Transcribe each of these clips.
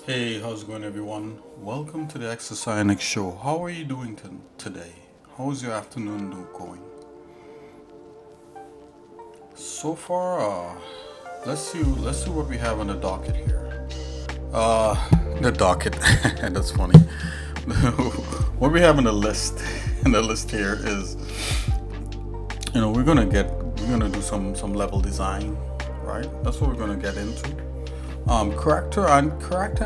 Hey, how's it going, everyone? Welcome to the Exercise Show. How are you doing today? How's your afternoon going? So far, let's see what we have on the docket here. Uh, the docket. That's funny. What we have on the list, here is, we're gonna do some level design, right? That's what we're gonna get into. Character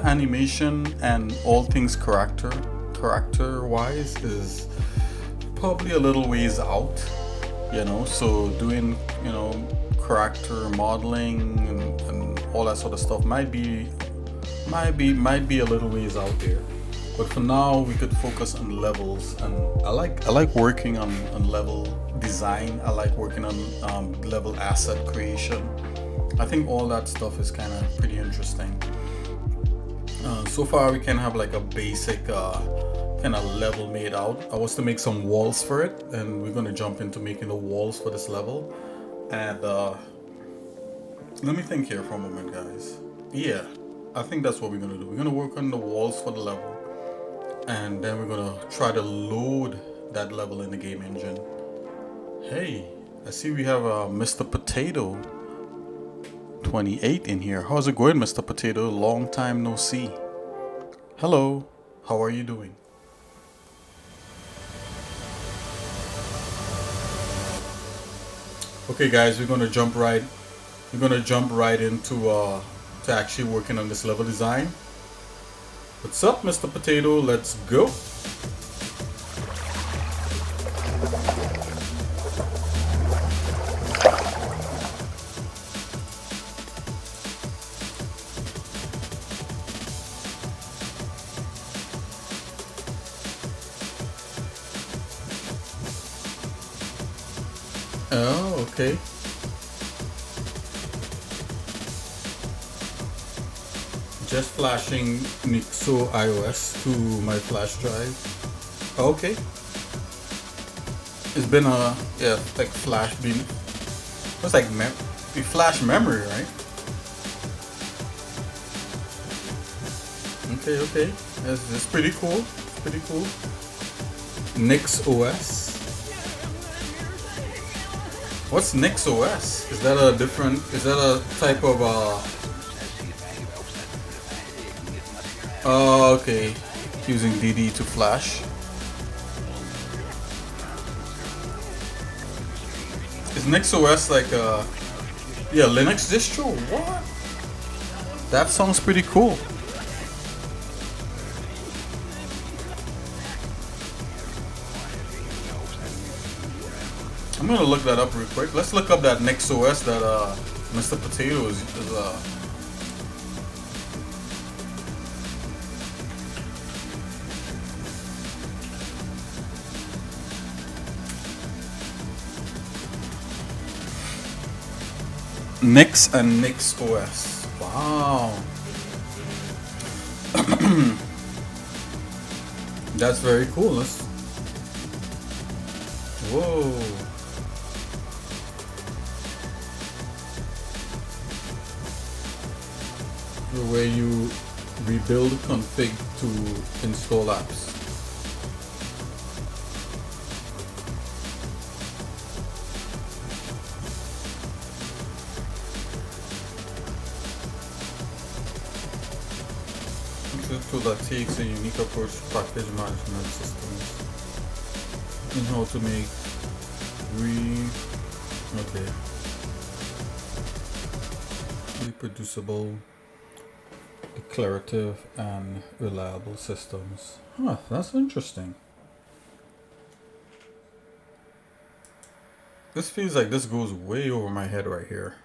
animation and all things character wise is probably a little ways out, so doing character modeling and all that sort of stuff might be a little ways out there. But for now we could focus on levels, and I like working on level design. I like working on level asset creation. I think all that stuff is kind of pretty interesting. So far we can have like a basic kind of level made out. I was to make some walls for it, and we're going to jump into making the walls for this level. And let me think here for a moment, guys. Yeah, I think that's what we're going to do. We're going to work on the walls for the level, and then we're going to try to load that level in the game engine. Hey, I see we have Mr. Potato 28 in here. How's it going, Mr. Potato? Long time no see. Hello, how are you doing? Okay, guys, we're gonna jump right into to actually working on this level design. What's up, Mr. Potato? Let's go. Oh, okay. Just flashing Nixo iOS to my flash drive. Okay. It's been like flash being. It's like flash memory, right? Okay. That's pretty cool. Pretty cool. Nix OS. What's Nix OS? Is that a type of oh, okay. Using DD to flash. Is Nix OS like a Linux distro? What? That sounds pretty cool. I'm gonna look that up real quick. Let's look up that Nix OS that Mr. Potato is Nix and Nix OS. Wow. That's very cool. Whoa. Where you rebuild config to install apps. It's a tool that takes a unique approach to package management systems and how to make reproducible, declarative, and reliable systems. Huh, that's interesting. This feels like this goes way over my head right here.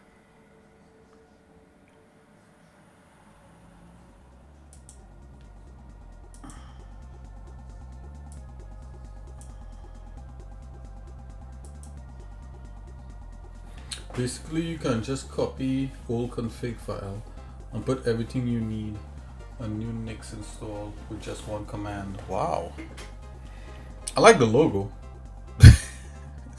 Basically, you can just copy whole config file and put everything you need a new Nix installed with just one command. Wow. I like the logo.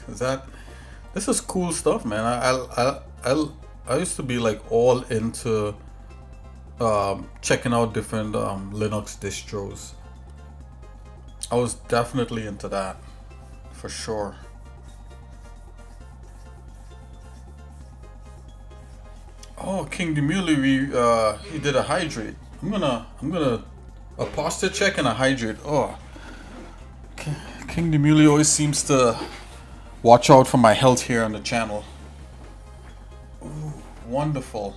This is cool stuff, man. I used to be like all into checking out different Linux distros. I was definitely into that, for sure. Oh, King Demuli, he did a hydrate. I'm gonna a posture check and a hydrate. Oh, King Demuli always seems to watch out for my health here on the channel. Ooh, wonderful.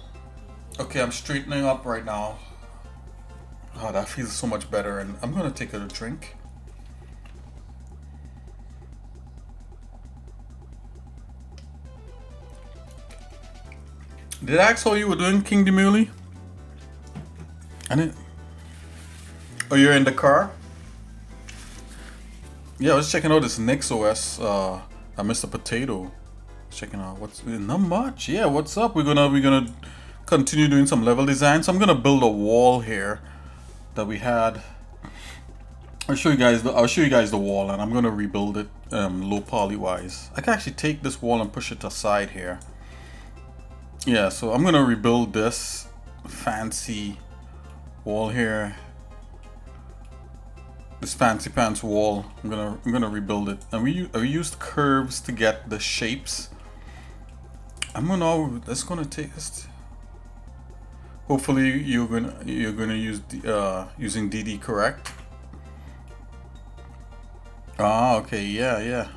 Okay, I'm straightening up right now. Oh, that feels so much better, and I'm gonna take a drink. Did I ask how you were doing, King Demuli? I didn't. Oh, you're in the car? Yeah, I was checking out this Nix OS. I missed a potato. Checking out what's not much. Yeah, what's up? We're gonna continue doing some level design. So I'm gonna build a wall here that we had. I'll show you guys the wall, and I'm gonna rebuild it low poly wise. I can actually take this wall and push it aside here. Yeah, so I'm gonna rebuild this fancy wall here. This fancy pants wall. I'm gonna rebuild it, and we used curves to get the shapes. That's gonna take us. Hopefully you're gonna use the using DD correct. Ah, okay, yeah.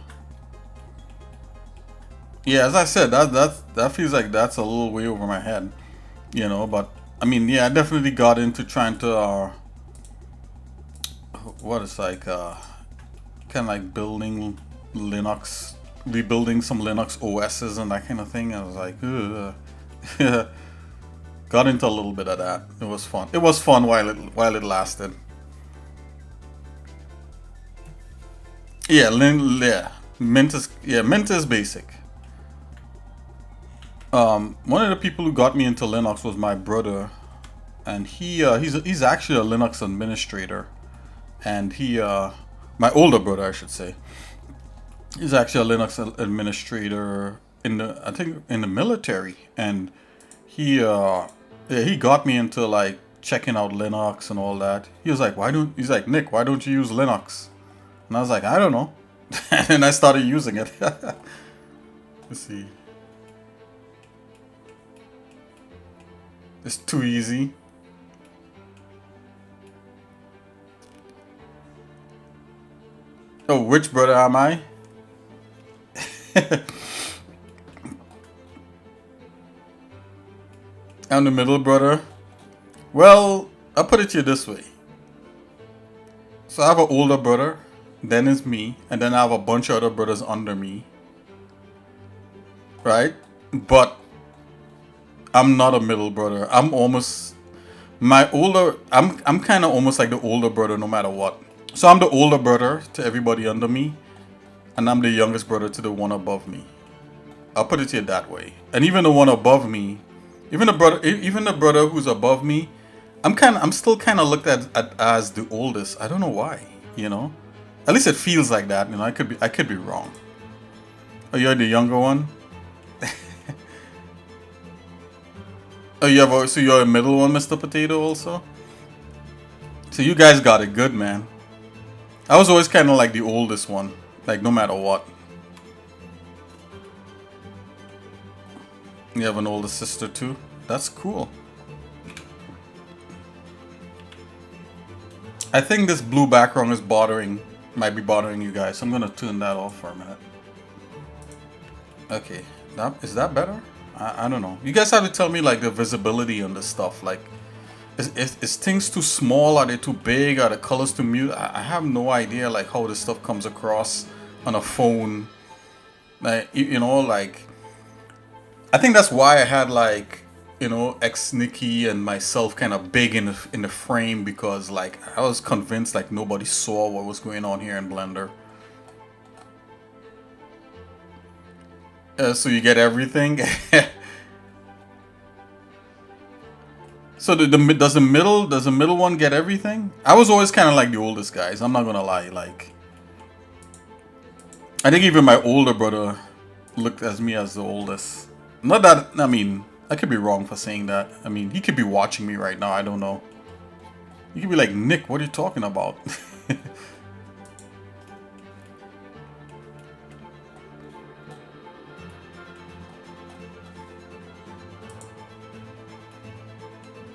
Yeah, as I said, that feels like that's a little way over my head, you know. But I mean, yeah, I definitely got into trying to what is like kind of like building Linux, rebuilding some Linux OSs and that kind of thing. I was like, got into a little bit of that. It was fun. It was fun while it lasted. Yeah, Mint is basic. One of the people who got me into Linux was my brother, and he's actually a Linux administrator, and my older brother, I should say, he's actually a Linux administrator I think in the military, and he got me into like checking out Linux and all that. He's like, Nick, why don't you use Linux? And I was like, I don't know. And I started using it. Let's see. It's too easy. Oh, which brother am I? I'm the middle brother. Well, I'll put it to you this way. So I have an older brother, then it's me, and then I have a bunch of other brothers under me. Right? But I'm not a middle brother. I'm kind of almost like the older brother no matter what. So I'm the older brother to everybody under me, and I'm the youngest brother to the one above me. I'll put it to you that way. And even the one above me, even the brother who's above me, I'm still kind of looked at as the oldest. I don't know why, you know. At least it feels like that. You know, I could be wrong. Oh, you're the younger one. Oh, so you're a middle one, Mr. Potato, also. So you guys got it good, man. I was always kind of like the oldest one, like no matter what. You have an older sister too. That's cool. I think this blue background might be bothering you guys. So I'm gonna turn that off for a minute. Okay, is that better? I don't know. You guys have to tell me like the visibility on this stuff. Like, is things too small? Are they too big? Are the colors too muted? I have no idea like how this stuff comes across on a phone. Like, you know, like I think that's why I had like, you know, Nikki and myself kind of big in the frame, because like I was convinced like nobody saw what was going on here in Blender. So you get everything. So does the middle one get everything? I was always kind of like the oldest guys. I'm not gonna lie. Like, I think even my older brother looked at me as the oldest. Not that, I mean, I could be wrong for saying that. I mean, he could be watching me right now. I don't know. He could be like, Nick, what are you talking about?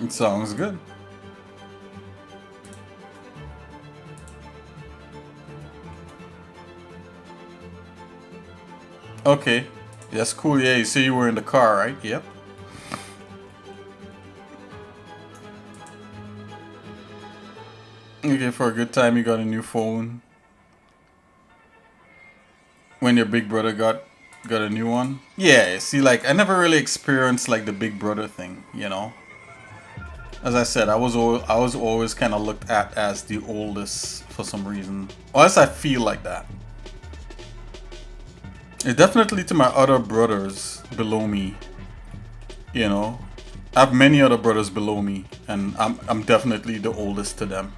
It sounds good. Okay. That's cool. Yeah, you say you were in the car, right? Yep. Okay, for a good time you got a new phone. When your big brother got a new one? Yeah, see, like, I never really experienced, like, the big brother thing, you know? As I said, I was always kind of looked at as the oldest for some reason. Or else I feel like that. It's definitely to my other brothers below me, you know? I have many other brothers below me, and I'm definitely the oldest to them.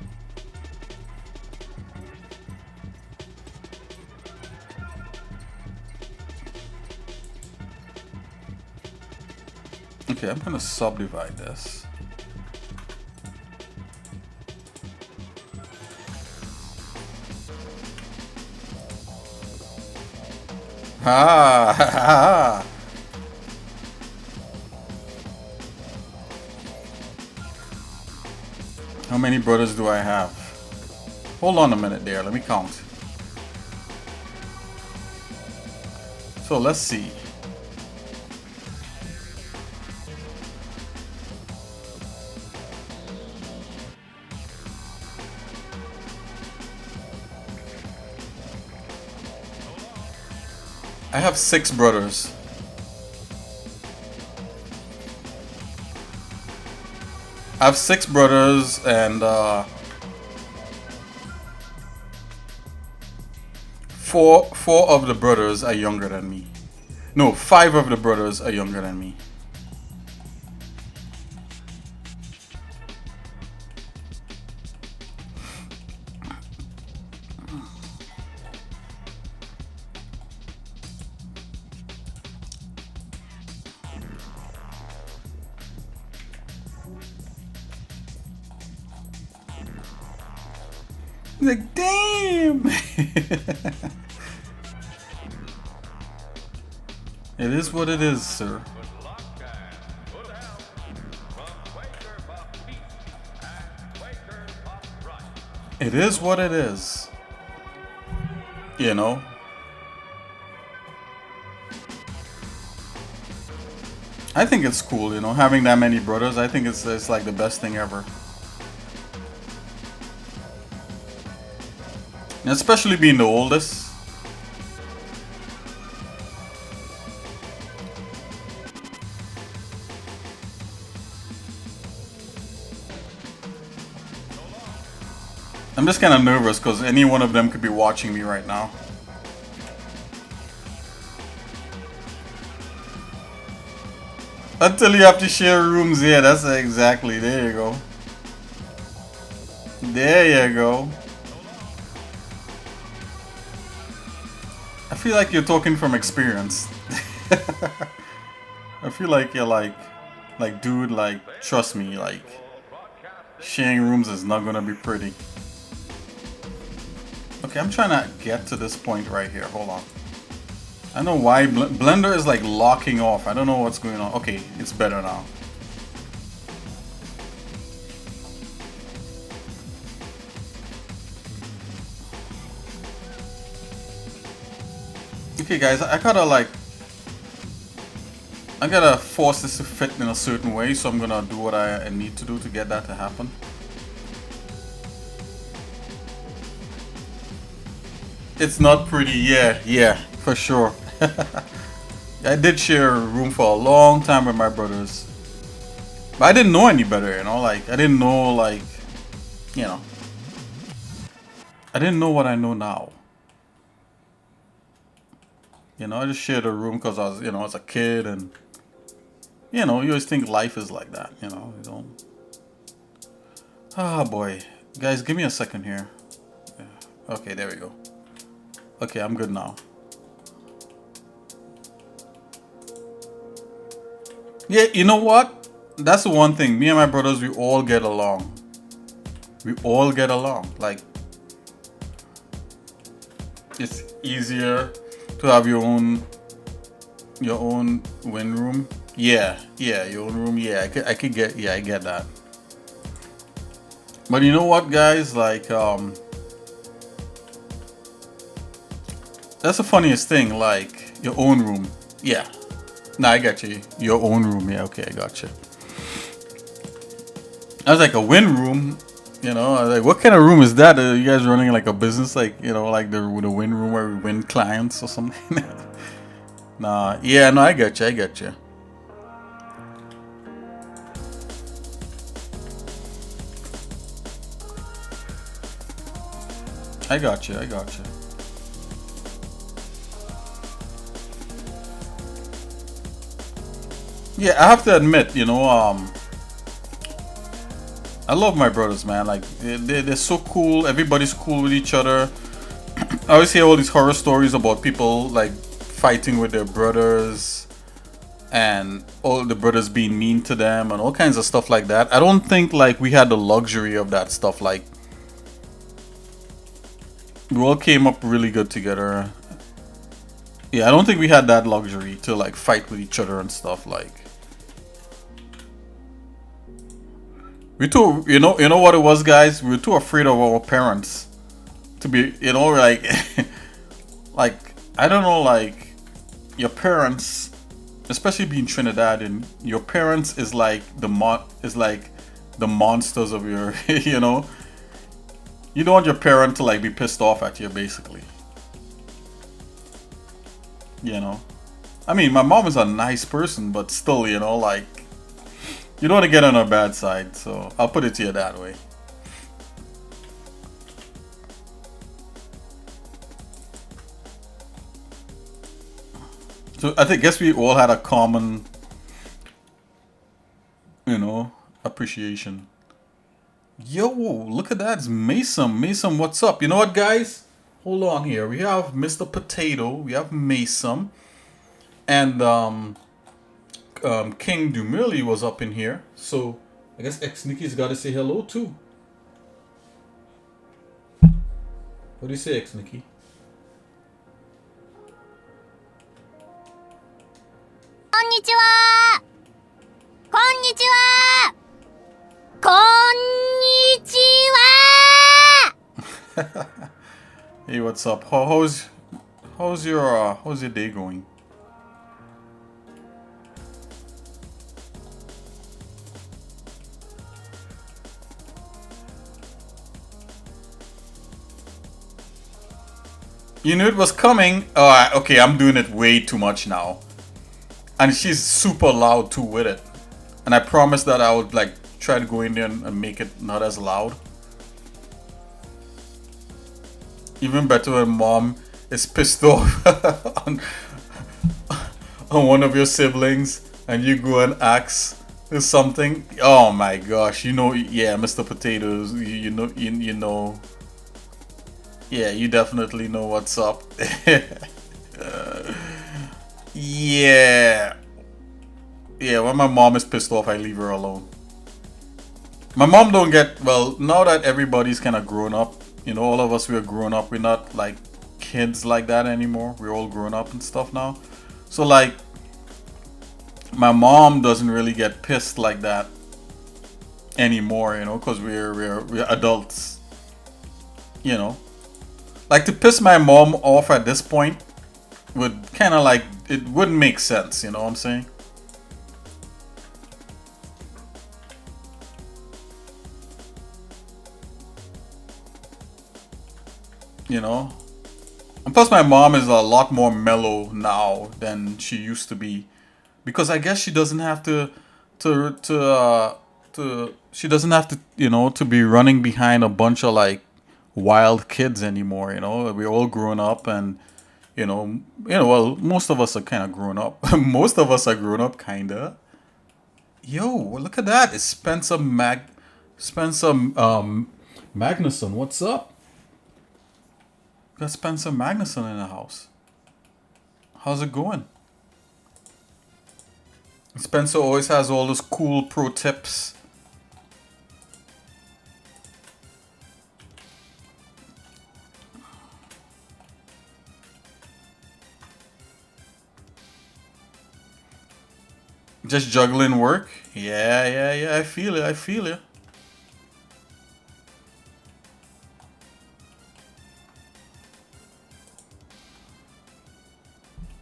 Okay, I'm gonna subdivide this. Ha ha ha! How many brothers do I have? Hold on a minute there, let me count. So let's see. I have 6 brothers. I have 6 brothers, and four of the brothers are younger than me. No, 5 of the brothers are younger than me. Like, damn! It is what it is, sir. It is what it is. You know? I think it's cool, you know, having that many brothers. I think it's like the best thing ever. And especially being the oldest. I'm just kind of nervous because any one of them could be watching me right now. Until you have to share rooms, yeah, that's exactly, there you go. There you go. I feel like you're talking from experience. I feel like you're like, dude, like, trust me, like, sharing rooms is not gonna be pretty. Okay, I'm trying to get to this point right here. Hold on. I know why Blender is like locking off. I don't know what's going on. Okay, it's better now. Okay, guys, I gotta force this to fit in a certain way, so I'm gonna do what I need to do to get that to happen. It's not pretty, yeah, for sure. I did share a room for a long time with my brothers. But I didn't know any better, you know, like, I didn't know, like, you know. I didn't know what I know now. You know, I just shared a room because I was, you know, as a kid, and, you know, you always think life is like that, you know, you don't. Ah, boy. Guys, give me a second here. Yeah. Okay, there we go. Okay, I'm good now. Yeah, you know what? That's the one thing. Me and my brothers, we all get along. We all get along. Like, it's easier to have your own win room. Yeah, yeah, your own room. Yeah, I could get. Yeah, I get that. But you know what, guys? Like, that's the funniest thing. Like, your own room. Yeah. Nah, I got you. Your own room. Yeah, okay, I got you. I was like a win room. You know, I was like, what kind of room is that? Are you guys running like a business, like, you know, like the win room where we win clients or something? Nah, yeah, no, I get you. I get you. I got you. I got you. Yeah, I have to admit, you know, I love my brothers, man. Like, they're so cool. Everybody's cool with each other. I always hear all these horror stories about people like fighting with their brothers and all the brothers being mean to them and all kinds of stuff like that. I don't think like we had the luxury of that stuff. Like, we all came up really good together. Yeah, I don't think we had that luxury to like fight with each other and stuff. Like, we too, you know what it was, guys. We were too afraid of our parents to be, you know, like, like, I don't know, like, your parents, especially being Trinidad, and your parents is like the monsters of your, you know. You don't want your parent to like be pissed off at you, basically. You know. I mean, my mom is a nice person, but still, you know, like, you don't want to get on her bad side. So I'll put it to you that way. So guess we all had a common, you know, appreciation. Yo, look at that. It's Mason. Mason, what's up? You know what, guys? Hold on here. We have Mr. Potato. We have Mason. And King Dumili was up in here. So I guess X Nikki's got to say hello too. What do you say, X Nikki? Konnichiwa! Konnichiwa! Konnichiwa! Hey, what's up? How's your day going? You knew it was coming. Okay, I'm doing it way too much now. And she's super loud too with it. And I promised that I would like try to go in there and make it not as loud. Even better when mom is pissed off on one of your siblings and you go and ask something. Oh my gosh, you know, yeah, Mr. Potatoes, you know. Yeah, you definitely know what's up. Yeah. Yeah, when my mom is pissed off, I leave her alone. My mom don't get, well, now that everybody's kind of grown up, you know, all of us, we are grown up. We're not like kids like that anymore. We're all grown up and stuff now. So like, my mom doesn't really get pissed like that anymore, you know, because we're adults, you know. Like, to piss my mom off at this point would kind of like, it wouldn't make sense, you know what I'm saying? You know? And plus my mom is a lot more mellow now than she used to be. Because I guess she doesn't have she doesn't have to, you know, to be running behind a bunch of like wild kids anymore, you know. We're all grown up and well, most of us are kind of grown up. Most of us are grown up, kinda. Yo, look at that! It's Spencer Magnuson. What's up? Got Spencer Magnuson in the house. How's it going? Spencer always has all those cool pro tips. Just juggling work. Yeah, yeah, yeah. I feel it. I feel it.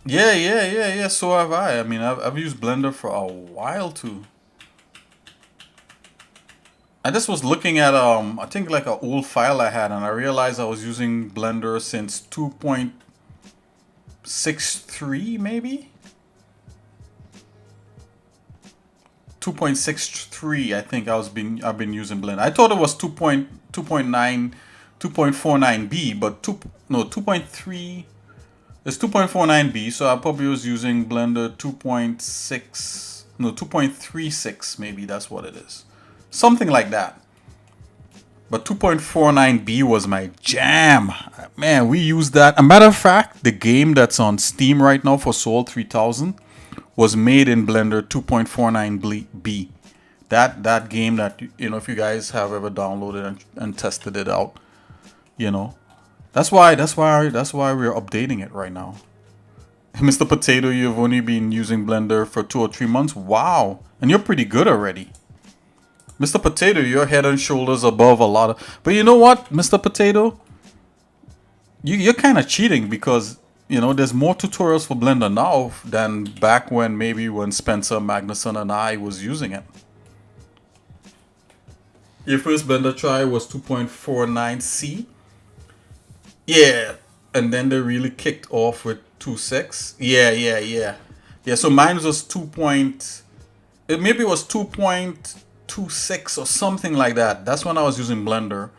Yeah, yeah, yeah, yeah. So have I. I mean, I've used Blender for a while too. I just was looking at I think like an old file I had, and I realized I was using Blender since 2.63 maybe. 2.63, I think I've been using Blender. I thought it was 2.2.9 2.49b, but 2.3. It's 2.49b, so I probably was using Blender 2.6, no, 2.36 maybe, that's what it is. Something like that. But 2.49b was my jam. Man, we used that. A matter of fact, the game that's on Steam right now for SOL3000 was made in Blender 2.49b. That game that, you know, if you guys have ever downloaded and tested it out, you know, that's why we're updating it right now. Mr. Potato, you've only been using Blender for 2 or 3 months. Wow, and you're pretty good already. Mr. Potato, you're head and shoulders above a lot of. But you know what, Mr. Potato, you're kind of cheating because, you know, there's more tutorials for Blender now than back when maybe when Spencer Magnuson and I was using it. Your first Blender try was 2.49c. Yeah, and then they really kicked off with 2.6. Yeah, yeah, yeah. Yeah, so mine was 2. Maybe it was 2.26 or something like that. That's when I was using Blender.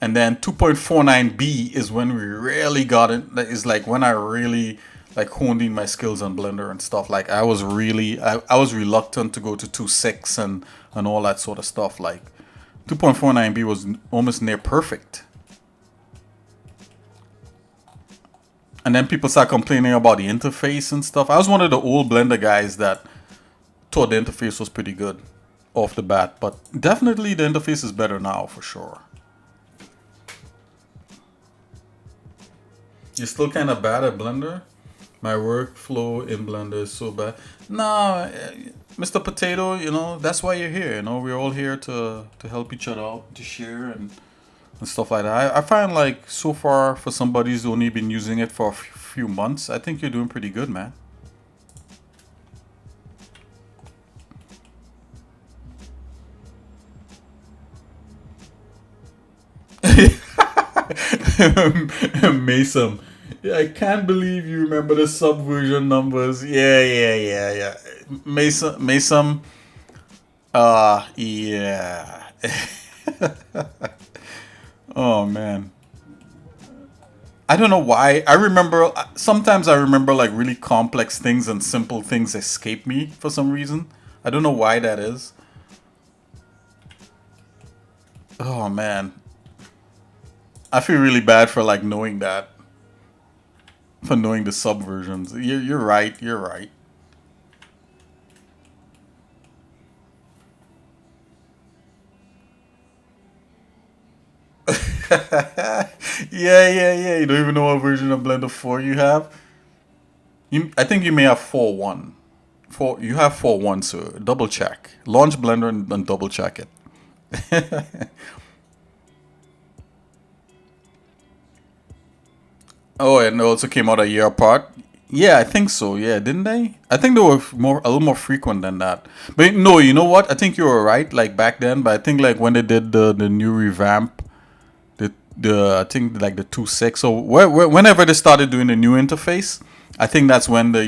And then 2.49b is when we really got it. That is like when I really like honed in my skills on Blender and stuff. Like I was really, I was reluctant to go to 2.6 and all that sort of stuff. Like 2.49b was almost near perfect. And then people start complaining about the interface and stuff. I was one of the old Blender guys that thought the interface was pretty good off the bat. But definitely the interface is better now for sure. You're still kind of bad at Blender? My workflow in Blender is so bad. No, Mr. Potato, you know, that's why you're here. You know, we're all here to help each other out, to share and stuff like that. I find like so far for somebody who's only been using it for a few months, I think you're doing pretty good, man. Mason, yeah, I can't believe you remember the subversion numbers. Yeah, yeah, yeah, yeah. Mason, yeah. Oh man. I don't know why. I remember, sometimes I remember like really complex things and simple things escape me for some reason. I don't know why that is. Oh man. I feel really bad for like knowing that. For knowing the subversions. You're right, you're right. Yeah, yeah, yeah. You don't even know what version of Blender 4 you have? I think you may have 4.1. You have 4.1, so double check. Launch Blender and double check it. Oh, and it also came out a year apart. Yeah, I think so. Yeah, didn't they? I think they were a little more frequent than that. But no, you know what? I think you were right. Like back then, but I think like when they did the new revamp, the I think like the 2.6. So whenever they started doing the new interface, I think that's when they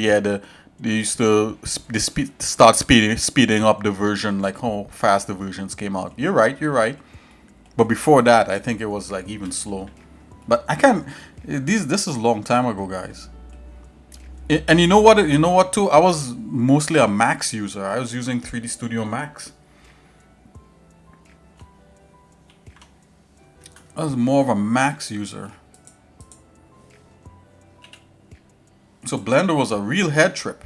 used to start speeding up the version, like how fast the versions came out. You're right. You're right. But before that, I think it was like even slow. But I can't. This is a long time ago, guys. And you know what? You know what too? I was mostly a Max user. I was using 3D Studio Max. I was more of a Max user. So Blender was a real head trip.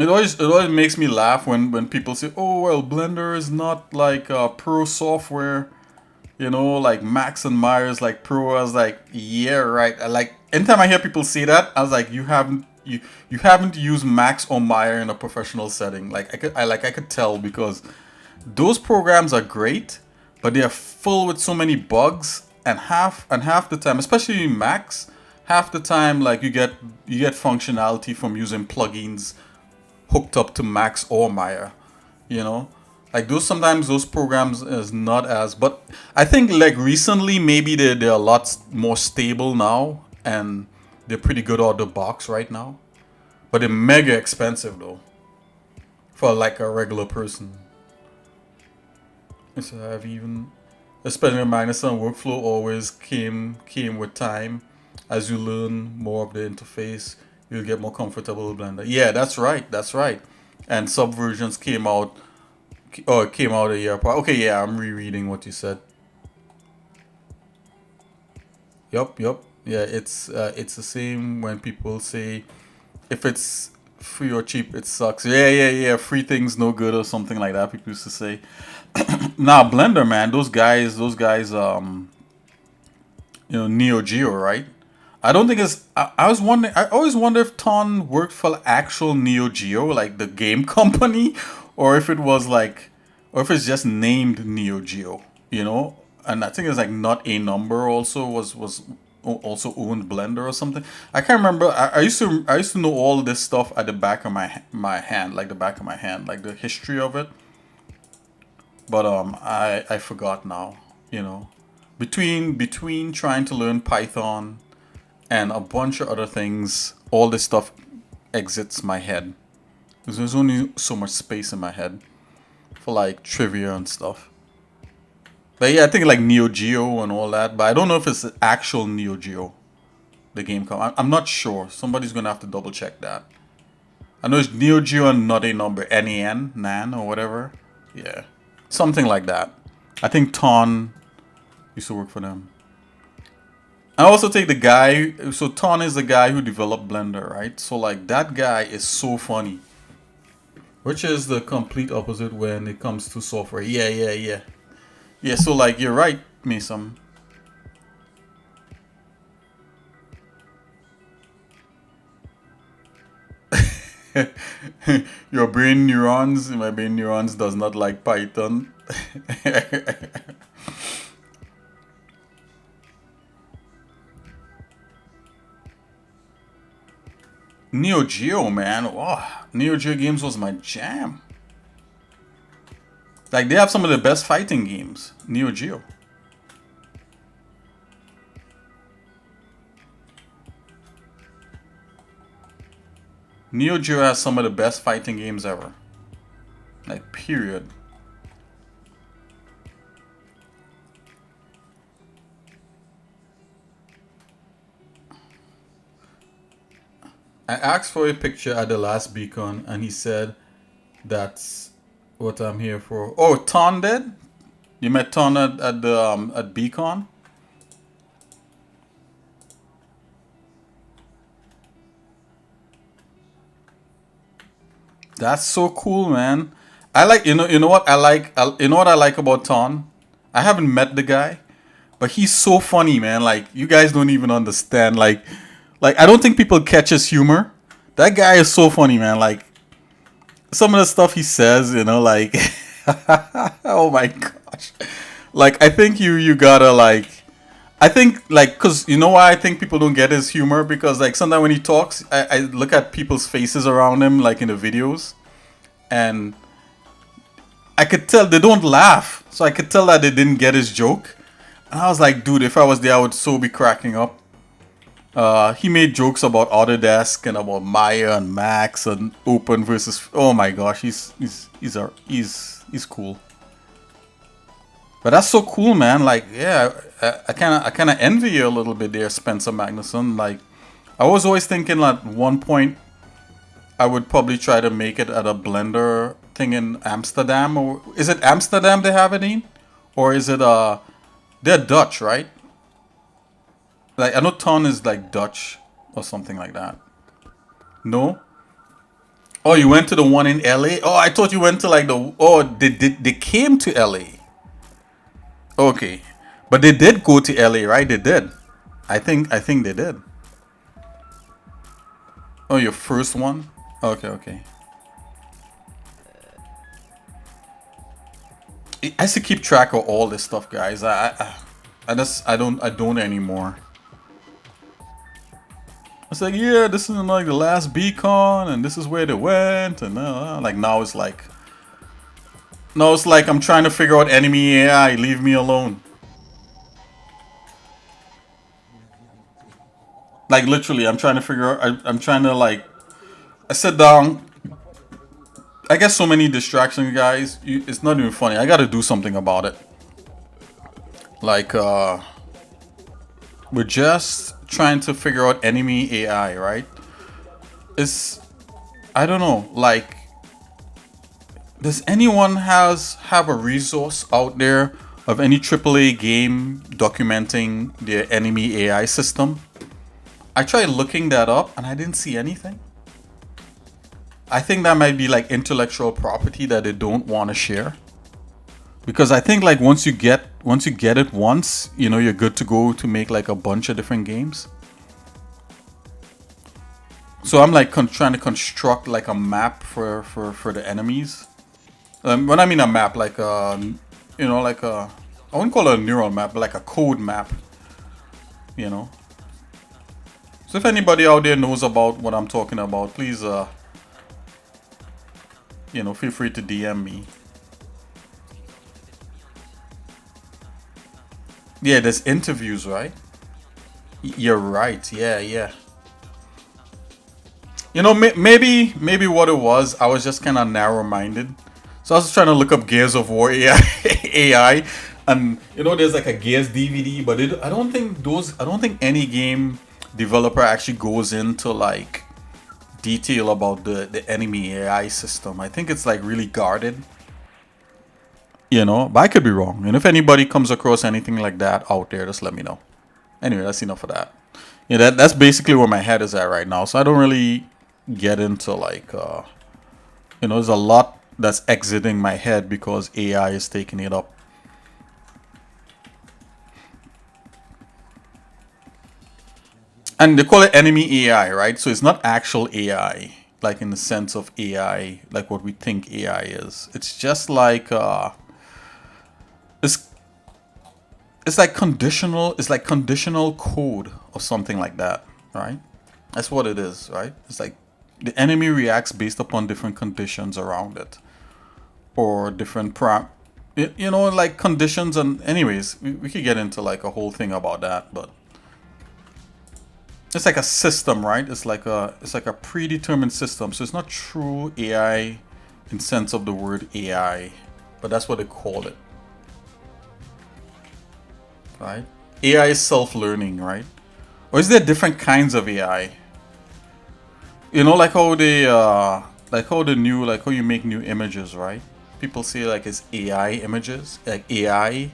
it always makes me laugh when people say, oh well, Blender is not like pro software, like Max and Myers like pro. I was like, yeah, right. Like anytime I hear people say that, I was like, you haven't used Max or Meyer in a professional setting. Like I could tell, because those programs are great, but they are full with so many bugs, and half the time, especially Max, half the time like you get functionality from using plugins hooked up to Max or Maya, you know? Like sometimes those programs is not as, but I think like recently maybe they're a lot more stable now, and they're pretty good out of the box right now. But they're mega expensive though for like a regular person. So I've even, especially minus and workflow always came with time. As you learn more of the interface, you'll get more comfortable with Blender. Yeah, that's right, that's right. And subversions came out, oh, it came out a year apart. Okay, yeah, I'm rereading what you said. Yup, yup. Yeah, it's the same when people say if it's free or cheap, it sucks. Yeah, yeah, yeah. Free things no good or something like that. People used to say. Nah, Blender, man. Those guys. Neo Geo, right? I don't think it's. I was wondering. I always wonder if Ton worked for actual Neo Geo, like the game company, or if it was like, or if it's just named Neo Geo. And I think it's like not a number. Also also owned Blender or something. I can't remember. I used to know all this stuff at the back of my hand, like the back of my hand, like the history of it. But I forgot now. You know, between trying to learn Python and a bunch of other things, all this stuff exits my head. There's only so much space in my head for like trivia and stuff. But yeah, I think like Neo Geo and all that. But I don't know if it's the actual Neo Geo, the game. I'm not sure. Somebody's gonna have to double check that. I know it's Neo Geo and not a number, NAN or whatever. Yeah, something like that. I think Ton used to work for them. I also take the guy. So Ton is the guy who developed Blender, right? So like that guy is so funny. Which is the complete opposite when it comes to software. Yeah, yeah, yeah. Yeah, so like you're right, Mason. Your brain neurons, my brain neurons does not like Python. Neo Geo, man. Wow. Neo Geo games was my jam. Like they have some of the best fighting games. Neo Geo. Neo Geo has some of the best fighting games ever. Like period. I asked for a picture at the last beacon and he said that's what I'm here for. Oh, Ton did? You met Ton at the at Beacon? That's so cool, man. I like you know what I like you know what I like about Ton? I haven't met the guy, but he's so funny, man. Like you guys don't even understand. Like I don't think people catch his humor. That guy is so funny, man. Like some of the stuff he says, like oh my gosh. Like I think you gotta like I think like cause you know why I think people don't get his humor? Because like sometimes when he talks, I look at people's faces around him like in the videos, and I could tell they don't laugh. So I could tell that they didn't get his joke. And I was like, dude, if I was there I would so be cracking up. He made jokes about Autodesk and about Maya and Max and Open versus. Oh my gosh, he's cool. But that's so cool, man. Like, yeah, I kind of envy you a little bit there, Spencer Magnuson. Like, I was always thinking at one point I would probably try to make it at a Blender thing in Amsterdam, or is it Amsterdam they have it in, or is it they're Dutch, right? Like I know Ton is like Dutch or something like that. No? Oh, you went to the one in LA? Oh, I thought you went to like the. Oh, they came to LA. Okay, but they did go to LA, right? They did. I think they did. Oh, your first one? Okay, okay. I used to keep track of all this stuff, guys. I don't anymore. It's like, yeah, this is like the last beacon, and this is where they went, and like now it's like I'm trying to figure out enemy AI. Leave me alone. Like literally, I'm trying to figure out. I'm trying to like. I sit down. I get so many distractions, guys. It's not even funny. I got to do something about it. Like, we're just trying to figure out enemy AI, right? It's, I don't know. Like, does anyone have a resource out there of any AAA game documenting their enemy AI system? I tried looking that up and I didn't see anything. I think that might be like intellectual property that they don't want to share. Because I think like once you get it once, you're good to go to make like a bunch of different games. So I'm like trying to construct like a map for the enemies. When I mean a map, like like I wouldn't call it a neural map, but like a code map. You know. So if anybody out there knows about what I'm talking about, please feel free to DM me. Yeah, there's interviews, right? You're right. Yeah, yeah. Maybe what it was, I was just kind of narrow-minded. So I was trying to look up Gears of War AI, and there's like a Gears DVD, but I don't think any game developer actually goes into like detail about the enemy AI system. I think it's like really guarded. But I could be wrong. And if anybody comes across anything like that out there, just let me know. Anyway, that's enough of that. Yeah, that's basically where my head is at right now. So I don't really get into like there's a lot that's exiting my head because AI is taking it up. And they call it enemy AI, right? So it's not actual AI, like in the sense of AI, like what we think AI is. It's just like it's like conditional code or something like that, right? That's what it is, right? It's like the enemy reacts based upon different conditions around it, or different like conditions. And anyways, we could get into like a whole thing about that, but it's like a system, right? It's like a predetermined system. So it's not true AI in sense of the word AI, but that's what they call it, right? AI is self-learning, right? Or is there different kinds of AI? Like how they like how the new like how you make new images, right? People say like it's AI images, like AI,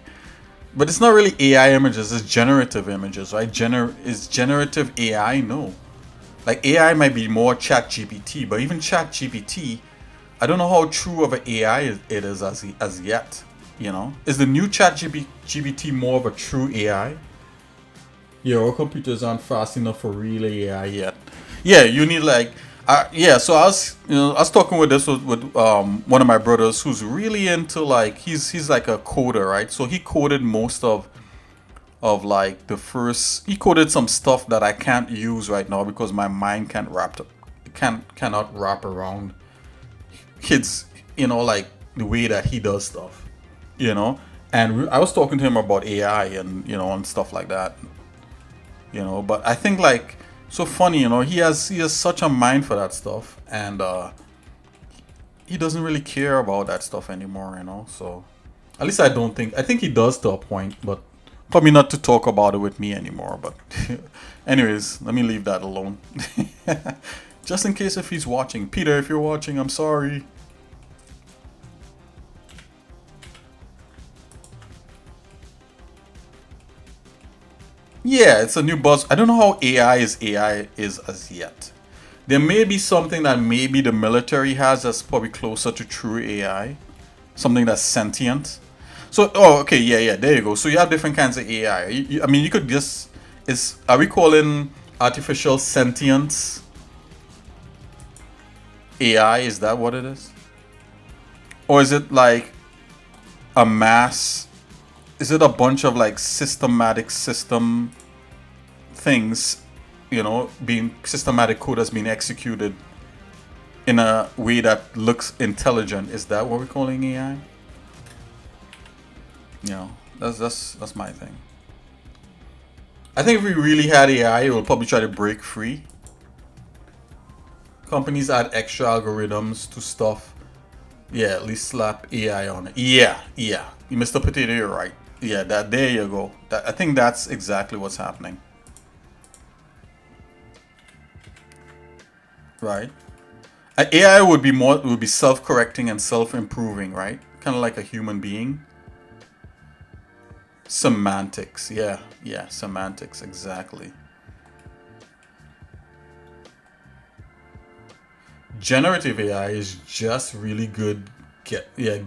but it's not really AI images. It's generative images, right? Is generative AI? No. Like AI might be more Chat GPT, but even Chat GPT, I don't know how true of an AI it is as yet. Is the new Chat GPT more of a true AI? Yeah, our computers aren't fast enough for real AI yet. Yeah, you need like, yeah. So I was talking with one of my brothers who's really into like he's like a coder, right? So he coded most of like he coded some stuff that I can't use right now because my mind cannot wrap around kids, like the way that he does stuff, And I was talking to him about AI and stuff like that. But I think like so funny, he has such a mind for that stuff, and he doesn't really care about that stuff anymore, so at least I think he does to a point, but probably not to talk about it with me anymore. But anyways, let me leave that alone. Just in case if he's watching. Peter, if you're watching, I'm sorry. Yeah, it's a new buzz. I don't know how AI is as yet. There may be something that maybe the military has that's probably closer to true AI. Something that's sentient. So, oh, okay, yeah, there you go. So you have different kinds of AI. I mean, you could just, are we calling artificial sentience AI? Is that what it is? Or is it like a mass, is it a bunch of like systematic system things, you know, being systematic code that's being executed in a way that looks intelligent? Is that what we're calling AI? You know, that's my thing. I think if we really had AI, it will probably try to break free. Companies add extra algorithms to stuff. Yeah, at least slap AI on it. Yeah. Mr. Potato, you're right. Yeah, there you go. I think that's exactly what's happening. Right? AI would be self-correcting and self-improving, right? Kind of like a human being. Semantics, yeah, semantics, exactly. Generative AI is just really good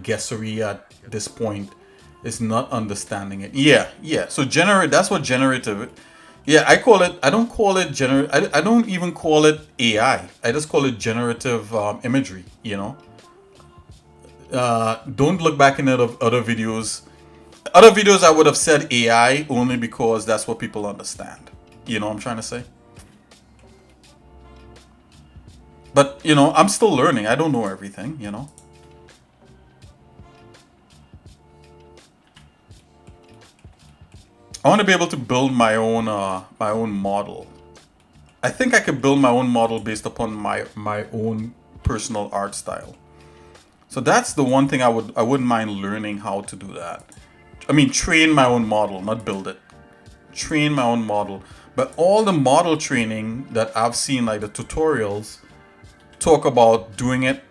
guessery at this point. It's not understanding it. Yeah. So that's what generative. Yeah, I don't call it I don't even call it AI. I just call it generative imagery. You know. Don't look back in other videos. Other videos I would have said AI only because that's what people understand. You know what I'm trying to say? But, you know, I'm still learning. I don't know everything, you know. I want to be able to build my own model. I think I could build my own model based upon my own personal art style. So that's the one thing I wouldn't mind learning how to do that. I mean, train my own model, not build it. Train my own model. But all the model training that I've seen, like the tutorials, talk about doing it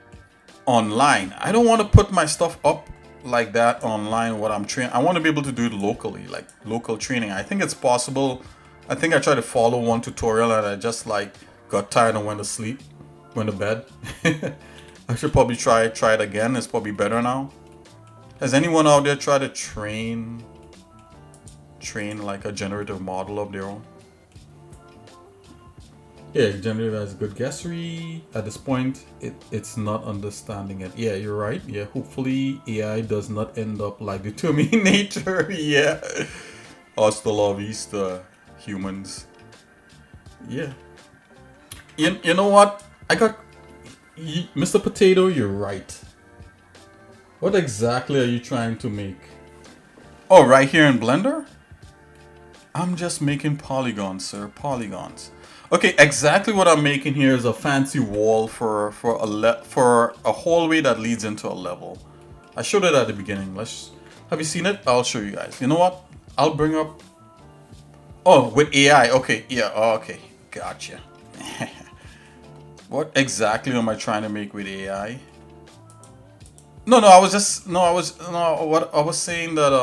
online. I don't want to put my stuff up like that online. What I'm training, I want to be able to do it locally, like local training. I think it's possible. I think I tried to follow one tutorial and I just like got tired and went to sleep, went to bed. I should probably try it again. It's probably better now. Has anyone out there tried to train like a generative model of their own? Yeah, generative has good guessery. At this point, it's not understanding it. Yeah, you're right. Yeah, hopefully AI does not end up like the Terminator. Yeah. Hasta la vista, humans. Yeah. You know what? Mr. Potato, you're right. What exactly are you trying to make? Oh, right here in Blender? I'm just making polygons, sir. Polygons. Okay, exactly what I'm making here is a fancy wall for a hallway that leads into a level. I showed it at the beginning. Have you seen it? I'll show you guys. You know what? I'll bring up. Oh, with AI. Okay, yeah. Oh, okay, gotcha. What exactly am I trying to make with AI? What I was saying that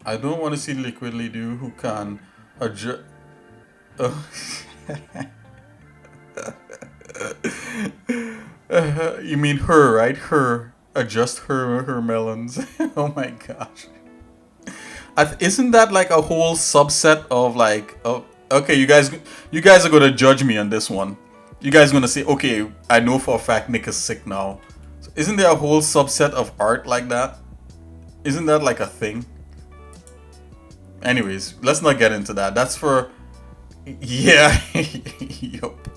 I don't want to see Liquidly Do who can adjust. You mean her, right? Her adjust her melons. Oh my gosh. Isn't that like a whole subset of like? Okay, you guys are gonna judge me on this one. You guys are gonna say, okay, I know for a fact Nick is sick now. So isn't there a whole subset of art like that? Isn't that like a thing? Anyways, let's not get into that. That's for, yeah, yup.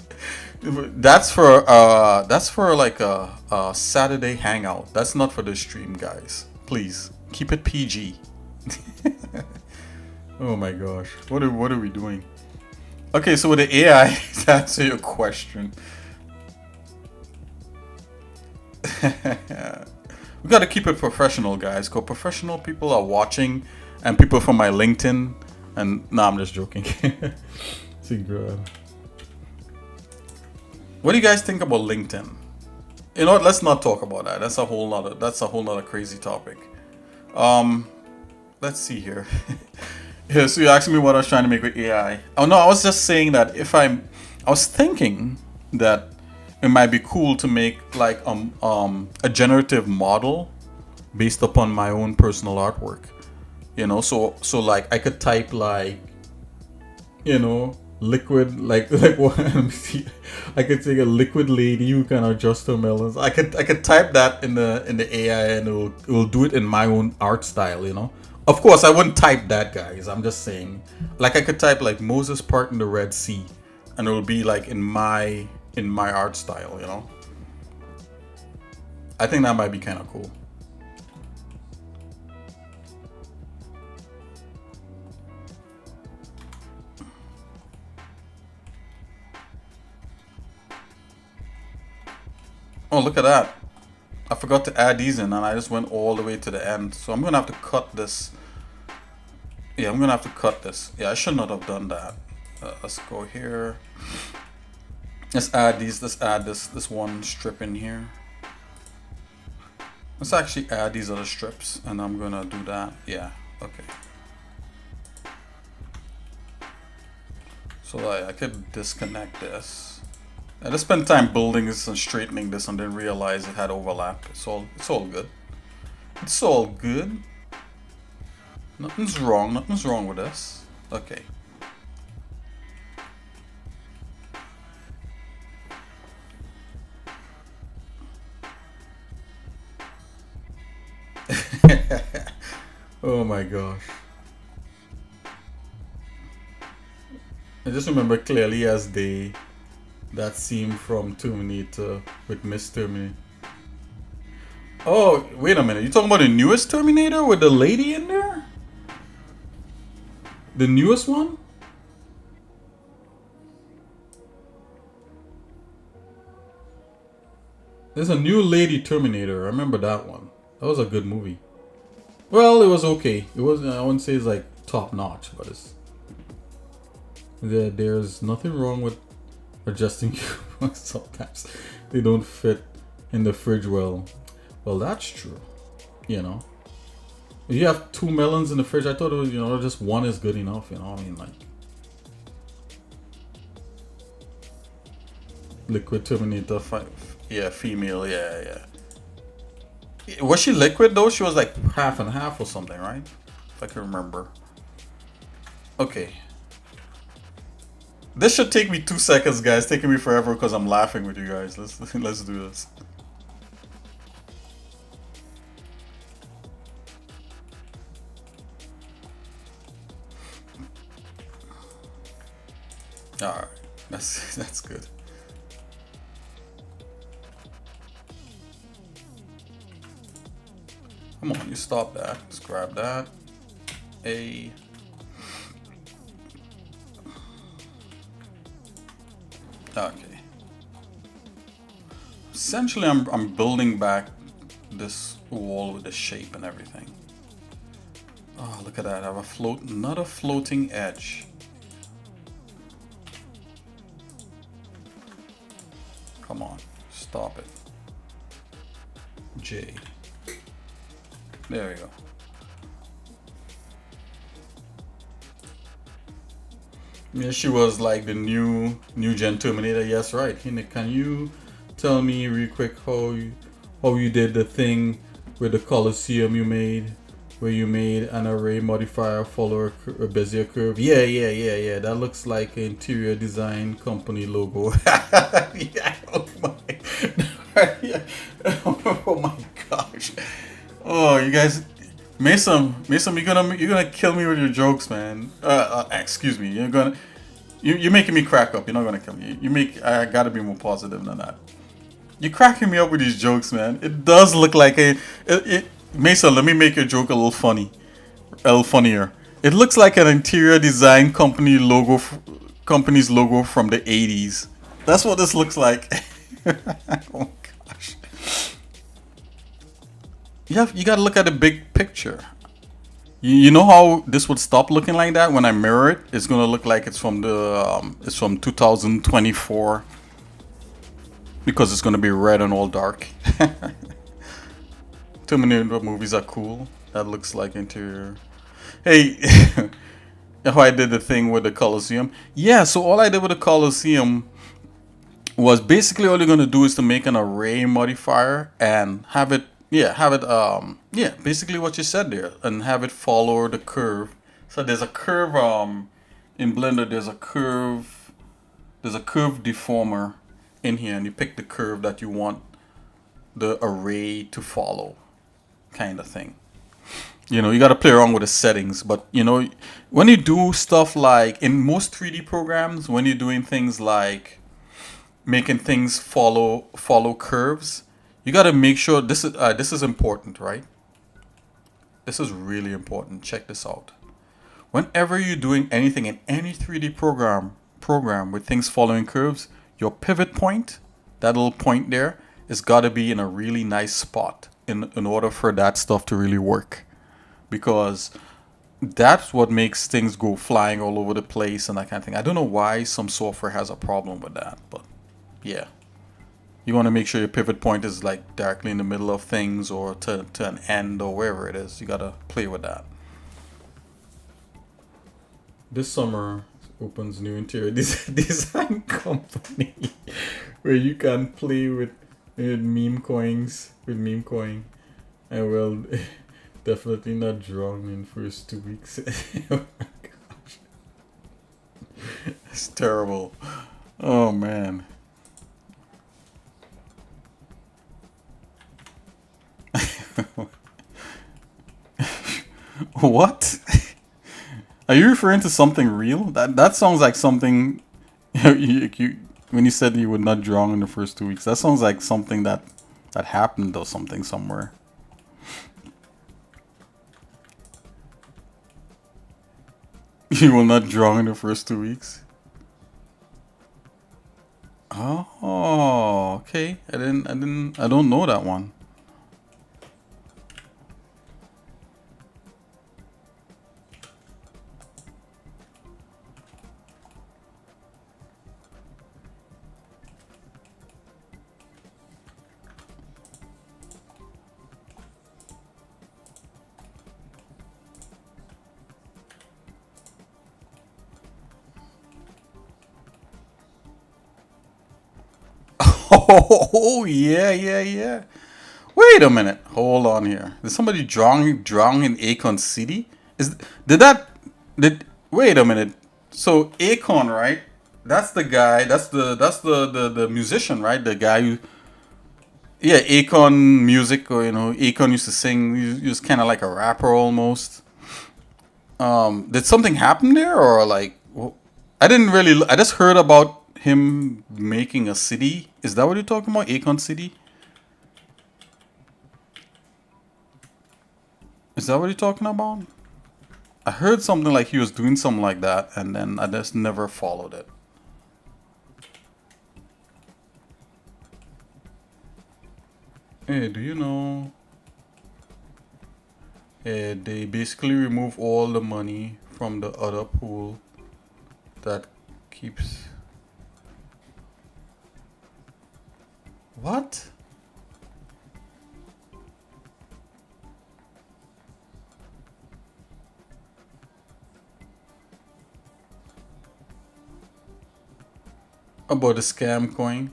That's for like a Saturday hangout. That's not for the stream, guys. Please keep it PG. Oh my gosh, what are we doing? Okay, so with the AI, to answer your question, we gotta keep it professional, guys. Because professional people are watching, and people from my LinkedIn, and nah, I'm just joking. See, bro. What do you guys think about LinkedIn? You know what? Let's not talk about that. That's a whole nother crazy topic. Let's see here. Yeah, so you asked me what I was trying to make with AI. Oh no, I was just saying that if I was thinking that it might be cool to make like a generative model based upon my own personal artwork. You know, so like I could type like, you know, liquid like what? Let me see. I could take a liquid lady who can adjust her melons. I could type that in the AI and it will do it in my own art style. You know, of course I wouldn't type that, guys. I'm just saying, like I could type like Moses parting the Red Sea, and it will be like in my art style. You know, I think that might be kind of cool. Oh, look at that. I forgot to add these in and I just went all the way to the end. So I'm going to have to cut this. Yeah, I'm going to have to cut this. Yeah, I should not have done that. Let's go here. Let's add these. Let's add this one strip in here. Let's actually add these other strips and I'm going to do that. Yeah, okay. So I could disconnect this. I just spent time building this and straightening this and then realize it had overlap. It's all good. It's all good. Nothing's wrong with this. Okay. Oh my gosh. I just remember clearly as that scene from Terminator with Miss Terminator. Oh, wait a minute. You talking about the newest Terminator with the lady in there? The newest one? There's a new lady Terminator. I remember that one. That was a good movie. Well, it was okay. It wasn't, I wouldn't say it's like top notch, but there's nothing wrong with adjusting. Sometimes they don't fit in the fridge well. Well, that's true. You know, if you have 2 melons in the fridge, I thought it was, you know, just one is good enough. You know, I mean, like liquid Terminator 5. Yeah, female. Yeah. Was she liquid though? She was like half and half or something, right? If I can remember. Okay. This should take me 2 seconds, guys. It's taking me forever because I'm laughing with you guys. Let's do this. All right, that's good. Come on, you stop that. Let's grab that. Okay. Essentially, I'm building back this wall with the shape and everything. Oh, look at that! I have not a floating edge. Come on, stop it. J. There we go. Yeah, she was like the new gen Terminator. Yes, right. Can you tell me real quick how you did the thing with the Coliseum you made, where you made an array modifier follow a Bezier curve? Yeah. That looks like an interior design company logo. Yeah. Oh my. Yeah. Oh my gosh. Oh, you guys. Mason, you're gonna kill me with your jokes, man. Excuse me. You're making me crack up. You're not gonna kill me. I gotta be more positive than that. You're cracking me up with these jokes, man. It does look like Mason, let me make your joke a little funny, a little funnier. It looks like an interior design company's logo from the 80s. That's what this looks like. Oh gosh. You gotta look at the big picture. You know how this would stop looking like that when I mirror it? It's gonna look like it's from 2024 because it's gonna be red and all dark. Terminator movies are cool. That looks like interior. Hey, how I did the thing with the Colosseum. Yeah, so all I did with the Colosseum was basically all you're gonna do is to make an array modifier and have it, yeah, basically what you said there, and have it follow the curve. So there's a curve in Blender. There's a curve deformer in here, and you pick the curve that you want the array to follow, kind of thing. You know, you got to play around with the settings, but you know, when you do stuff like in most 3D programs, when you're doing things like making things follow curves, you got to make sure this is important, right? This is really important. Check this out. Whenever you're doing anything in any 3D program with things following curves, your pivot point, that little point there, is got to be in a really nice spot in order for that stuff to really work, because that's what makes things go flying all over the place and that kind of thing. I don't know why some software has a problem with that, but yeah. You want to make sure your pivot point is like directly in the middle of things or to an end or wherever it is. You got to play with that. This summer opens new interior design company where you can play with meme coins, and well, definitely not drawn in first 2 weeks. Oh my gosh, it's terrible. Oh man. What? Are you referring to something real? That sounds like something when you said you would not draw in the first 2 weeks. That sounds like something that happened or something somewhere. You will not draw in the first 2 weeks. Oh, okay. I don't know that one. Oh yeah. Wait a minute. Hold on here. Did somebody drown in Akon City? Wait a minute. So Akon, right? That's the guy. That's the musician, right? The guy who, yeah, Akon music, or you know, Akon used to sing. He was kind of like a rapper almost. Did something happen there, or like, I didn't really. I just heard about him making a city. Is that what you're talking about? Akon City? Is that what you're talking about? I heard something like he was doing something like that, and then I just never followed it. Hey, do you know? They basically remove all the money from the other pool that keeps. What? About the scam coin?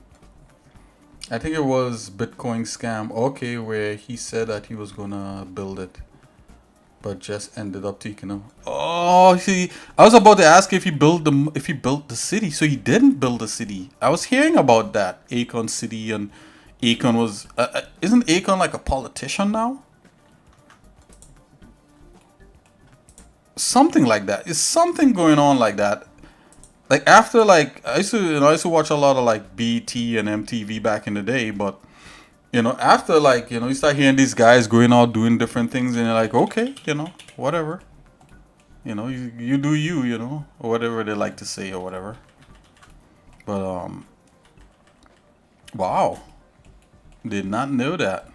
I think it was Bitcoin scam. Okay, where he said that he was gonna build it, but just ended up taking him. Oh, see, I was about to ask if he built the city. So he didn't build the city. I was hearing about that Akon City, and Akon was isn't Akon like a politician now? Something like that. Is something going on like that? Like after like I used to watch a lot of like BT and MTV back in the day, but you know, after like, you know, you start hearing these guys going out doing different things, and you're like, okay, you know, whatever. You know, you do you, you know, or whatever they like to say or whatever. But wow, did not know that.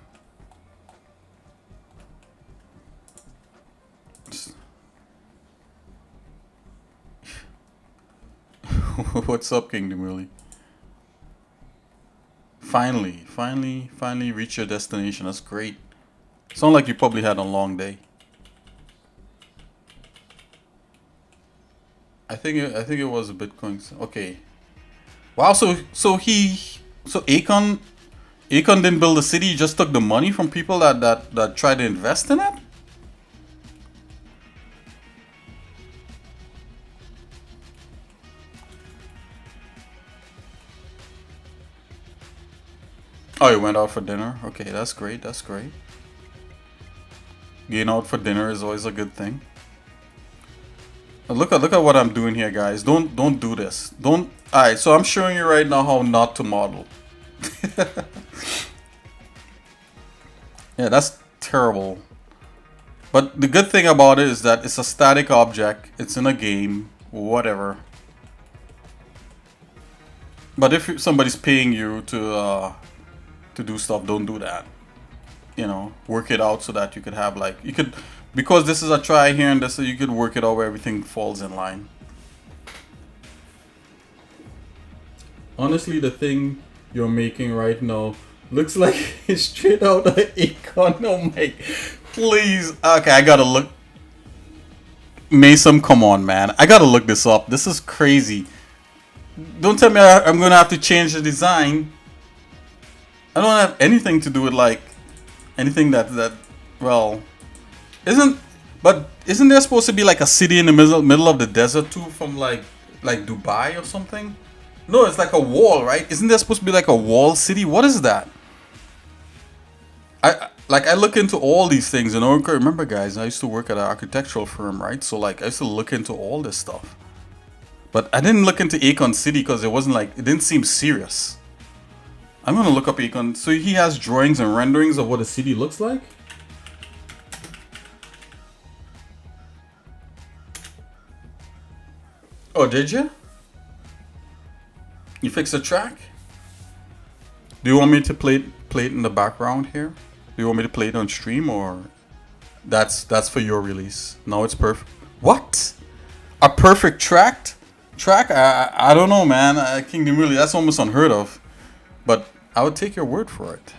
What's up, Kingdom Willie? Finally reach your destination. That's great. Sound like you probably had a long day. I think it was a Bitcoin. Okay. Wow. So Akon didn't build the city. He just took the money from people that tried to invest in it. Oh, he went out for dinner. Okay, that's great. That's great. Going out for dinner is always a good thing. Look at what I'm doing here, guys. Don't do this. Don't. All right. So I'm showing you right now how not to model. Yeah, that's terrible. But the good thing about it is that it's a static object. It's in a game. Whatever. But if somebody's paying you to do stuff, don't do that. You know, work it out so that you could have like you could, because this is a try here and this, you could work it out where everything falls in line. Honestly, the thing you're making right now looks like it's straight out of Akon. Oh my, please. Okay, I gotta look. Mason, come on, man. I gotta look this up. This is crazy. Don't tell me I'm gonna have to change the design. I don't have anything to do with like anything that well isn't, but isn't there supposed to be like a city in the middle of the desert too, from like Dubai or something? No, it's like a wall, right? Isn't there supposed to be like a wall city? What is that? I look into all these things, and remember, guys, I used to work at an architectural firm, right? So like I used to look into all this stuff, but I didn't look into Akon City because it wasn't like, it didn't seem serious. I'm gonna look up Akon. So he has drawings and renderings of what a city looks like. Oh, did you? You fixed the track? Do you want me to play it in the background here? Do you want me to play it on stream, or that's for your release? No, it's perfect. What? A perfect track? I don't know, man. Kingdom really, that's almost unheard of. But I would take your word for it.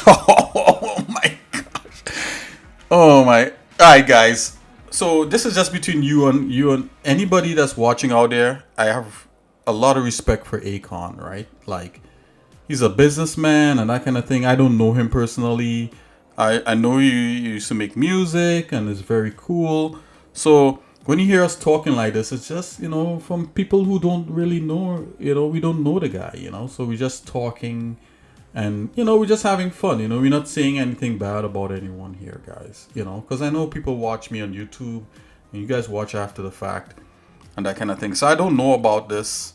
Oh my gosh. Oh my. Alright, guys. So this is just between you and anybody that's watching out there. I have a lot of respect for Akon, right? Like, he's a businessman and that kind of thing. I don't know him personally. I know he used to make music and is very cool. So when you hear us talking like this, it's just, you know, from people who don't really know, you know, we don't know the guy, you know, so we're just talking and, you know, we're just having fun, you know, we're not saying anything bad about anyone here, guys, you know, because I know people watch me on YouTube and you guys watch after the fact and that kind of thing. So I don't know about this,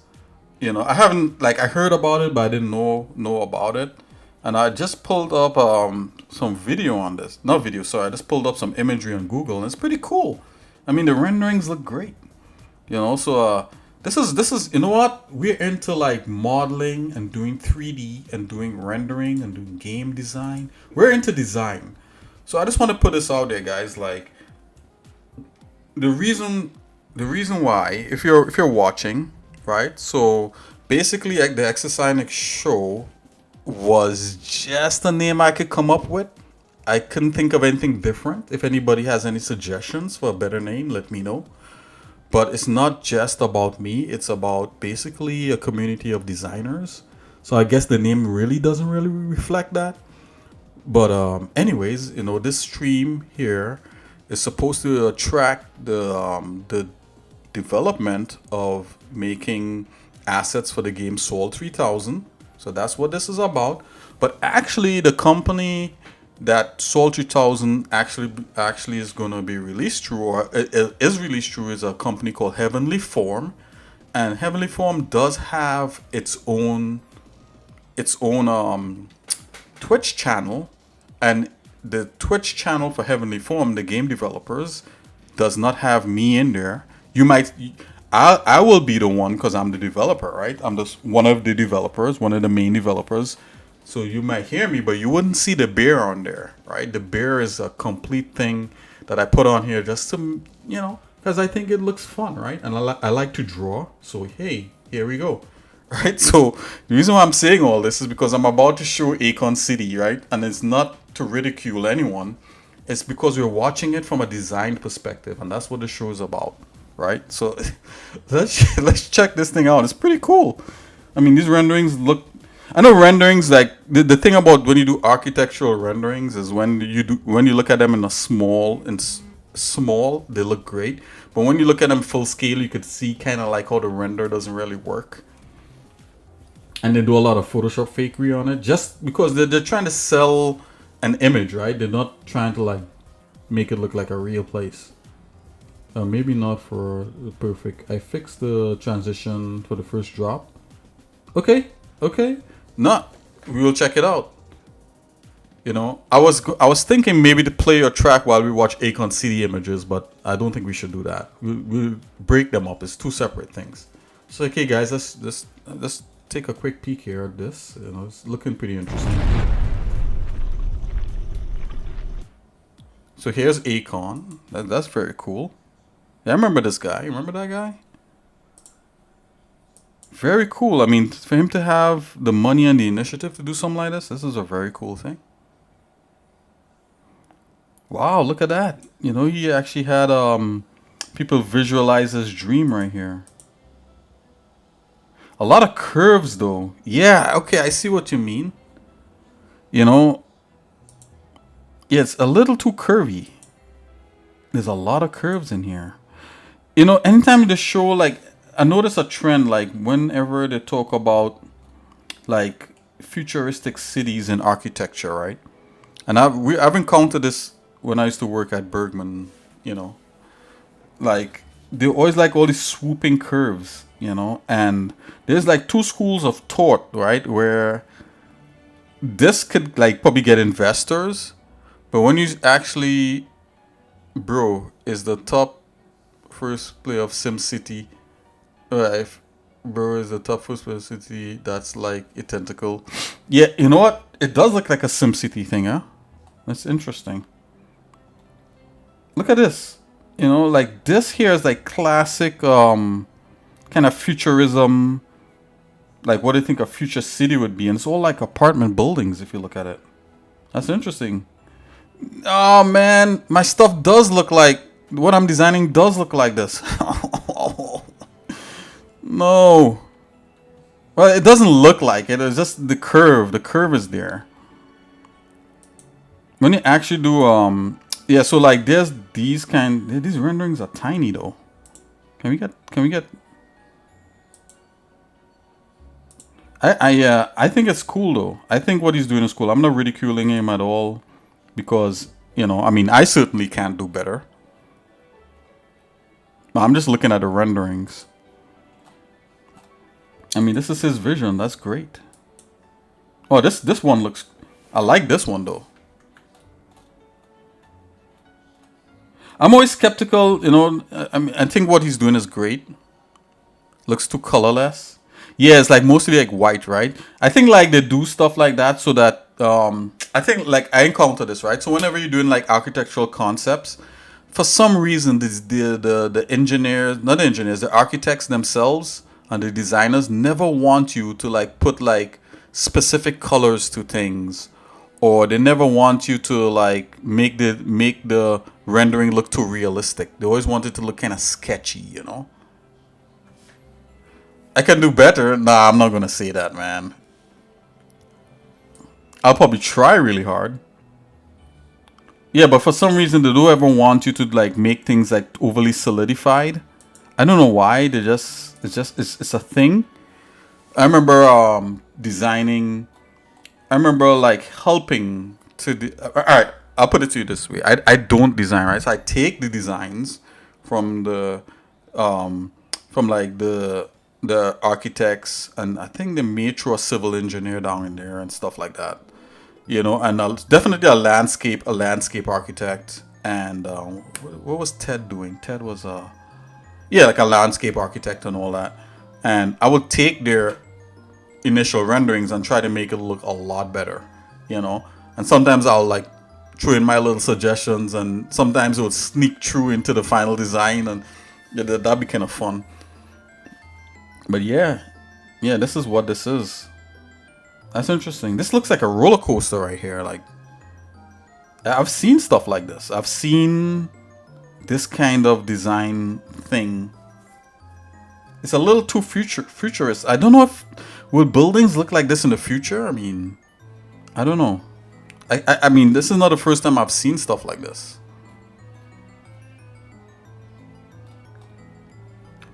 you know, I haven't, like, I heard about it, but I didn't know about it. And I just pulled up some video on this, not video, sorry, I just pulled up some imagery on Google and it's pretty cool. I mean, the renderings look great, you know. So this is, you know what? We're into like modeling and doing 3D and doing rendering and doing game design. We're into design. So I just want to put this out there, guys. Like, the reason why, if you're watching, right? So basically, like, the Exercise Show was just a name I could come up with. I couldn't think of anything different. If anybody has any suggestions for a better name, let me know. But it's not just about me. It's about basically a community of designers. So I guess the name really doesn't really reflect that. But anyways, you know, this stream here is supposed to attract the development of making assets for the game SOL3000. So that's what this is about. But actually, the company that SOL3000 actually is going to be released through, or is released through, is a company called Heavenly Form. And Heavenly Form does have its own Twitch channel, and the Twitch channel for Heavenly Form, the game developers, does not have me in there. You might, I will be the one because I'm the developer, right? I'm just one of the developers, one of the main developers. So you might hear me, but you wouldn't see the bear on there, right? The bear is a complete thing that I put on here just to, you know, because I think it looks fun, right? And I like to draw. So, hey, here we go, right? So the reason why I'm saying all this is because I'm about to show Akon City, right? And it's not to ridicule anyone. it's because we're watching it from a design perspective, and that's what the show is about, right? So let's check this thing out. It's pretty cool. I mean, these renderings look. I know renderings, like the thing about when you do architectural renderings is when you look at them in a small, they look great, but when you look at them full scale, you could see kind of like how the render doesn't really work. And they do a lot of Photoshop fakery on it just because they're trying to sell an image, right? They're not trying to like make it look like a real place. Maybe not for the perfect. I fixed the transition for the first drop. Okay. No, we will check it out. You know, I was thinking maybe to play your track while we watch Akon CD images, but I don't think we should do that. We'll break them up. It's two separate things. So okay, guys, let's take a quick peek here at this. You know, it's looking pretty interesting. So here's Akon. That's very cool. Yeah, I remember this guy. You remember that guy? Very cool. I mean, for him to have the money and the initiative to do something like this is a very cool thing. Wow, look at that. You know, he actually had people visualize his dream right here. A lot of curves though. Yeah, okay, I see what you mean. You know, yeah, it's a little too curvy. There's a lot of curves in here. You know, anytime they show, like, I notice a trend, like whenever they talk about like futuristic cities and architecture, right? And I've encountered this when I used to work at Bergman, you know, like they always like all these swooping curves, you know, and there's like two schools of thought, right? Where this could like probably get investors, but when you actually, bro, is the top first player of SimCity, bro, is the top first player of City that's like a tentacle. Yeah, you know what? It does look like a SimCity thing, huh? That's interesting. Look at this. You know, like this here is like classic kind of futurism, like what do you think a future city would be? And it's all like apartment buildings if you look at it. That's interesting. Oh man, my stuff does look like what I'm designing does look like this. No. Well, it doesn't look like it. It's just the curve. The curve is there. When you actually do yeah, so like there's these renderings are tiny though. Can we get I think it's cool though. I think what he's doing is cool. I'm not ridiculing him at all because, you know, I mean, I certainly can't do better. I'm just looking at the renderings. I mean, this is his vision. That's great. Oh, this one looks, I like this one though. I'm always skeptical, you know. I mean, I think what he's doing is great. Looks too colorless. Yeah, it's like mostly like white, right? I think like they do stuff like that so that I think like I encounter this, right? So whenever you're doing like architectural concepts, for some reason the engineers, not the engineers, the architects themselves and the designers never want you to like put like specific colors to things, or they never want you to like make the rendering look too realistic. They always want it to look kind of sketchy, you know. I can do better. Nah, I'm not gonna say that, man. I'll probably try really hard. Yeah, but for some reason they don't ever want you to like make things like overly solidified. I don't know why. It's a thing. I remember designing. I remember like helping to. All right, I'll put it to you this way. I don't design, right? So I take the designs from the from like the architects, and I think they made through a civil engineer down in there and stuff like that. You know, and definitely a landscape architect. And what was Ted doing? Ted was yeah, like a landscape architect and all that. And I would take their initial renderings and try to make it look a lot better, you know. And sometimes I'll like throw in my little suggestions, and sometimes it would sneak through into the final design, and yeah, that'd be kind of fun. But yeah, this is what this is. That's interesting. This looks like a roller coaster right here. Like, I've seen stuff like this. I've seen this kind of design thing. It's a little too futurist. I don't know if will buildings look like this in the future. I mean, I don't know. I mean, this is not the first time I've seen stuff like this.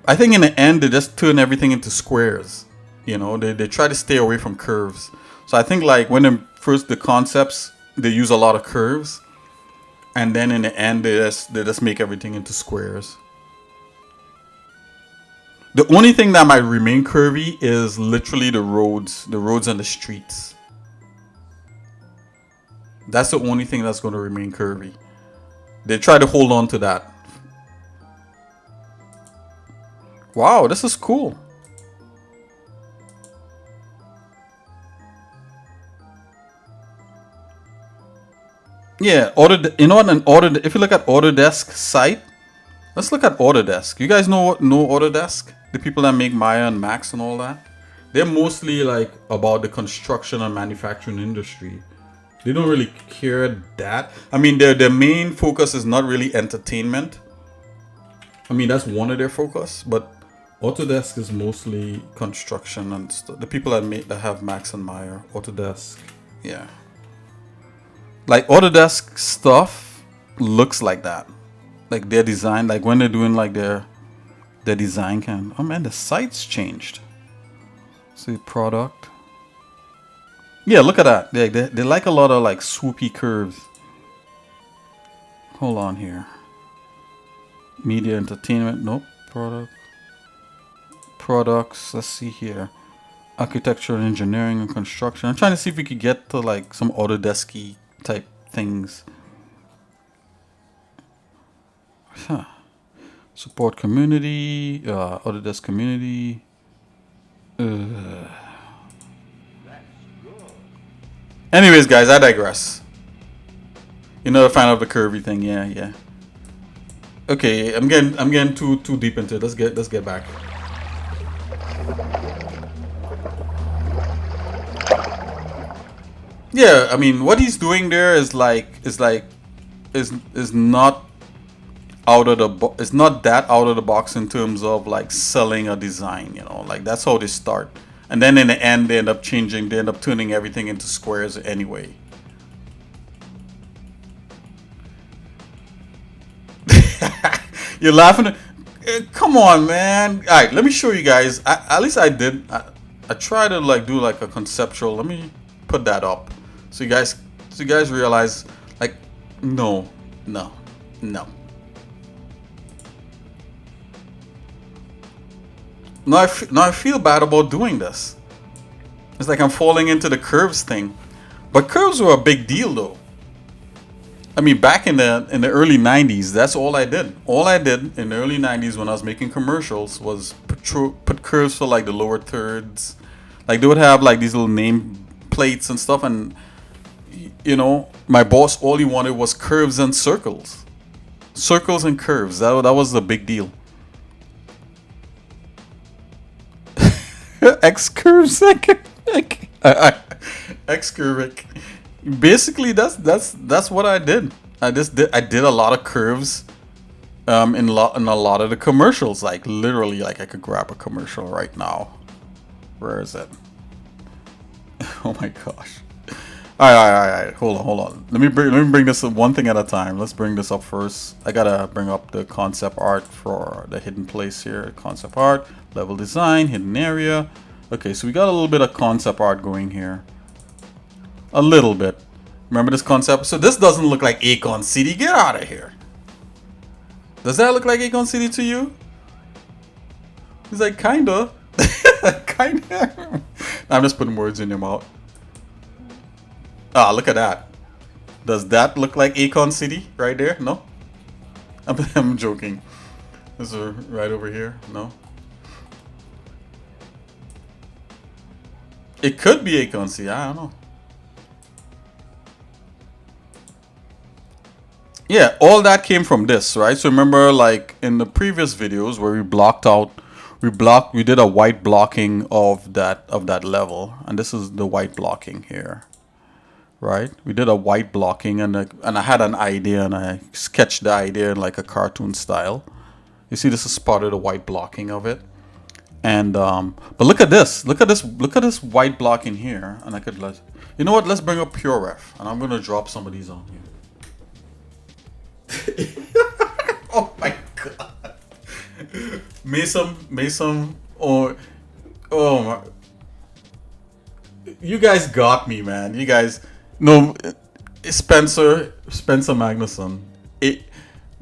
I think in the end, they just turn everything into squares. You know, they try to stay away from curves. So I think like when the concepts, they use a lot of curves. And then in the end, they just make everything into squares. The only thing that might remain curvy is literally the roads and the streets. That's the only thing that's going to remain curvy. They try to hold on to that. Wow, this is cool. Yeah, you know what if you look at Autodesk site, let's look at Autodesk. You guys know Autodesk? The people that make Maya and Max and all that? They're mostly like about the construction and manufacturing industry. They don't really care that. I mean, their main focus is not really entertainment. I mean, that's one of their focus, but Autodesk is mostly construction and stuff. The people that have Max and Maya, Autodesk, yeah. Like Autodesk stuff looks like that. Like their design, like when they're doing like their design can. Oh man, the site's changed. See product. Yeah, look at that. They like a lot of like swoopy curves. Hold on here. Media entertainment. Nope. Products. Let's see here. Architecture and engineering and construction. I'm trying to see if we could get to like some Autodesk-y type things. Huh. Support community. Autodesk community. Anyways, guys, I digress. You know the fan of the curvy thing, yeah. Okay, I'm getting too deep into it. Let's get back. Yeah, I mean, what he's doing there is not out of the it's not that out of the box in terms of like selling a design, you know, like that's how they start. And then in the end, they end up turning everything into squares anyway. You're laughing. Come on, man. All right, let me show you guys. At least I did. I try to like do like a conceptual. Let me put that up so you guys realize like no. Now I feel bad about doing this. It's like I'm falling into the curves thing. But curves were a big deal though. I mean, back in the early 90s, that's all I did. All I did in the early 90s when I was making commercials was put curves for like the lower thirds. Like they would have like these little name plates and stuff, and you know, my boss, all he wanted was curves and circles. Circles and curves. That was the big deal. X curves. X curve. Basically, that's what I did. I did a lot of curves, in a lot of the commercials. Like literally, like I could grab a commercial right now. Where is it? Oh my gosh! All right. Hold on. Let me bring this up one thing at a time. Let's bring this up first. I gotta bring up the concept art for the hidden place here. Concept art, level design, hidden area. Okay, so we got a little bit of concept art going here. A little bit. Remember this concept? So this doesn't look like Acorn City. Get out of here. Does that look like Acorn City to you? He's like, kinda. Kinda. I'm just putting words in your mouth. Ah, look at that. Does that look like Acorn City right there? No? I'm joking. This is right over here. No? It could be Acorn City. I don't know. Yeah, all that came from this, right? So remember, like in the previous videos where we did a white blocking of that level, and this is the white blocking here, right? We did a white blocking, and I had an idea, and I sketched the idea in like a cartoon style. You see, this is part of the white blocking of it. And but look at this, look at this white block in here, and I could you know what? Let's bring up Pure Ref, and I'm gonna drop some of these on here. Oh my god. Mason, oh my. You guys got me, man. You guys, no, Spencer Magnusson.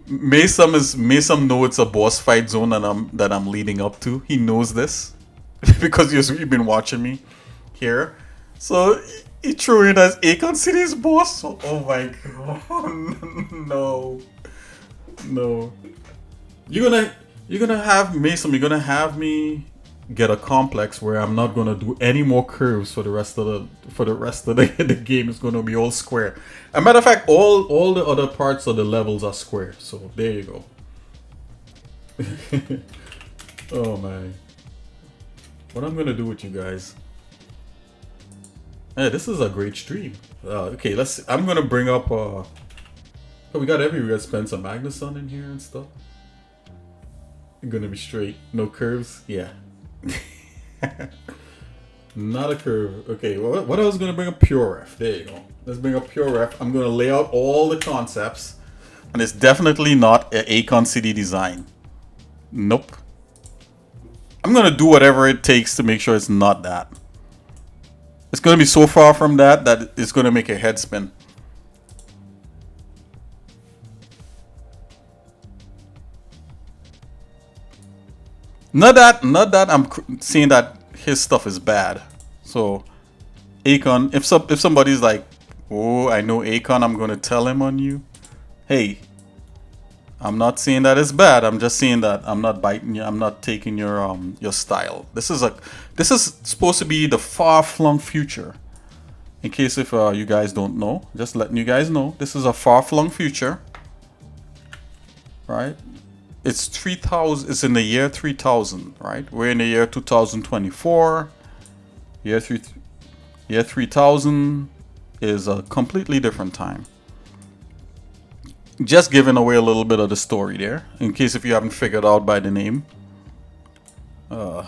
Mason know it's a boss fight zone that I'm leading up to. He knows this because you've been watching me here. So he threw in as Akon City's boss. Oh my god, no. You're gonna have Mason. You're gonna have me get a complex where I'm not gonna do any more curves for the rest of the game. Is gonna be all square. As a matter of fact, all the other parts of the levels are square. So there you go. Oh my. What I'm gonna do with you guys? Hey, this is a great stream. Okay, I'm gonna bring up. Oh, we got Spencer Magnusson in here and stuff. You're gonna be straight, no curves. Yeah. Not a curve. Okay, well, what I was gonna bring up Pure Ref. There you go. Let's bring up Pure Ref. I'm gonna lay out all the concepts, and it's definitely not an Akon City design. Nope. I'm gonna do whatever it takes to make sure it's not that. It's gonna be so far from that it's gonna make your head spin. Not that I'm saying that his stuff is bad. So, Akon, if somebody's like, oh, I know Akon, I'm gonna tell him on you. Hey, I'm not saying that it's bad. I'm just saying that I'm not biting you. I'm not taking your style. This is supposed to be the far-flung future. In case if you guys don't know, just letting you guys know, this is a far-flung future, right? It's 3000. It's in the year 3000, right? We're in the year 2024. Year 3000 is a completely different time. Just giving away a little bit of the story there, in case if you haven't figured out by the name. I'm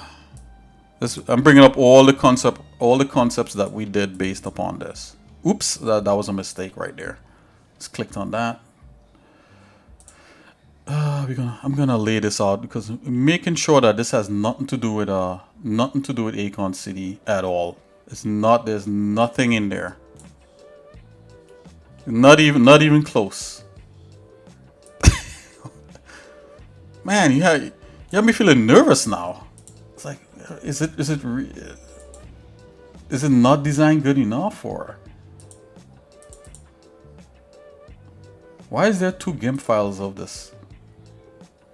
bringing up all the concepts that we did based upon this. Oops, that was a mistake right there. Just clicked on that. I'm gonna lay this out because making sure that this has nothing to do with Akon City at all. It's not. There's nothing in there. Not even close. Man, you have me feeling nervous now. It's like, is it not designed good enough, or why is there 2 Gimp files of this?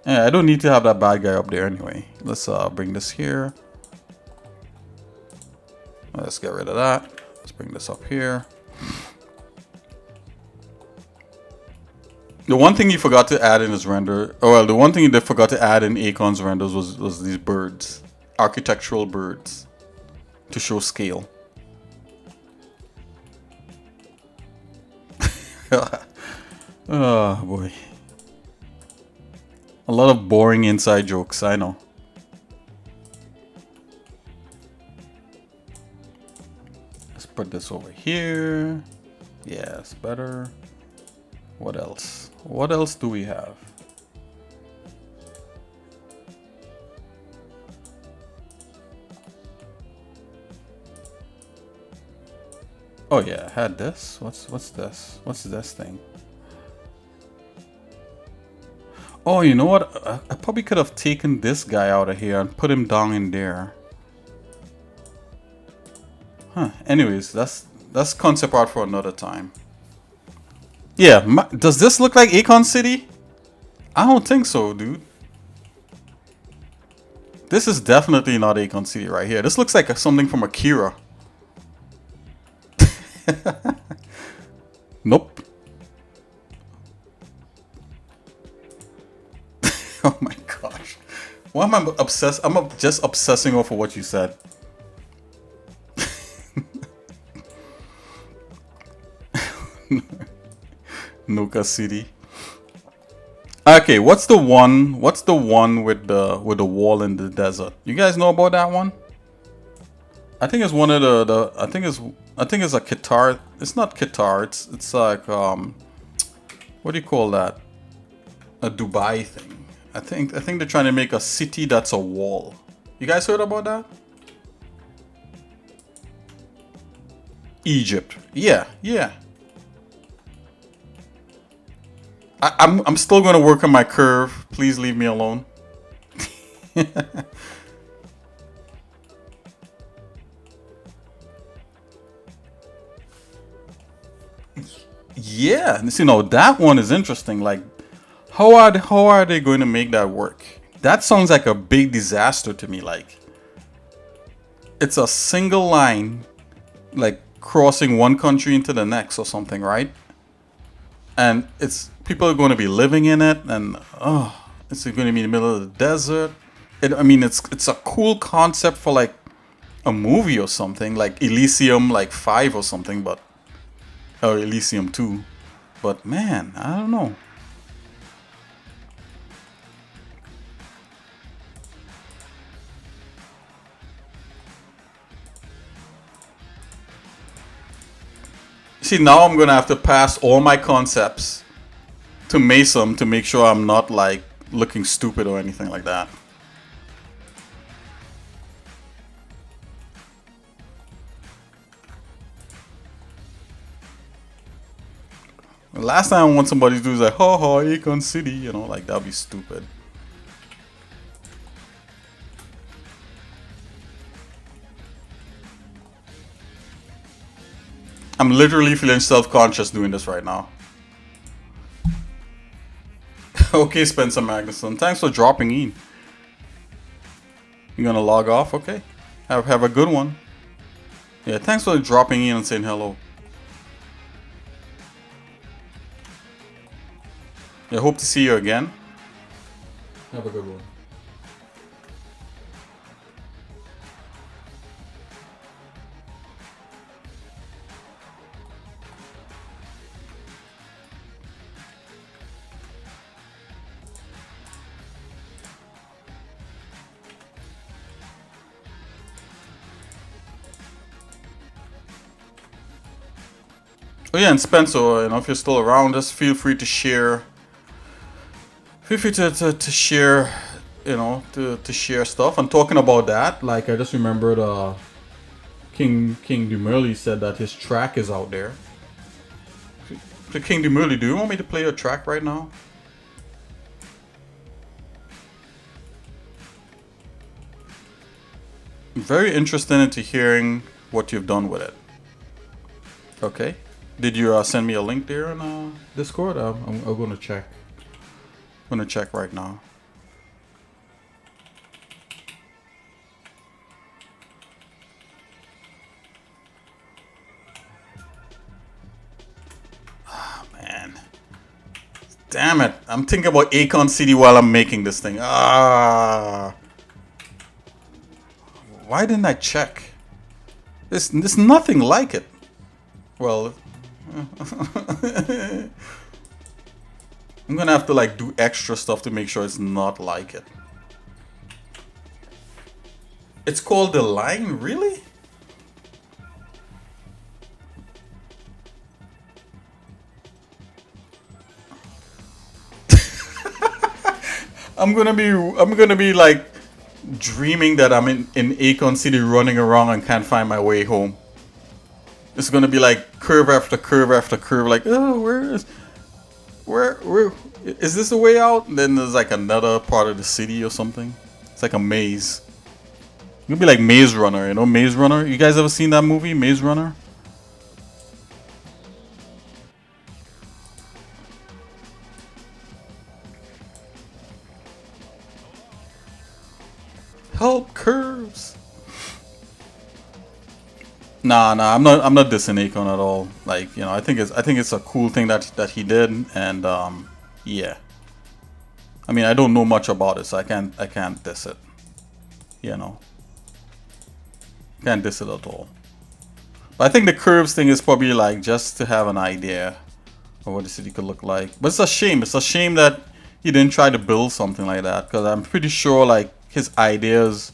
Yeah, I don't need to have that bad guy up there anyway. Let's bring this here. Let's get rid of that. Let's bring this up here. The one thing he forgot to add in his render, the one thing he forgot to add in Akon's renders was these birds, architectural birds, to show scale. Oh boy. A lot of boring inside jokes, I know. Let's put this over here. Yes, better. What else? What else do we have? Oh yeah, I had this. What's this? What's this thing? Oh, you know what? I probably could have taken this guy out of here and put him down in there. Huh. Anyways, that's concept art for another time. Yeah, does this look like Akon City? I don't think so, dude. This is definitely not Akon City right here. This looks like something from Akira. Nope. Oh my gosh. Why am I obsessed? I'm just obsessing over what you said. Nuka City. Okay, what's the one? What's the one with the wall in the desert? You guys know about that one? I think it's one of the I think it's a Qatar. It's not Qatar. It's like what do you call that? A Dubai thing. I think they're trying to make a city that's a wall. You guys heard about that? Egypt. Yeah, yeah. I'm still gonna work on my curve. Please leave me alone. Yeah, you know that one is interesting. Like, how are they going to make that work? That sounds like a big disaster to me. Like, it's a single line, like crossing one country into the next or something, right? And it's people are going to be living in it, and it's going to be in the middle of the desert. I mean, it's a cool concept for like a movie or something, like Elysium, like 5 or something, but or Elysium 2. But man, I don't know. See, now I'm gonna have to pass all my concepts to Mason to make sure I'm not like looking stupid or anything like that. The last time I want somebody to do is like, ha ha, Akon City, you know, like that'd be stupid. I'm literally feeling self-conscious doing this right now. Okay, Spencer Magnuson, thanks for dropping in. You gonna log off? Okay. Have a good one. Yeah, thanks for dropping in and saying hello. Yeah, hope to see you again. Have a good one. Oh yeah, and Spencer, you know, if you're still around, just feel free to share. Feel free to share, you know, to share stuff. And talking about that, like I just remembered, King Demurley said that his track is out there. So King Demurley, do you want me to play your track right now? I'm very interested into hearing what you've done with it. Okay. Did you send me a link there on Discord? I'm gonna check. I'm gonna check right now. Ah, man. Damn it. I'm thinking about Akon City while I'm making this thing. Ah. Why didn't I check? There's nothing like it. Well, I'm gonna have to like do extra stuff to make sure it's not like it. It's called The Line, really? I'm gonna be like dreaming that I'm in Akon City running around and can't find my way home. It's gonna be like curve after curve after curve, like, oh, where is this the way out? And then there's like another part of the city or something. It's like a maze. It's gonna be like Maze Runner, you know, Maze Runner. You guys ever seen that movie, Maze Runner? Help, curves. Nah, I'm not dissing Akon at all. Like, you know, I think it's a cool thing that he did, and yeah. I mean, I don't know much about it, so I can't diss it. You know, can't diss it at all. I think the curves thing is probably like just to have an idea of what the city could look like. But it's a shame. It's a shame that he didn't try to build something like that, because I'm pretty sure like his ideas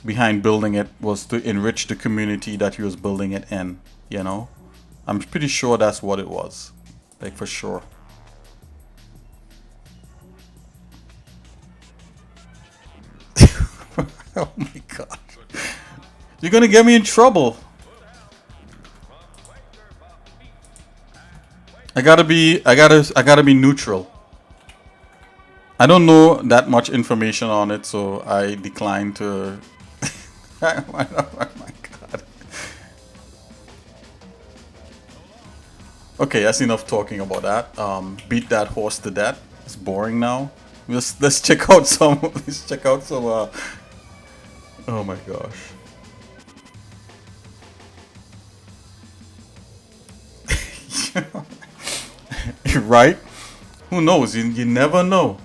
behind building it was to enrich the community that he was building it in. You know, I'm pretty sure that's what it was, like for sure. Oh my god, you're gonna get me in trouble. I gotta be neutral. I don't know that much information on it, so I decline to. Oh my god. Okay, that's enough talking about that. Beat that horse to death. It's boring now. Let's check out some. Let's check out some. Oh my gosh. Right? Who knows? You never know.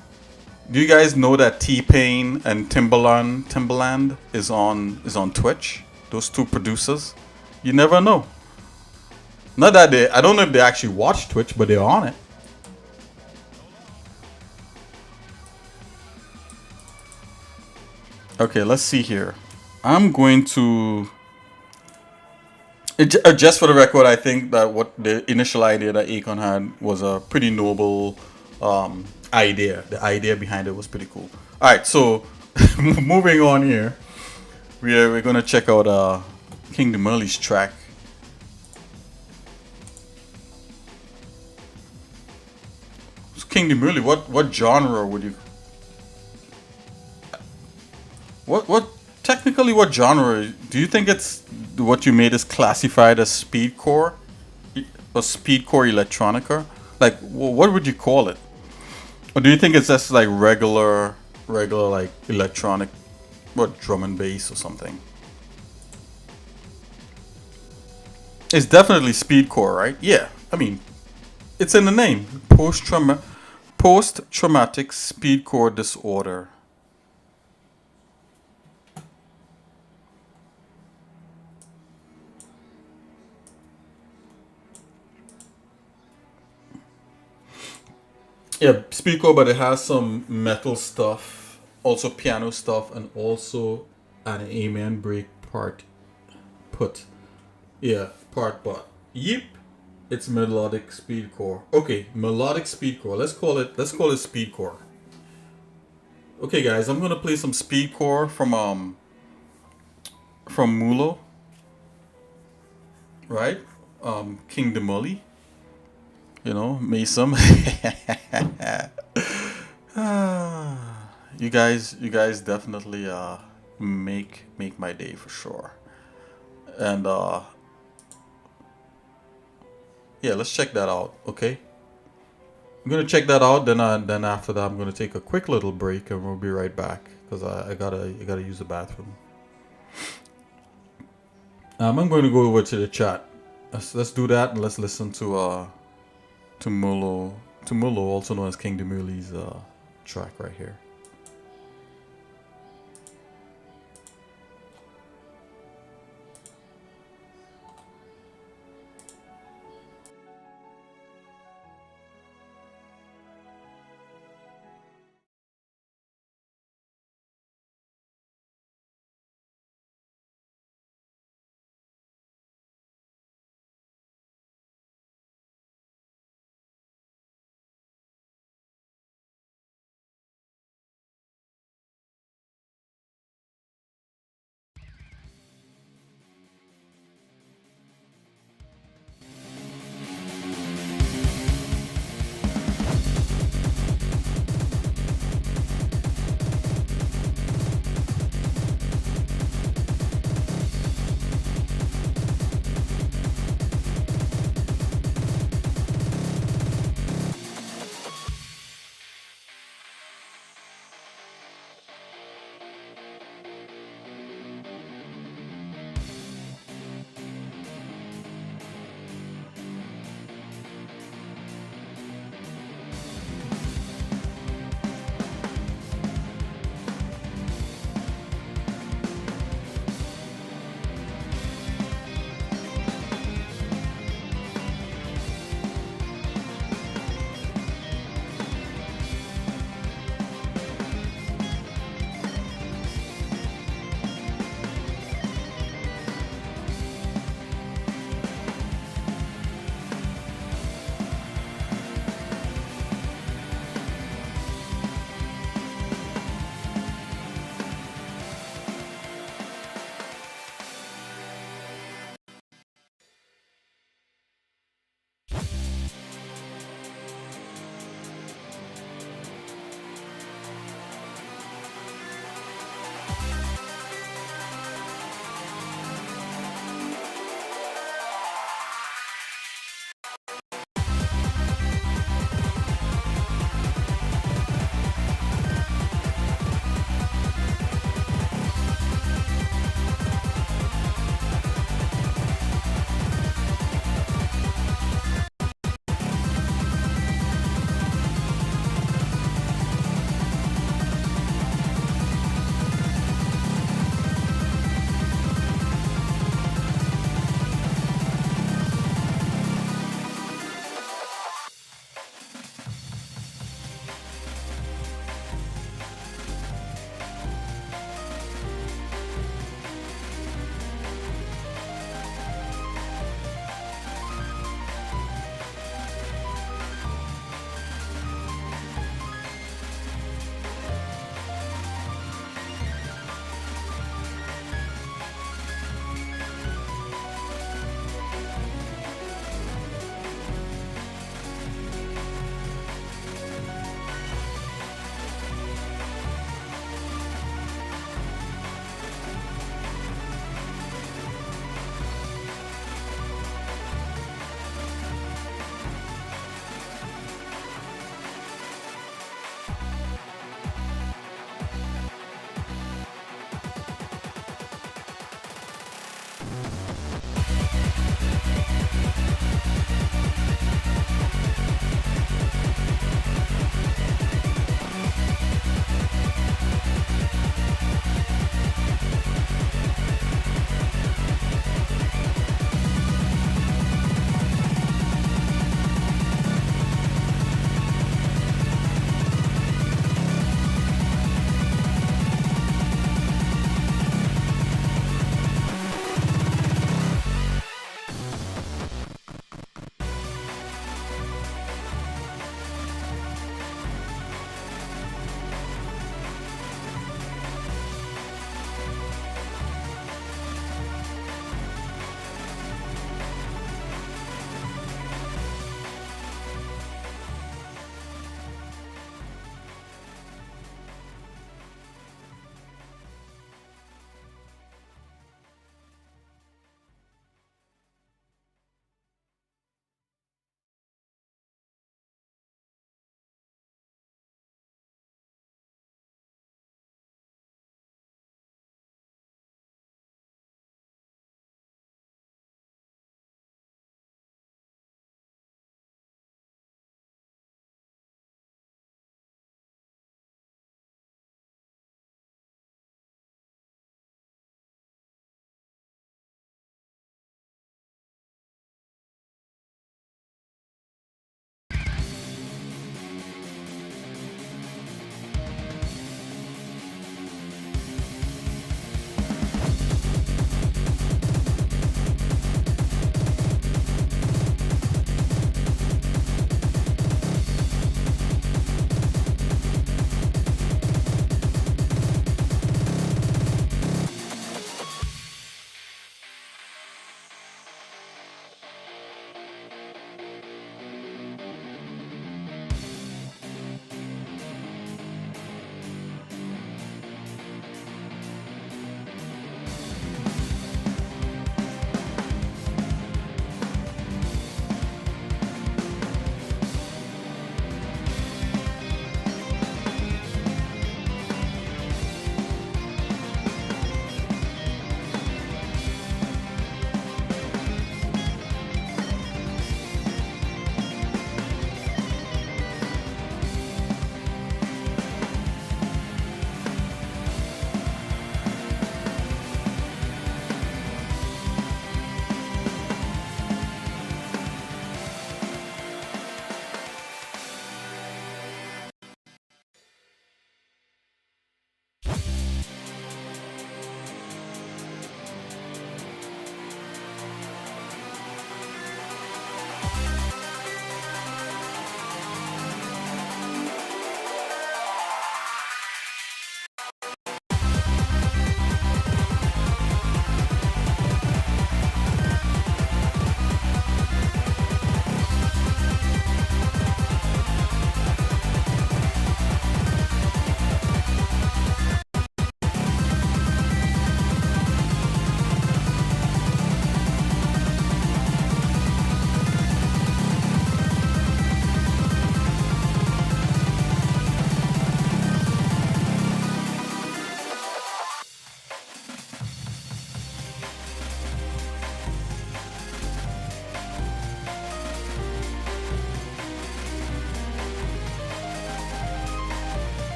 Do you guys know that T-Pain and Timberland is on Twitch? Those two producers. You never know. Not that they. I don't know if they actually watch Twitch, but they're on it. Okay, let's see here. I'm going to. Just for the record, I think that what the initial idea that Akon had was a pretty noble idea. The idea behind it was pretty cool. All right, so moving on here, we're gonna check out King Demurley's track. So King Demurley, what genre would you? What technically what genre do you think it's what you made is classified as speedcore or speedcore electronica? Like what would you call it? Or do you think it's just like regular like electronic, what, drum and bass or something? It's definitely speedcore, right? Yeah. I mean, it's in the name. Post traumatic speedcore disorder. Yeah, speedcore, but it has some metal stuff, also piano stuff, and also an amen break part put. Yeah, part but. Yep. It's melodic speedcore. Okay, melodic speedcore. Let's call it speedcore. Okay guys, I'm gonna play some speedcore from Mulo, right? King Demoli. Mason. You guys definitely make my day for sure. And yeah, let's check that out, okay? I'm gonna check that out. Then after that, I'm gonna take a quick little break, and we'll be right back because I gotta use the bathroom. I'm going to go over to the chat. Let's do that, and let's listen to Mulo also known as King Demuli's track right here.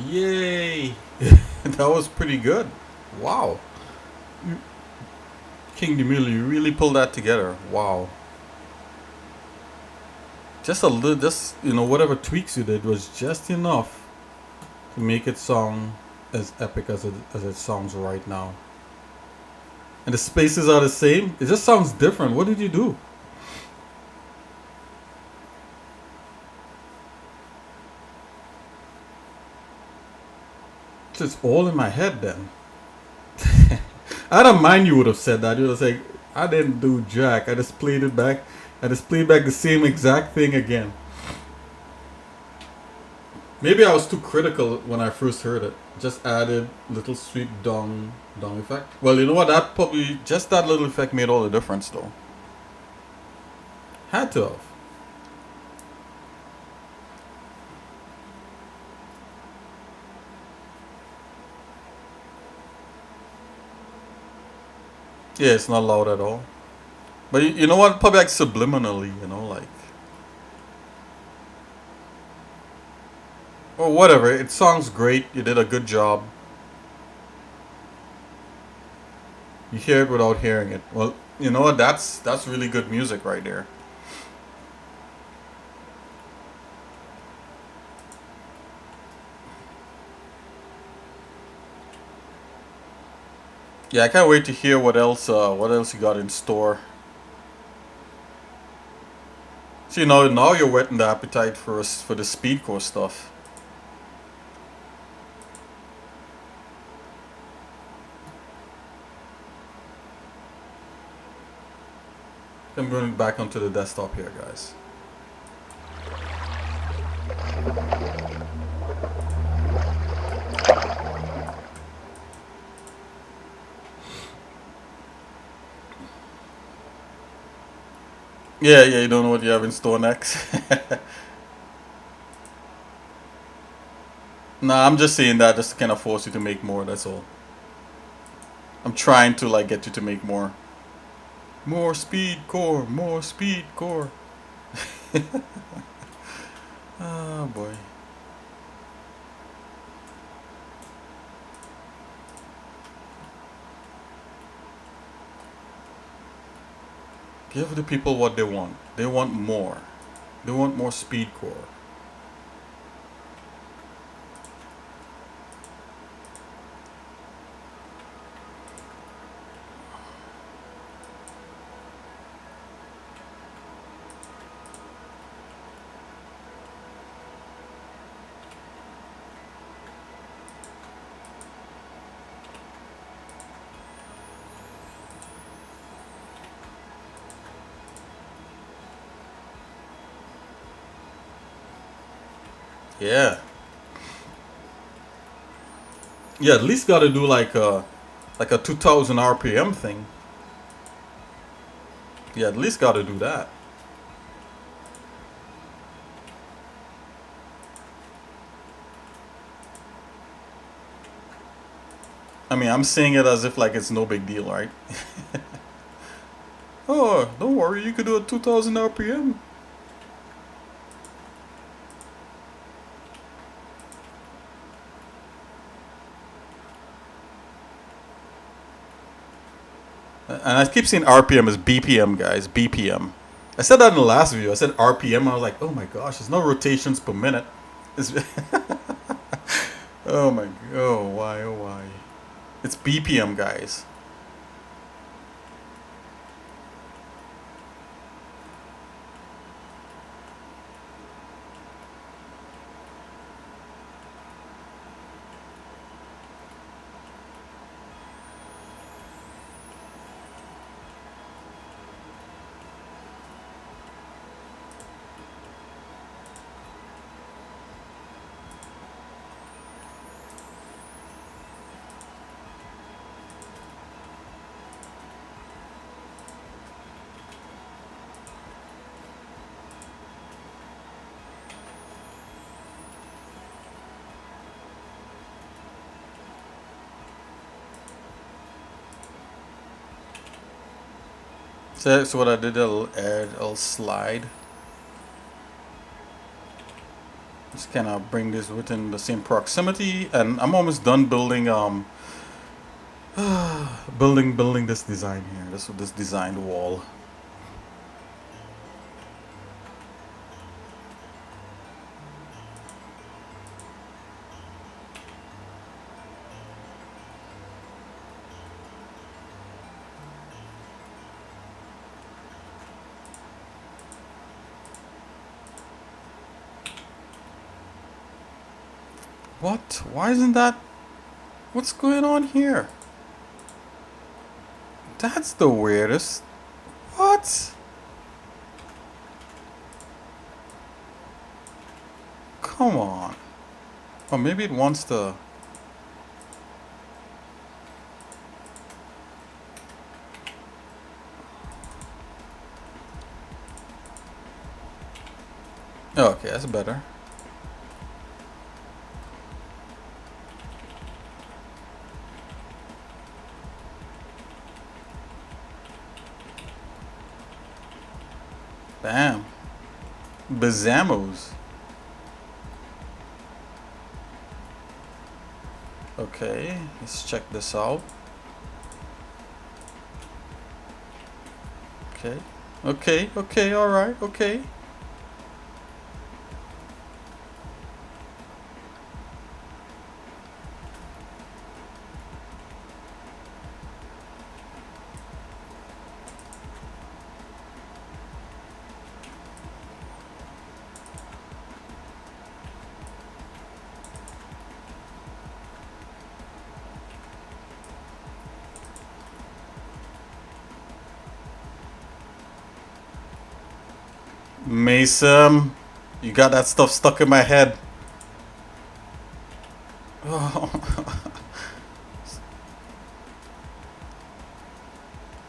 Yay! That was pretty good. Wow. King DeMille, you really pulled that together. Wow. Just a little, just, whatever tweaks you did was just enough to make it sound as epic as it sounds right now. And the spaces are the same. It just sounds different. What did you do? It's all in my head then. I don't mind you would have said that. You would have said, I didn't do jack. I just played it back. I just played back the same exact thing again. Maybe I was too critical when I first heard it. Just added little sweet dong effect. Well, you know what? That probably, just that little effect made all the difference though. Had to have. Yeah, it's not loud at all. But you know what? Probably like subliminally, like. Or whatever. It sounds great. You did a good job. You hear it without hearing it. Well, you know what? That's really good music right there. Yeah, I can't wait to hear what else you got in store. See, now you're whetting the appetite for the speedcore stuff. I'm going back onto the desktop here, guys. Yeah, you don't know what you have in store next. Nah, I'm just saying that just to kind of force you to make more, that's all. I'm trying to like get you to make more. More speed core, more speed core. Oh boy. Give the people what they want. They want more. They want more speed core. Yeah. Yeah, at least gotta do like a 2000 RPM thing. Yeah, at least gotta do that. I mean, I'm saying it as if like it's no big deal, right? Oh, don't worry, you could do a 2000 RPM. And I keep saying RPM is BPM, guys. BPM. I said that in the last video. I said RPM. I was like, oh my gosh, there's no rotations per minute. It's oh my. Oh why? Oh why? It's BPM, guys. So that's what I did. I'll slide. Just kind of bring this within the same proximity, and I'm almost done building building this design here. This designed wall. What? Why isn't that? What's going on here? That's the weirdest. What? Come on. Or maybe it wants to. Okay, that's better. Bam. Bazamos. Okay, let's check this out. Okay. Okay, alright, okay. Mason, you got that stuff stuck in my head. Oh.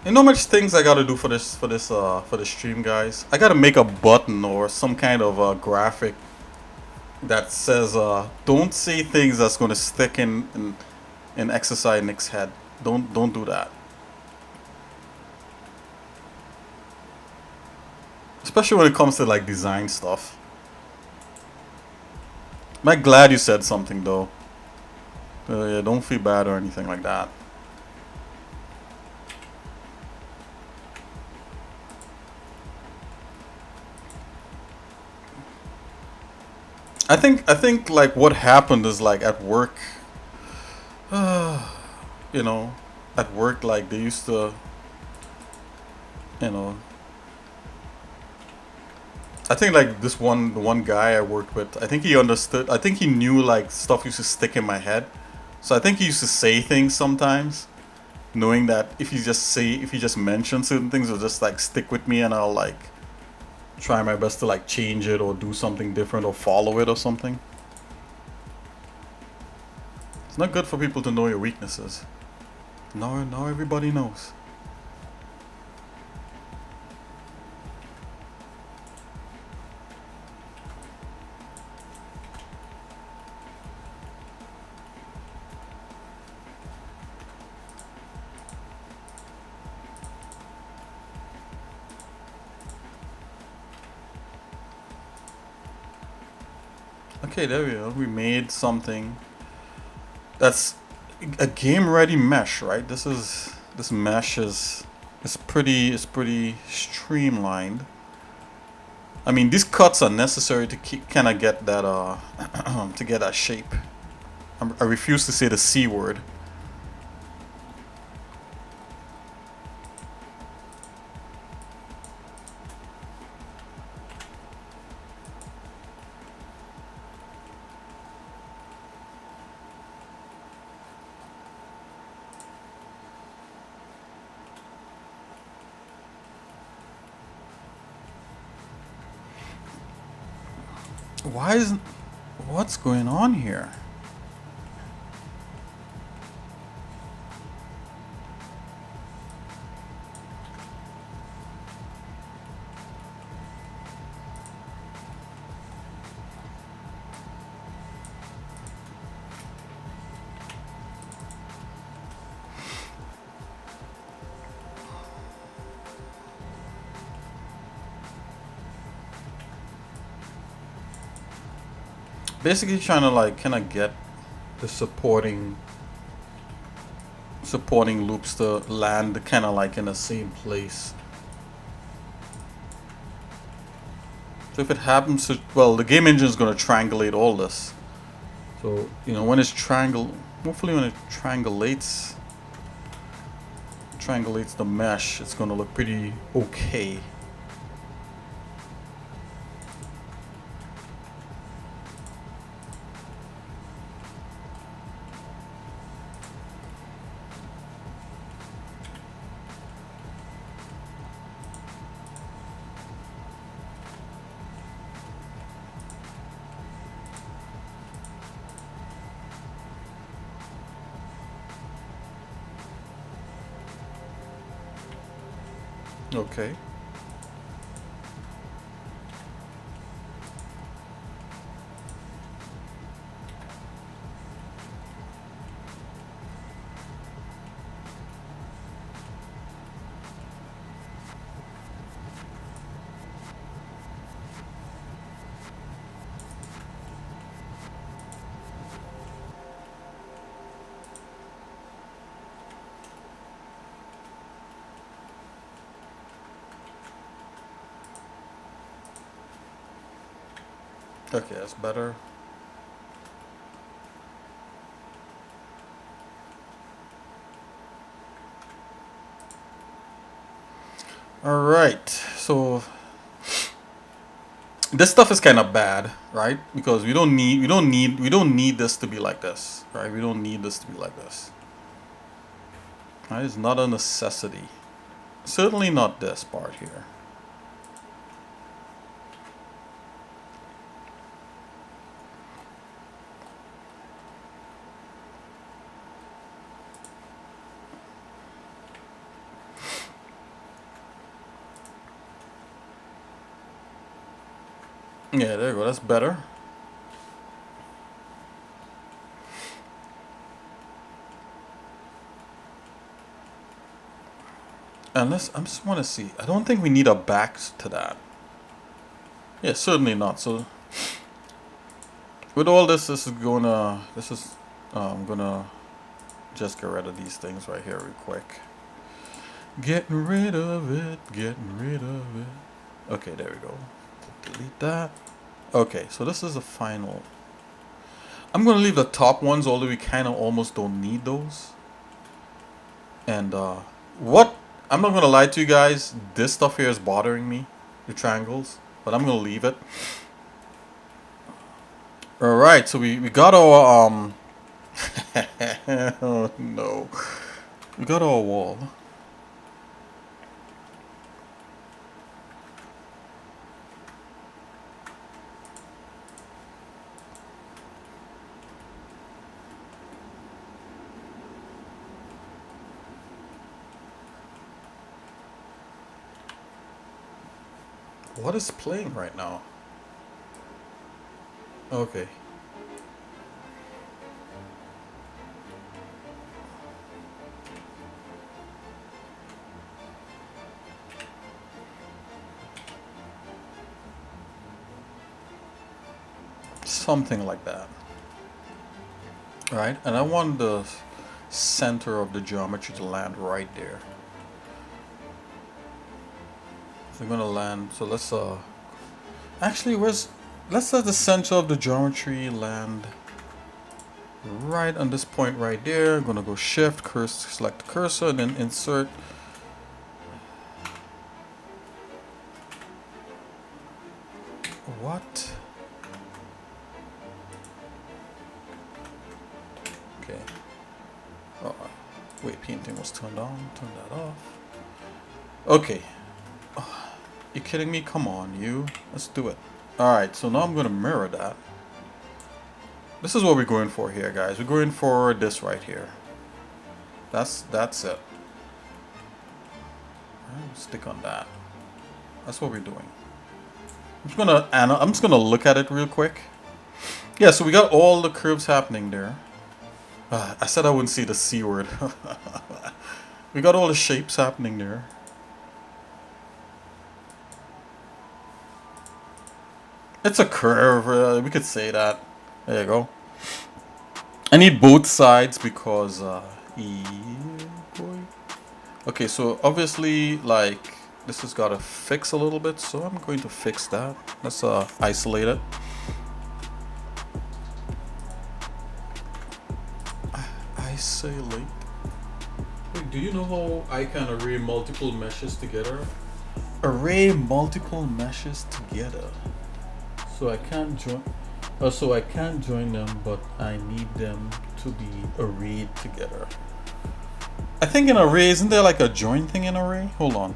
You know how much things I gotta do for the stream, guys? I gotta make a button or some kind of graphic that says don't say things that's gonna stick in Exercise Nick's head. Don't do that. Especially when it comes to like design stuff. I'm glad you said something though. Yeah, don't feel bad or anything like that. I think like what happened is like at work, you know, at work like they used to, you know. I think like the one guy I worked with, I think he understood. I think he knew like stuff used to stick in my head, so I think he used to say things sometimes, knowing that if he just mentions certain things, it'll just like stick with me, and I'll like try my best to like change it or do something different or follow it or something. It's not good for people to know your weaknesses. Now everybody knows. Okay, there we go. We made something that's a game-ready mesh, right? This mesh is pretty streamlined. I mean, these cuts are necessary to kind of get that to get that shape. I refuse to say the C word. Why isn't... What's going on here? Basically trying to like kind of get the supporting loops to land kind of like in the same place. So if it happens to, well, the game engine is going to triangulate all this. So, you know, when it's hopefully when it triangulates the mesh, it's going to look pretty okay. Okay. Okay, that's better. All right, so this stuff is kind of bad, right? Because we don't need this to be like this, right? We don't need this to be like this. Right? It's not a necessity. Certainly not this part here. Yeah, there you go. That's better. And I just want to see. I don't think we need a back to that. Yeah, certainly not. So with all this, I'm gonna just get rid of these things right here real quick. Getting rid of it. Okay, there we go. Delete that. Okay, so this is the final. I'm gonna leave the top ones, although we kind of almost don't need those. And what? I'm not gonna lie to you guys. This stuff here is bothering me, the triangles, but I'm gonna leave it. All right, so we got our oh no, we got our wall. What is playing right now? Okay. Something like that. Right? And I want the center of the geometry to land right there. So we're gonna land, so let's actually let's let the center of the geometry land right on this point right there. I'm gonna go shift, select cursor, and then insert. What? Okay. Oh, wait, painting was turned on. Turn that off. Okay. You kidding me? Come on, you. Let's do it. Alright, so now I'm going to mirror that. This is what we're going for here, guys. We're going for this right here. That's it. Right, stick on that. That's what we're doing. I'm just gonna look at it real quick. Yeah, so we got all the curves happening there. I said I wouldn't see the C word. We got all the shapes happening there. It's a curve, we could say that. There you go. I need both sides because yeah, boy. Okay, so obviously like this has got to fix a little bit, so I'm going to fix that. Let's isolate it. Isolate. Wait, do you know how I can array multiple meshes together? Array multiple meshes together. So I can't join. So I can't join them, but I need them to be arrayed together. I think in array, isn't there like a join thing in array? Hold on.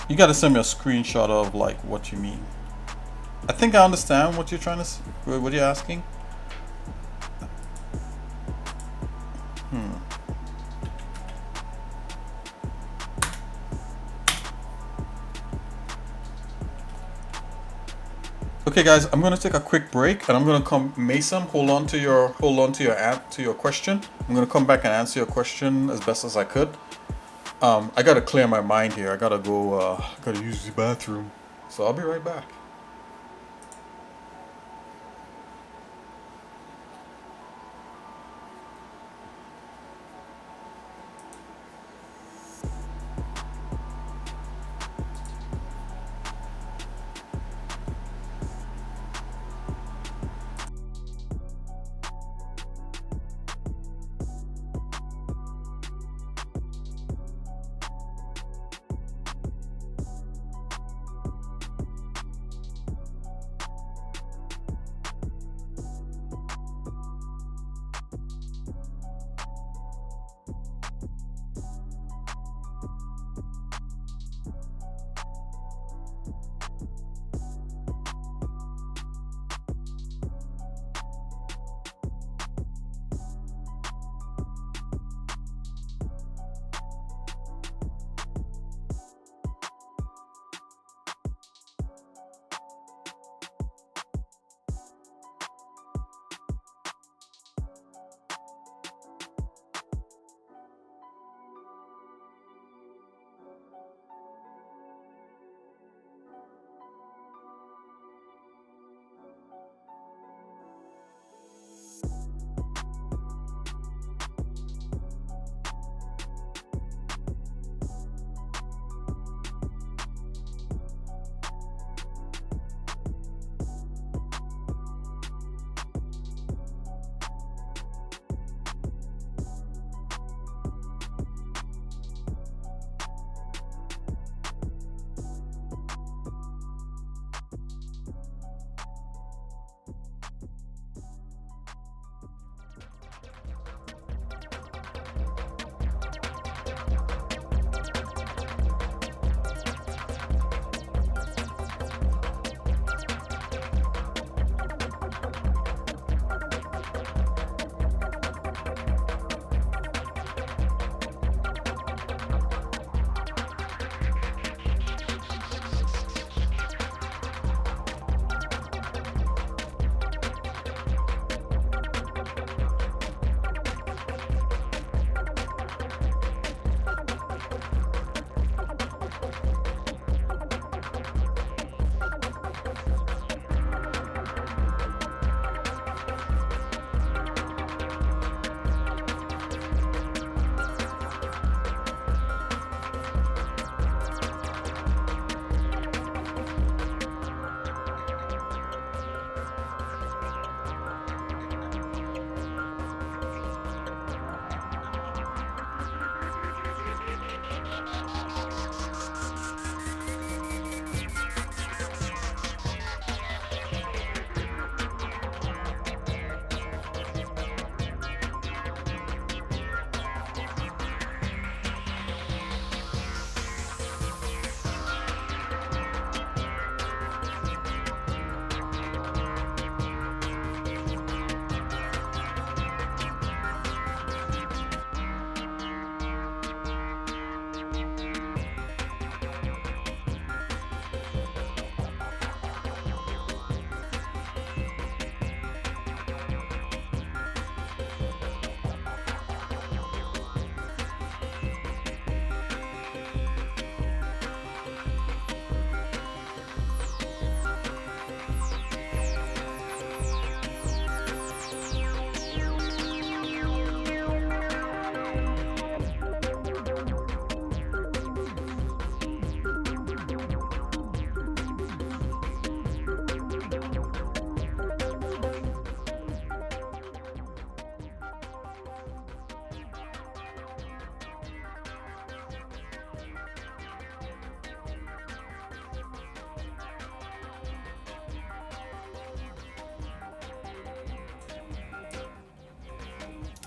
You gotta send me a screenshot of like what you mean. I think I understand what you're trying to. What you're asking. Okay, guys, I'm gonna take a quick break, and I'm gonna come. Mason, hold on to your question. I'm gonna come back and answer your question as best as I could. I gotta clear my mind here. I gotta go. Gotta use the bathroom. So I'll be right back.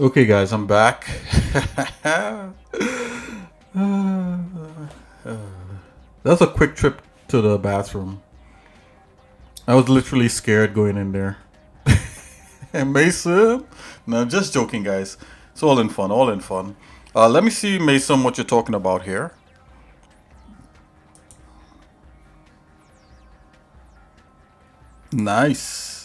Okay, guys, I'm back. That's a quick trip to the bathroom. I was literally scared going in there. And Mason? No, just joking, guys. It's all in fun, all in fun. Let me see, Mason, what you're talking about here. Nice.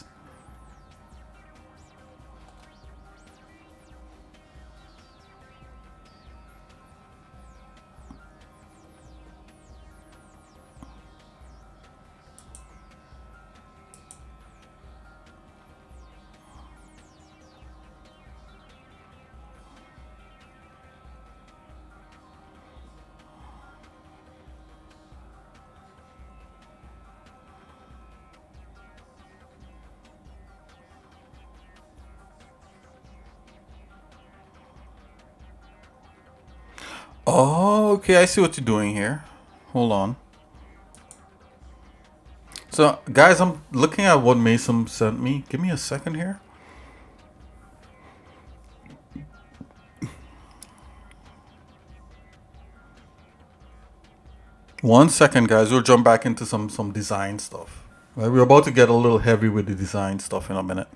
Oh, okay, I see what you're doing here. Hold on. So, guys, I'm looking at what Mason sent me. Give me a second here. One second, guys. We'll jump back into some design stuff. Right, we're about to get a little heavy with the design stuff in a minute.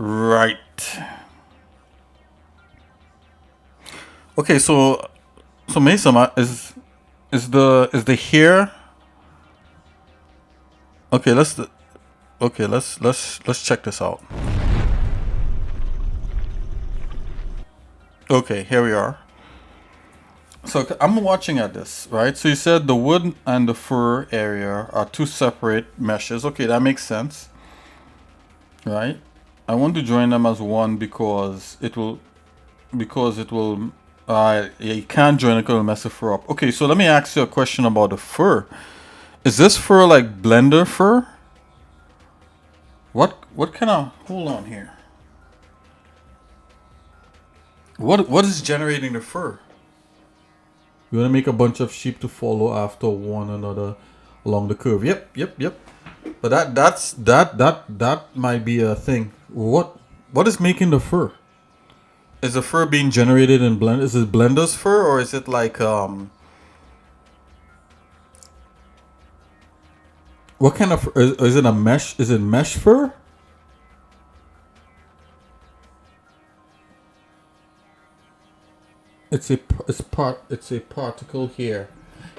Right. Okay, so Mason, is the hair? Okay, let's check this out. Okay, here we are. So I'm watching at this, right? So you said the wood and the fur area are two separate meshes. Okay, that makes sense, right? I want to join them as one because it will, yeah, you can't join it because it'll mess the fur up. Okay, so let me ask you a question about the fur. Is this fur like blender fur? What kind of, hold on here. What is generating the fur? You want to make a bunch of sheep to follow after one another along the curve. Yep. But that might be a thing. What is making the fur? Is the fur being generated in blend? Is it blender's fur or is it like what kind of fur? Is it a mesh? Is it mesh fur? It's a particle here.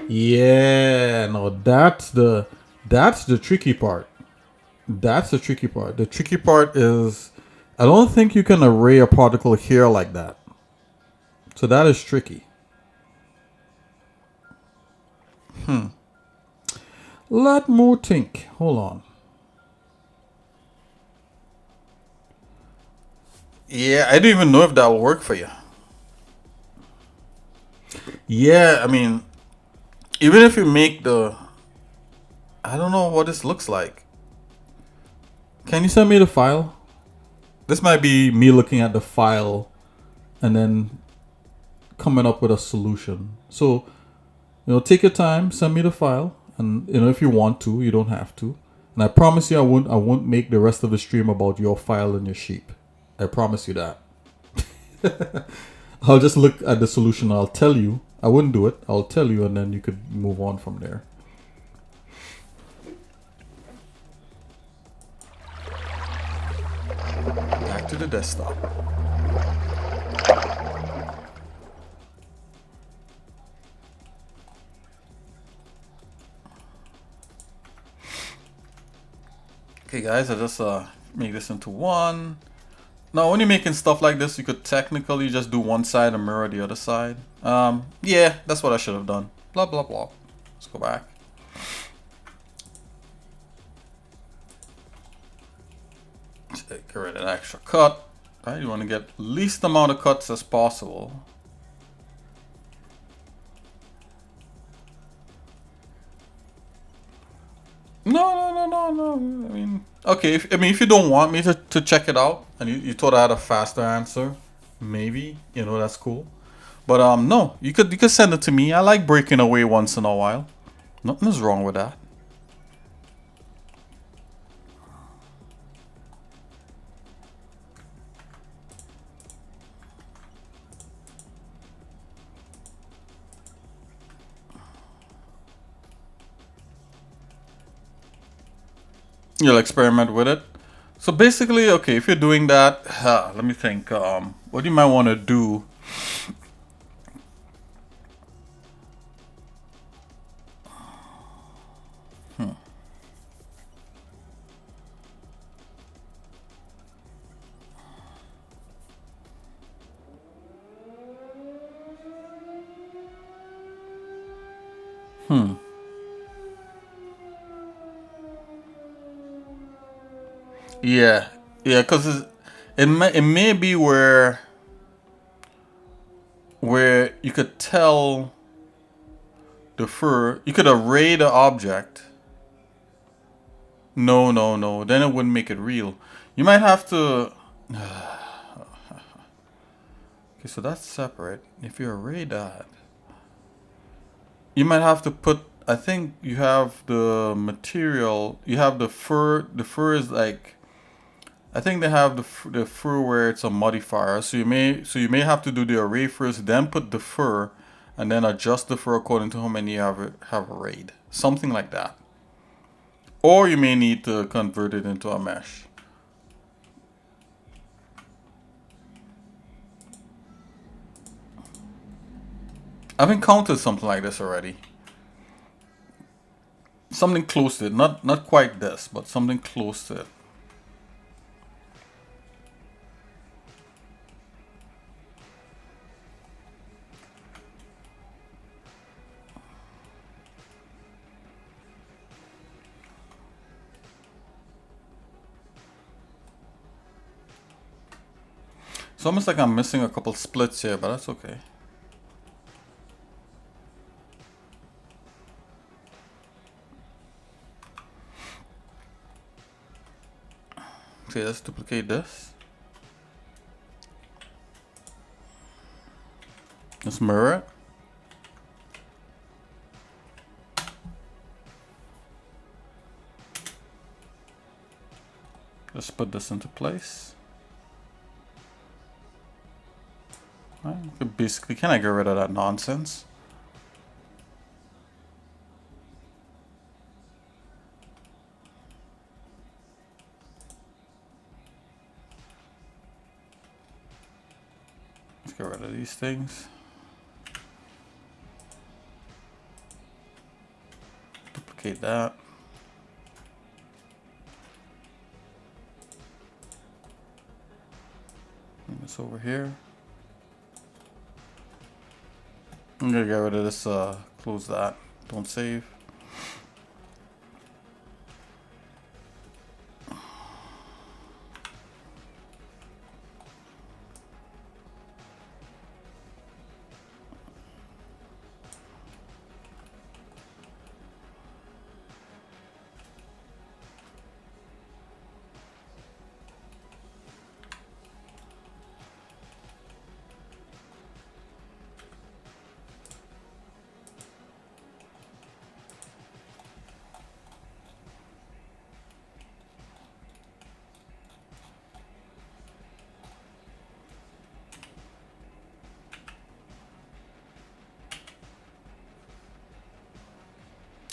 Yeah, no, that's the tricky part. That's the tricky part. The tricky part is I don't think you can array a particle here like that. So that is tricky. Let more think. Hold on. Yeah, I don't even know if that will work for you. Yeah, I mean, even if you make the, I don't know what this looks like. Can you send me the file? This might be me looking at the file and then coming up with a solution. So, take your time, send me the file, and if you want to, you don't have to. And I promise you, I won't make the rest of the stream about your file and your sheep. I promise you that. I'll just look at the solution. I'll tell you. I wouldn't do it. I'll tell you, and then you could move on from there. Back to the desktop. Okay, guys, I just make this into one. Now, when you're making stuff like this, you could technically just do one side and mirror the other side. Yeah, that's what I should have done. Blah, blah, blah. Let's go back. Get rid of that extra cut. Right? You want to get least amount of cuts as possible. No. I mean, okay. If you don't want me to check it out and you thought I had a faster answer, maybe that's cool. But no, you could send it to me. I like breaking away once in a while. Nothing's wrong with that. You'll experiment with it. So basically, okay, if you're doing that, let me think. What you might want to do. Yeah, yeah, because it may be where you could tell the fur. You could array the object. No, no, no. Then it wouldn't make it real. You might have to. Okay, so that's separate. If you array that, you might have to put. I think you have the material. You have the fur. The fur is like. I think they have the fur where it's a modifier. So you may have to do the array first, then put the fur, and then adjust the fur according to how many you have arrayed. Something like that. Or you may need to convert it into a mesh. I've encountered something like this already. Something close to it, not quite this, but something close to it. It's almost like I'm missing a couple splits here, but that's okay. Okay, let's duplicate this. Let's mirror it. Let's put this into place. Basically, can I get rid of that nonsense? Let's get rid of these things. Duplicate that. Bring this over here. I'm gonna get rid of this, close that, don't save.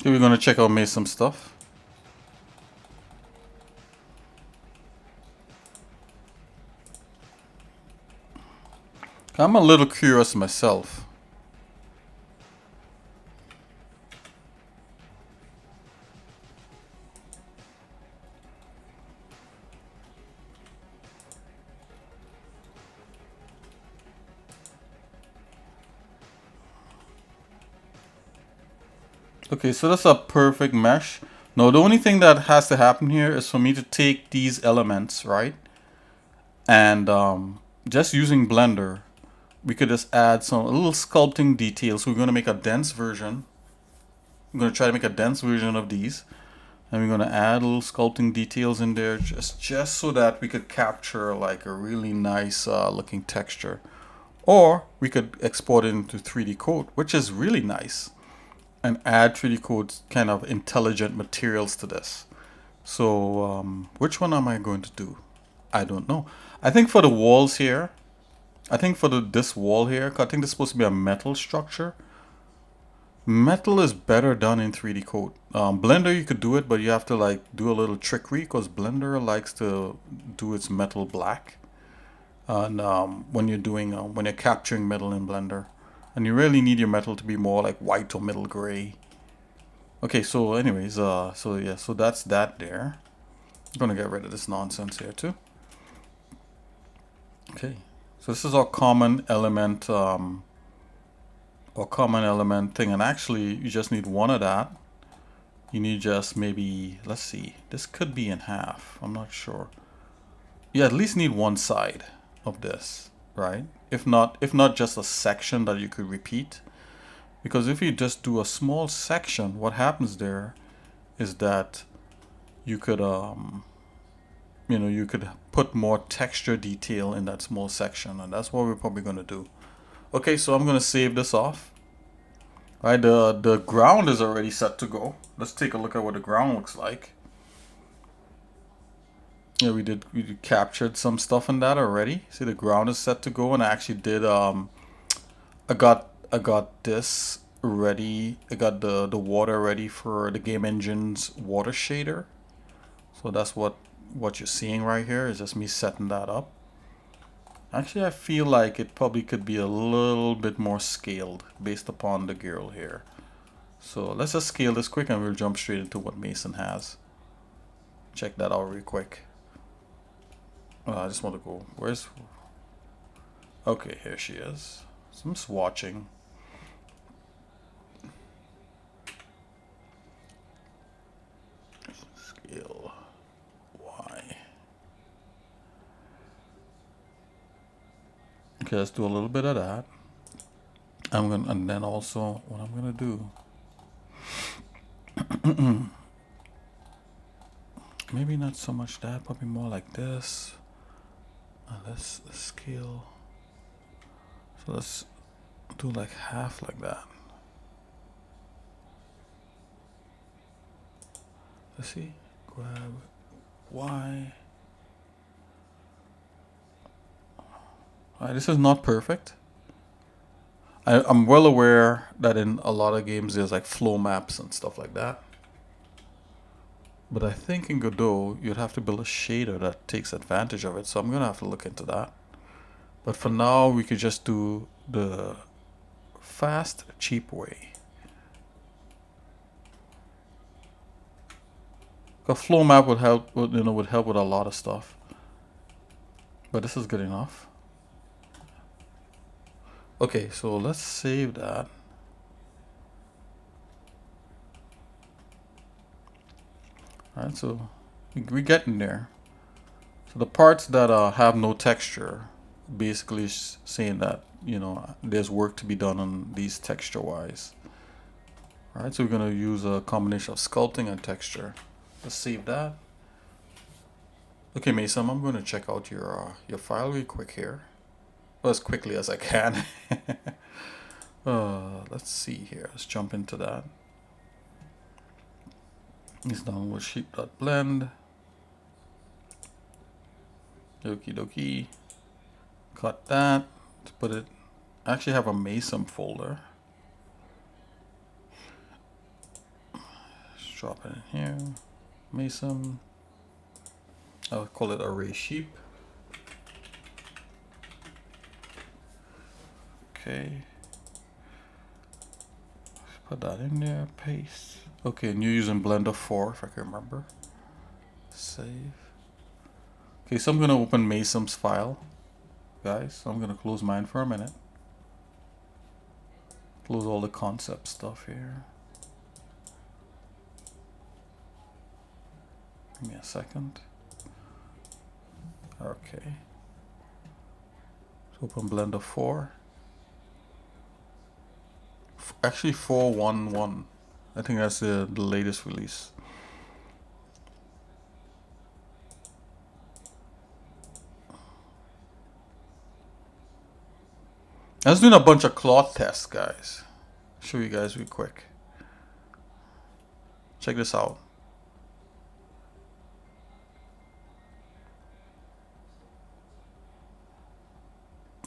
Okay, we're gonna check out some stuff. I'm a little curious myself. Okay, so that's a perfect mesh. Now the only thing that has to happen here is for me to take these elements, right? And just using Blender, we could just add some little sculpting details. We're going to make a dense version. I'm going to try to make a dense version of these. And we're going to add little sculpting details in there just so that we could capture like a really nice looking texture. Or we could export it into 3D code, which is really nice. And add 3D code's kind of intelligent materials to this. So which one am I going to do? I don't know. I think for the walls here, I think for this wall here, I think this is supposed to be a metal structure. Metal is better done in 3D Code. Blender you could do it, but you have to like do a little trickery because Blender likes to do its metal black. And when you're doing when you're capturing metal in Blender, and you really need your metal to be more like white or middle gray. Okay, so anyways, so yeah, so that's that there. I'm gonna get rid of this nonsense here too. Okay, so this is our common element thing, and actually you just need one of that. You need just maybe, let's see, this could be in half, I'm not sure. You at least need one side of this, right? If not just a section that you could repeat. Because if you just do a small section, what happens there is that you could you could put more texture detail in that small section, and that's what we're probably going to do. Okay, so I'm going to save this off. All right, the ground is already set to go. Let's take a look at what the ground looks like. Yeah, we captured some stuff in that already. See, the ground is set to go, and I actually did I got this ready. I got the water ready for the game engine's water shader. So that's what you're seeing right here is just me setting that up. Actually, I feel like it probably could be a little bit more scaled based upon the girl here. So let's just scale this quick and we'll jump straight into what Mason has. Check that out real quick. I just want to go, where's, okay, here she is. So I'm just watching. Scale Y. Okay, let's do a little bit of that. And then also what I'm gonna do. Maybe not so much that, probably more like this. Let's scale. So let's do like half like that. Let's see. Grab Y. Alright, this is not perfect. I'm well aware that in a lot of games there's like flow maps and stuff like that. But I think in Godot you'd have to build a shader that takes advantage of it. So I'm gonna have to look into that. But for now we could just do the fast, cheap way. A flow map would help with a lot of stuff. But this is good enough. Okay, so let's save that. Alright, so we're getting there. So the parts that have no texture, basically saying that, there's work to be done on these texture-wise. Alright, so we're going to use a combination of sculpting and texture. Let's save that. Okay, Mason, I'm going to check out your file real quick here. Well, as quickly as I can. Let's see here. Let's jump into that. It's done with sheet.blend. Okie dokie. Cut that. Let's put it. I actually have a Mason folder. Let's drop it in here. Mason. I'll call it array sheep. Okay. Let's put that in there. Paste. Okay, and you're using Blender 4 if I can remember. Save. Okay, so I'm gonna open Mason's file, guys. So I'm gonna close mine for a minute. Close all the concept stuff here. Give me a second. Okay. Let's open Blender 4. Actually 4.1.1. I think that's the latest release. I was doing a bunch of cloth tests, guys. Show you guys real quick. Check this out.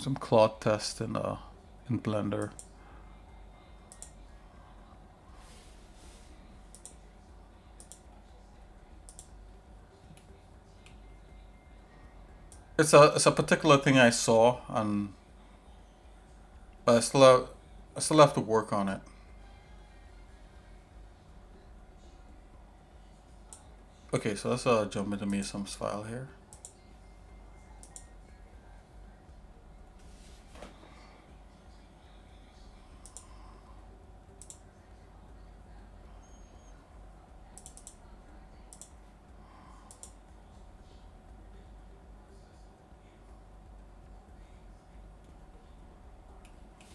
Some cloth tests in Blender. It's a particular thing I saw, and but I still have to work on it. Okay, so let's jump into Mesum's file here.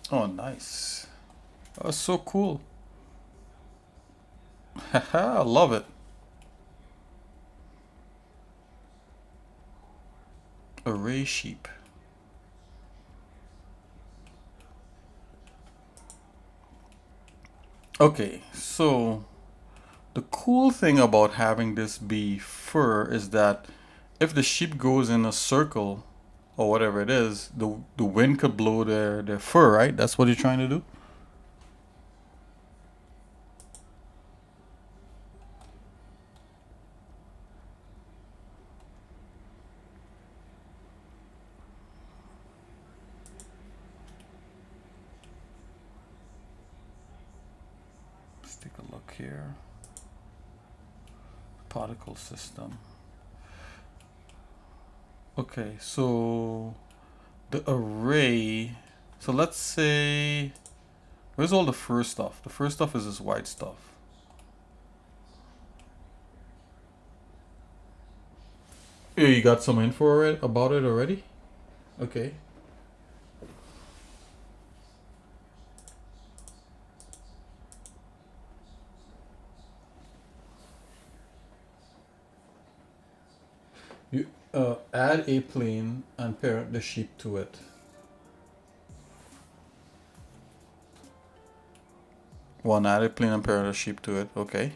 Oh, nice. That's so cool. Haha, I love it. Array sheep. Okay, so the cool thing about having this be fur is that if the sheep goes in a circle or whatever it is, the wind could blow their fur, right? That's what you're trying to do? Let's take a look here. Particle system. Okay, so the array, so let's say, where's all the fur stuff? The fur stuff is this white stuff. Yeah, you got some info about it already? Okay. You add a plane and parent the sheep to it. One added plane and parent the sheep to it. Okay.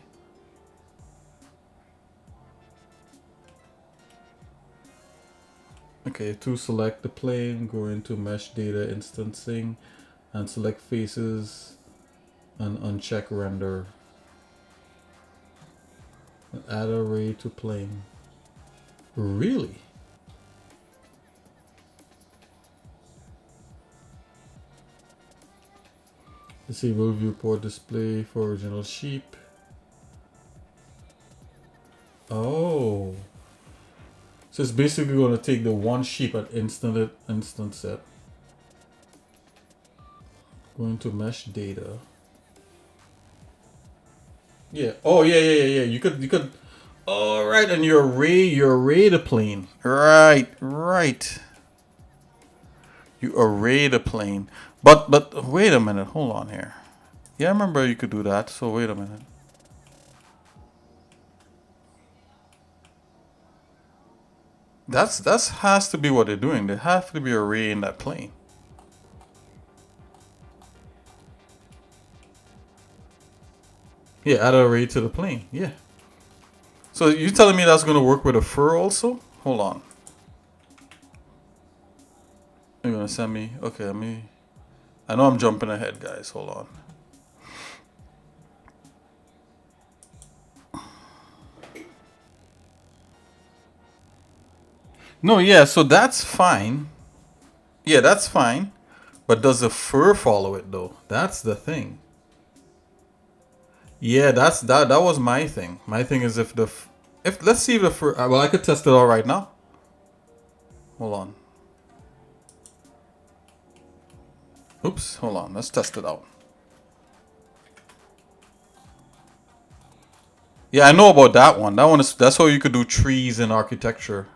Okay, to select the plane, go into mesh data instancing and select faces and uncheck render. And add array to plane. Really? Disable viewport display for original sheep. Oh. So it's basically going to take the one sheep and instance it. Going to mesh data. Yeah. Oh yeah. You could. All right, and you array the plane. Right. You array the plane. But wait a minute. Hold on here. Yeah, I remember you could do that. So wait a minute. That's has to be what they're doing. They have to be arraying that plane. Yeah, add an array to the plane. Yeah. So you telling me that's gonna work with a fur also? Hold on. You're gonna send me? Okay, let me. I know I'm jumping ahead, guys. Hold on. No, yeah. So that's fine. Yeah, that's fine. But does the fur follow it though? That's the thing. Yeah, that was my thing. My thing is if let's see if the fur. Well, I could test it all right now. Hold on. Oops. Hold on. Let's test it out. Yeah, I know about that one. That's how you could do trees in architecture.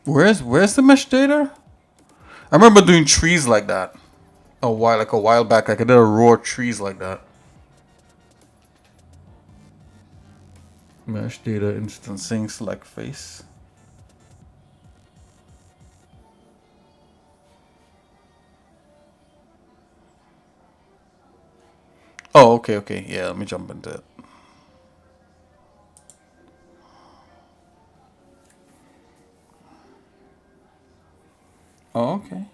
Where's the mesh data? I remember doing trees like that a while back. Like I did a row of trees like that. Mesh data instancing select face. Oh, okay, okay. Yeah, let me jump into it. Oh, okay.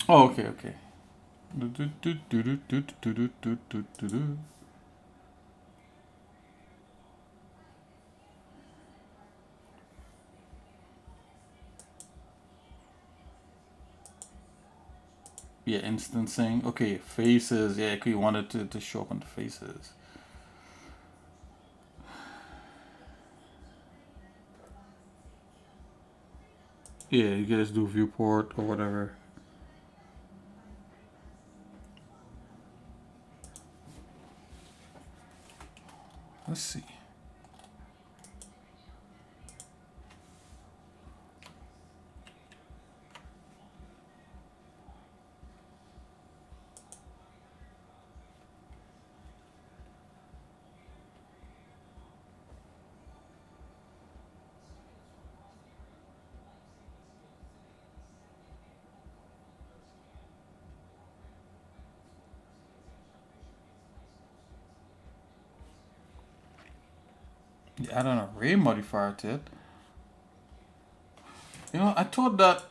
Oh, okay, okay. Yeah, instancing. Okay, faces. Yeah, you wanted to show up on the faces. Yeah, you guys do viewport or whatever. Let's see. Yeah, add an array modifier to it. You know, I thought that.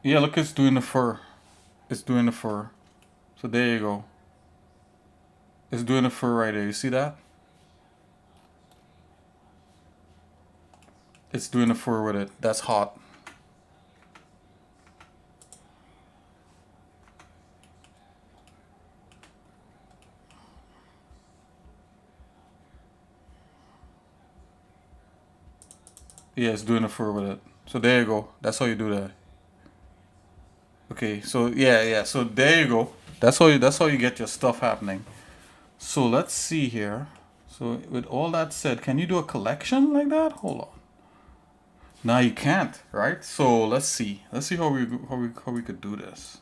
Yeah, look, it's doing the fur. It's doing the fur. So there you go. It's doing the fur right there. You see that? It's doing the fur with it. That's hot. Yeah, it's doing the fur with it. So there you go. That's how you do that. Okay, so yeah. So there you go. That's how you get your stuff happening. So let's see here. So with all that said, can you do a collection like that? Hold on. Now you can't, right? So let's see. Let's see how we could do this.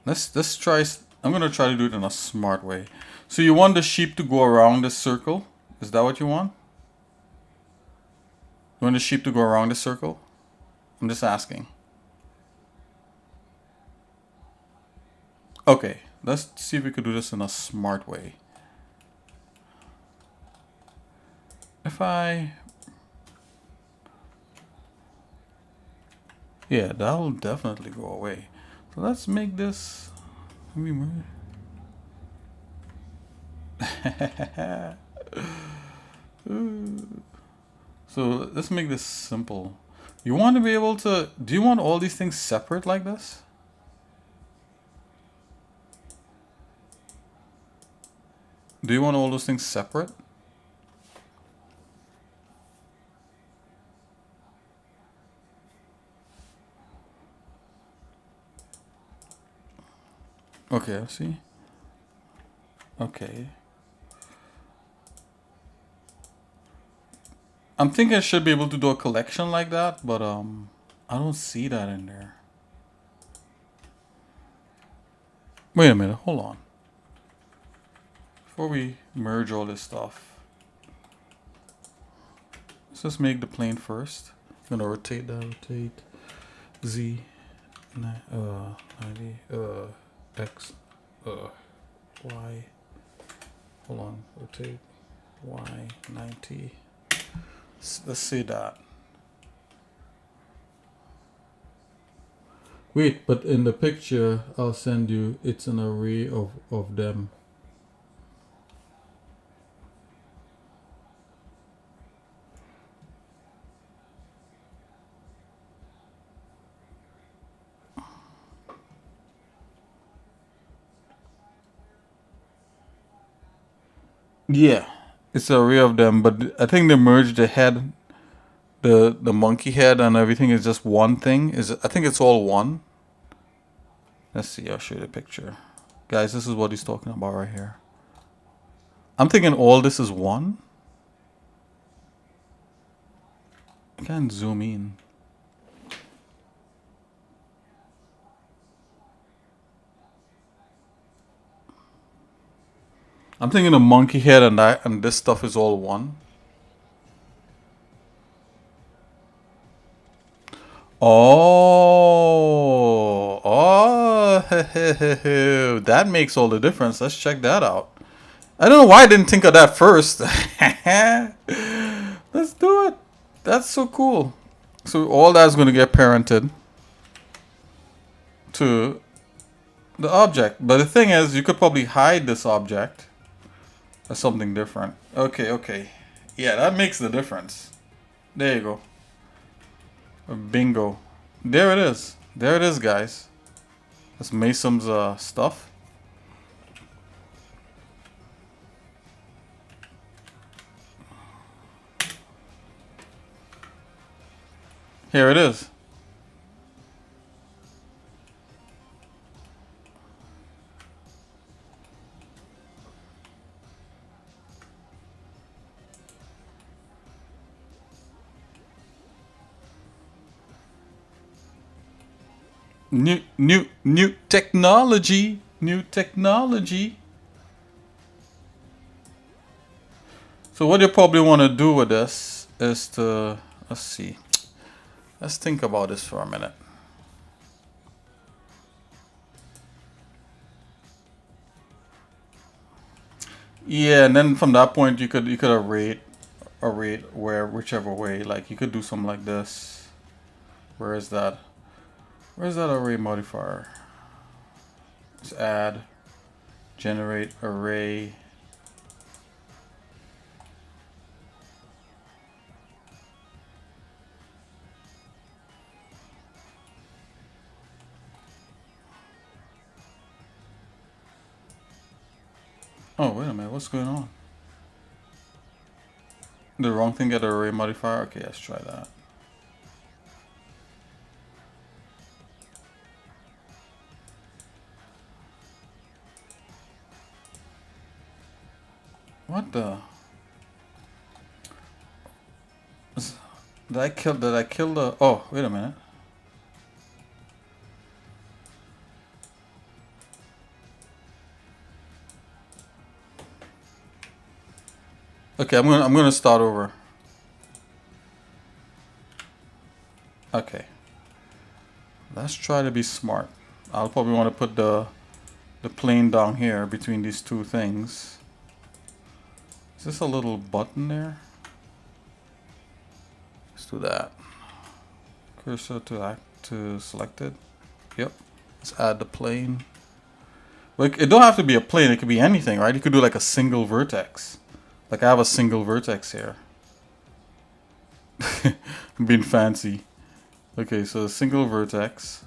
Let's try. I'm gonna try to do it in a smart way. So you want the sheep to go around this circle? Is that what you want? You want the sheep to go around this circle? I'm just asking. Okay, let's see if we could do this in a smart way. If I... Yeah, that'll definitely go away. So let's make this... Let me move. So let's make this simple. You want to be able to... Do you want all these things separate like this? Do you want all those things separate? Okay, I see. Okay. I'm thinking I should be able to do a collection like that, but I don't see that in there. Wait a minute, hold on. Before we merge all this stuff, let's just make the plane first. I'm gonna rotate that, rotate Z, 90, X, Y, hold on, rotate Y, 90. Let's see that. Wait, but in the picture I'll send you, it's an array of them. Yeah, it's an array of them, but I think they merged the head, the monkey head, and everything is just one thing. I think it's all one. Let's see. I'll show you the picture, guys. This is what he's talking about right here. I'm thinking all this is one. I can't zoom in. I'm thinking the monkey head and this stuff is all one. Oh, that makes all the difference. Let's check that out. I don't know why I didn't think of that first. Let's do it. That's so cool. So all that's going to get parented to the object. But the thing is, you could probably hide this object as something different. Okay. Yeah, that makes the difference. There you go. Bingo. There it is. There it is, guys. That's Mason's stuff. Here it is. New technology. New technology. So what you probably want to do with this is to, let's see. Let's think about this for a minute. Yeah, and then from that point you could array whichever way. Like you could do something like this. Where is that? Where's that array modifier? Let's add, generate array. Oh, wait a minute, what's going on? The wrong thing at array modifier? Okay, let's try that. What the? Did I kill the, oh, wait a minute. Okay, I'm gonna start over. Okay. Let's try to be smart. I'll probably want to put the plane down here between these two things. Is this a little button there? Let's do that. Cursor to selected. Yep. Let's add the plane. Like, it don't have to be a plane, it could be anything, right? You could do like a single vertex. Like I have a single vertex here. I'm being fancy. Okay, so a single vertex.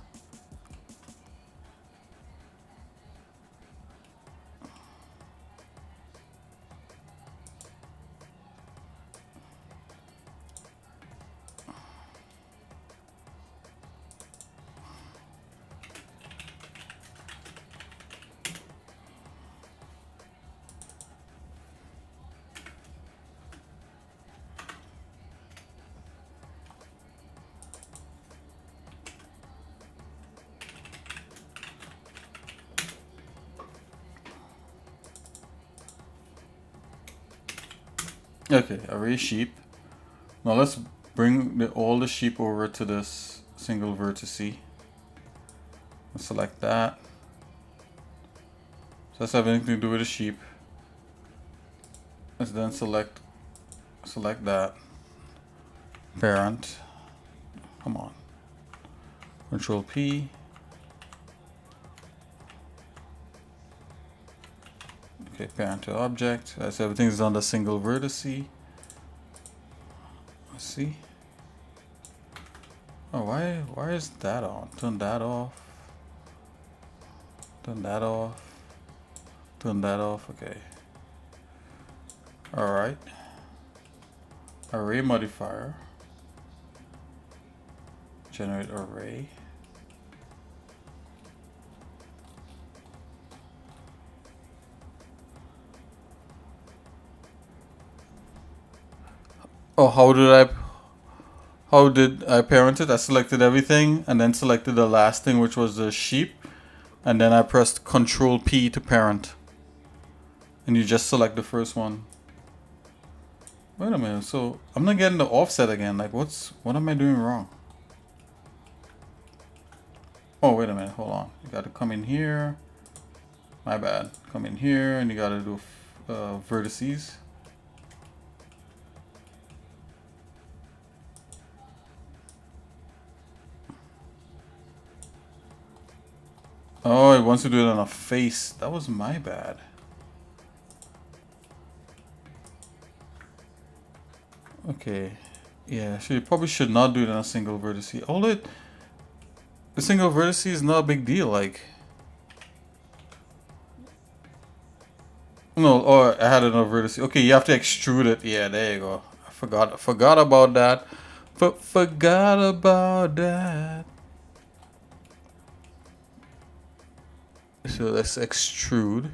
Okay, array sheep. Now let's bring all the sheep over to this single vertice. Let's select that. So let's have anything to do with the sheep. Let's then select that. Parent. Come on. Control P. Okay, parent to object. So everything's on the single vertice. Let's see. Oh, why is that on? Turn that off. Turn that off. Turn that off. Okay. All right. Array modifier. Generate array. Oh, how did I parent it? I selected everything and then selected the last thing, which was the sheep, and then I pressed Control P to parent. And you just select the first one. Wait a minute, so I'm not getting the offset again. Like what am I doing wrong? Oh, wait a minute, hold on. You gotta come in here. My bad. Come in here and you gotta do vertices. Oh, it wants to do it on a face. That was my bad. Okay. Yeah, so you probably should not do it on a single vertice. Although the single vertice is not a big deal, like. No, or I had another vertice. Okay, you have to extrude it. Yeah, there you go. I forgot about that. Forgot about that. So let's extrude.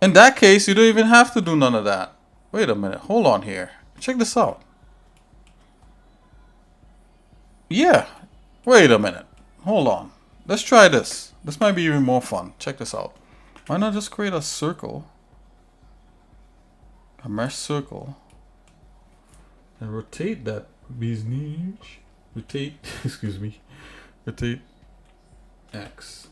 In that case, you don't even have to do none of that. Wait a minute. Hold on here. Check this out. Yeah. Wait a minute. Hold on. Let's try this. This might be even more fun. Check this out. Why not just create a circle? A mesh circle. And rotate that business. Rotate, excuse me. Rotate X.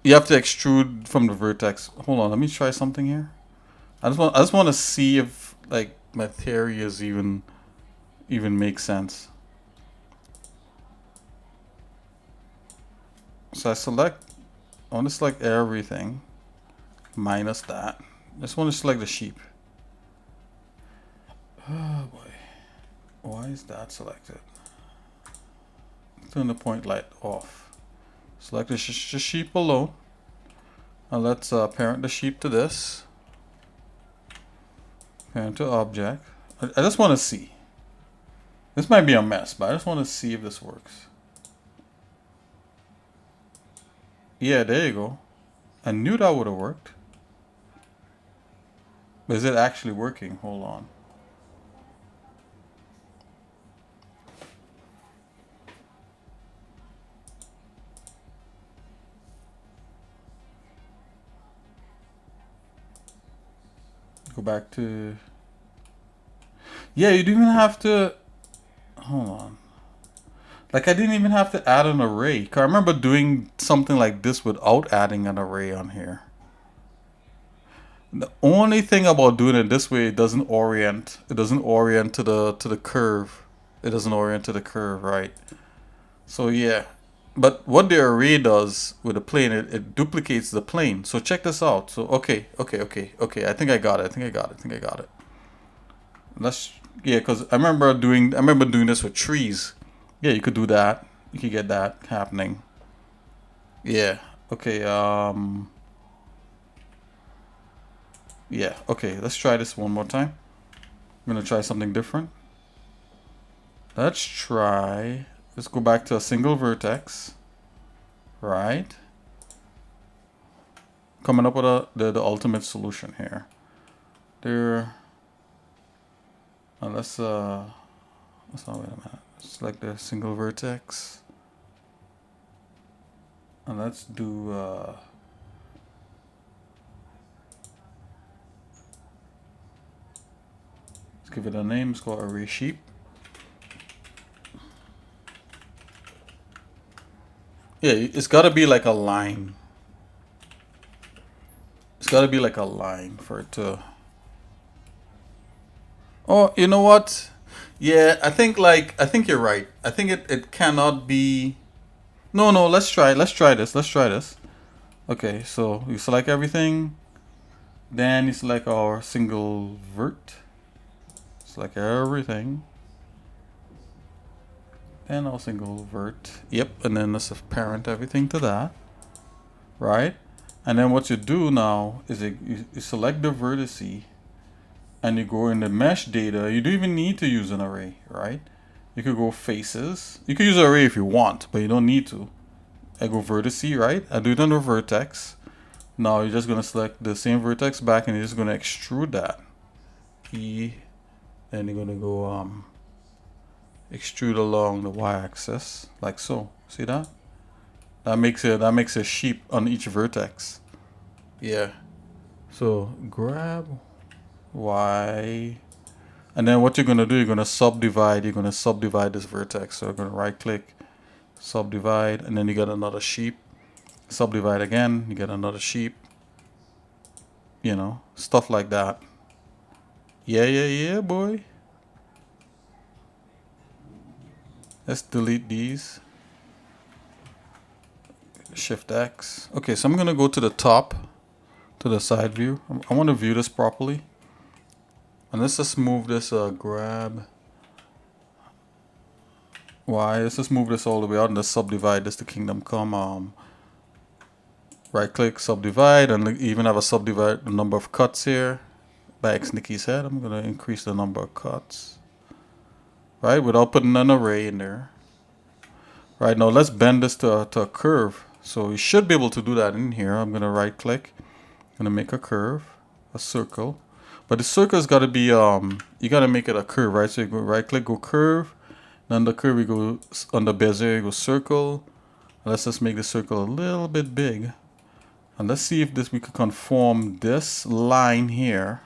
You have to extrude from the vertex. Hold on, let me try something here. I just want to see if like my theory is even makes sense. So I want to select everything minus that. I just want to select the sheep. Oh boy, why is that selected? Turn the point light off. Select the sheep alone. And let's parent the sheep to this. Parent to object. I just want to see. This might be a mess, but I just want to see if this works. Yeah, there you go. I knew that would have worked. But is it actually working? Hold on. Go back to... Yeah, you didn't even have to... Hold on. Like, I didn't even have to add an array. 'Cause I remember doing something like this without adding an array on here. The only thing about doing it this way, it doesn't orient. It doesn't orient to the curve. It doesn't orient to the curve, right? So yeah. But what the array does with the plane, it duplicates the plane. So check this out. So okay. I think I got it. Let's because I remember doing this with trees. Yeah, you could do that. You could get that happening. Yeah. Okay. Yeah. Okay. Let's try this one more time. I'm gonna try something different. Let's go back to a single vertex. Right. Coming up with the ultimate solution here. There. Let's wait a minute. Select the single vertex. And let's do let's give it a name. It's called array sheep. Yeah, it's got to be like a line. It's got to be like a line for it to... Oh, you know what? Yeah, I think you're right. I think it cannot be... No, let's try this. Okay, so you select everything. Then you select our single vert. Select everything. And I'll single vert. Yep, and then let's parent everything to that. Right? And then what you do now is you select the vertice and you go in the mesh data. You don't even need to use an array, right? You could go faces. You could use an array if you want, but you don't need to. I go vertice, right? I do it under vertex. Now you're just gonna select the same vertex back and you're just gonna extrude that. E, and you're gonna go extrude along the y-axis like so. See that? That makes a sheep on each vertex. Yeah. So grab Y, and then what you're gonna do, you're gonna subdivide this vertex. So you're gonna right click, subdivide, and then you get another sheep. Subdivide again, you get another sheep. You know, stuff like that. Yeah, boy. Let's delete these. Shift X. Okay, so I'm gonna go to the top, to the side view. I want to view this properly. And let's just move this, grab Y. Let's just move this all the way out and just subdivide this to Kingdom Come. Right click, subdivide, and even have a subdivide the number of cuts here. By X Nicky's head, I'm gonna increase the number of cuts. Right, without putting an array in there. Right, now let's bend this to a curve. So you should be able to do that in here. I'm gonna right click, I'm gonna make a curve, a circle. But the circle's gotta be, you gotta make it a curve, right? So you go right click, go curve. Then the curve, you go under Bezier, you go circle. Let's just make the circle a little bit big. And let's see if we could conform this line here.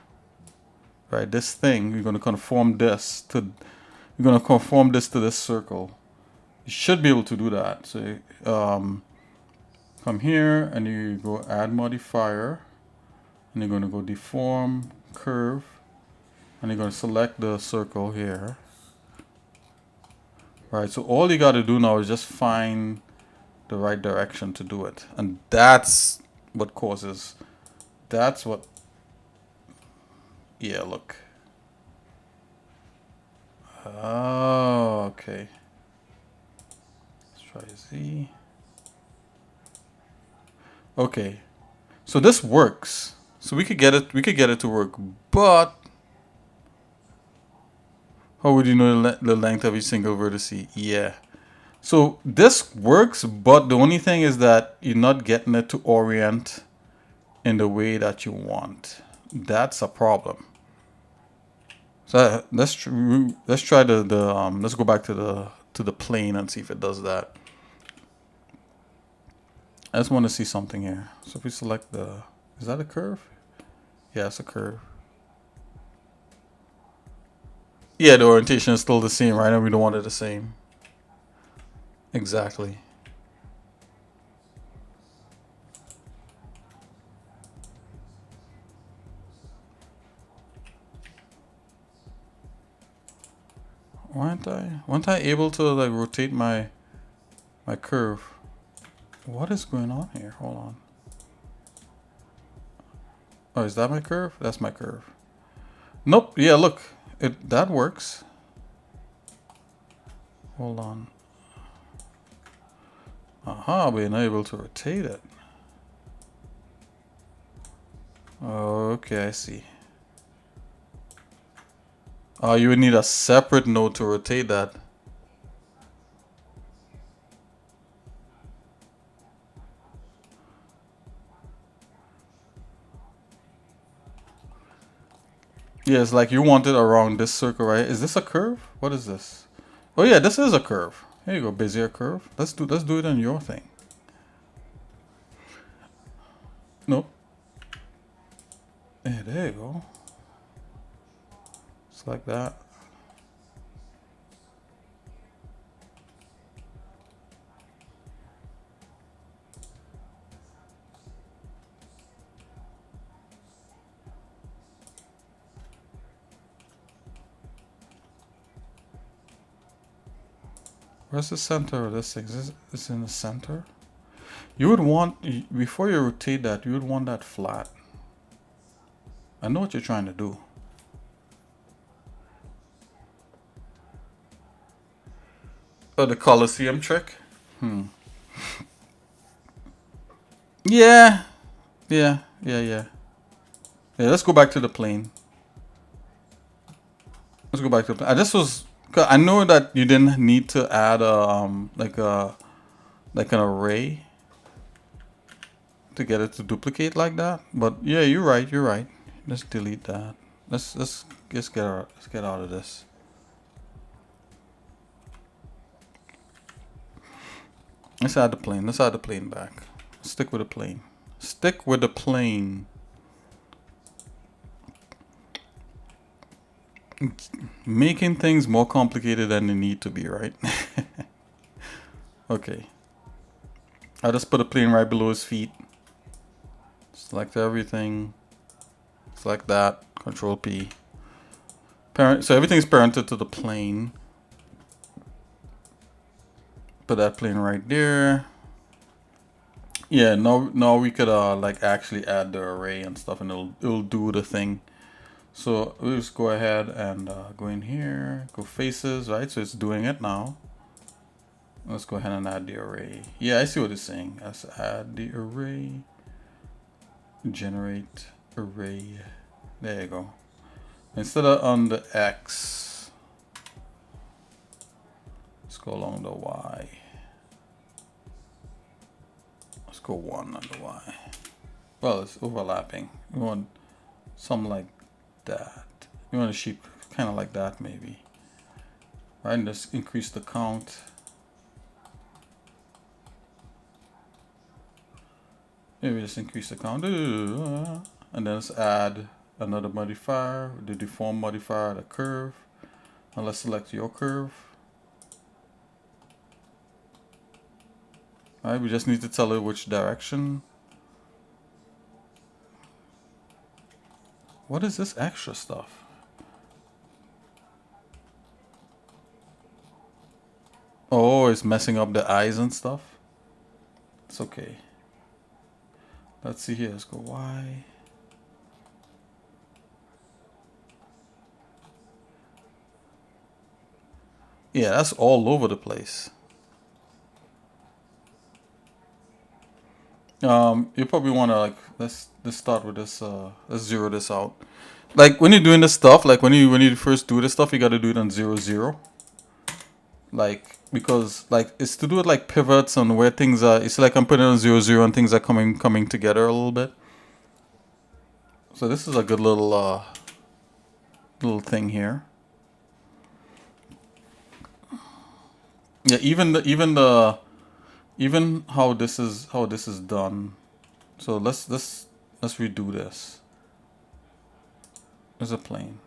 Right, this thing, you're gonna conform this to this circle. You should be able to do that. So come here and you go add modifier, and you're going to go deform curve, and you're going to select the circle here. Right, so all you got to do now is just find the right direction to do it, and that's what causes. Yeah, look. Oh, okay. Let's try Z. Okay, so this works. So we could get it to work, but how would you know the length of each single vertex? Yeah. So this works, but the only thing is that you're not getting it to orient in the way that you want. That's a problem. So let's try let's go back to the plane and see if it does that. I just want to see something here. So if we select is that a curve? Yeah, it's a curve. Yeah, the orientation is still the same, right? And we don't want it the same. Exactly. Weren't I able to like rotate my curve? What is going on here? Hold on. Oh, is that my curve? That's my curve. Nope. Yeah, look. That works. Hold on. Aha, we're not able to rotate it. Okay, I see. Oh, you would need a separate node to rotate that. Yeah, it's like you want it around this circle, right? Is this a curve? What is this? Oh yeah, this is a curve. Here you go, Bezier curve. Let's do it on your thing. Nope. Yeah, there you go. It's like that. Where's the center of this thing? Is in the center? You would want, before you rotate that, you would want that flat. I know what you're trying to do. Oh, the Colosseum trick. Yeah, yeah. Yeah, let's go back to the plane. Let's go back to the plane. I just was. 'Cause I know that you didn't need to add like an array to get it to duplicate like that. But yeah, you're right. You're right. Let's delete that. Let's get out of this. Let's add the plane. Let's add the plane back. Stick with the plane. Stick with the plane. Making things more complicated than they need to be, right? Okay. I just put a plane right below his feet. Select everything. Select that. Control P. Parent. So everything's parented to the plane. Put that plane right there. Yeah. Now we could like actually add the array and stuff, and it'll do the thing. So we'll just go ahead and go in here, go faces, right? So it's doing it now. Let's go ahead and add the array. Yeah, I see what it's saying. Let's add the array. Generate array. There you go. Instead of on the X, let's go along the Y. Let's go 1 on the Y. Well, it's overlapping. We want something like that. You want a sheep kind of like that, maybe. Right, and just increase the count. Maybe just increase the count. And then let's add another modifier, the deform modifier, the curve. And let's select your curve. Alright, we just need to tell it which direction. What is this extra stuff? Oh, it's messing up the eyes and stuff. It's okay. Let's see here. Let's go Y. Yeah, that's all over the place. You probably want to like let's start with this. Let's zero this out. Like when you're doing this stuff, like when you first do this stuff, you got to do it on 0, 0. Like because like it's to do with like pivots and where things are. It's like I'm putting it on 0, 0 and things are coming together a little bit. So this is a good little thing here. Yeah, even how this is done. So let's redo this. There's a plane.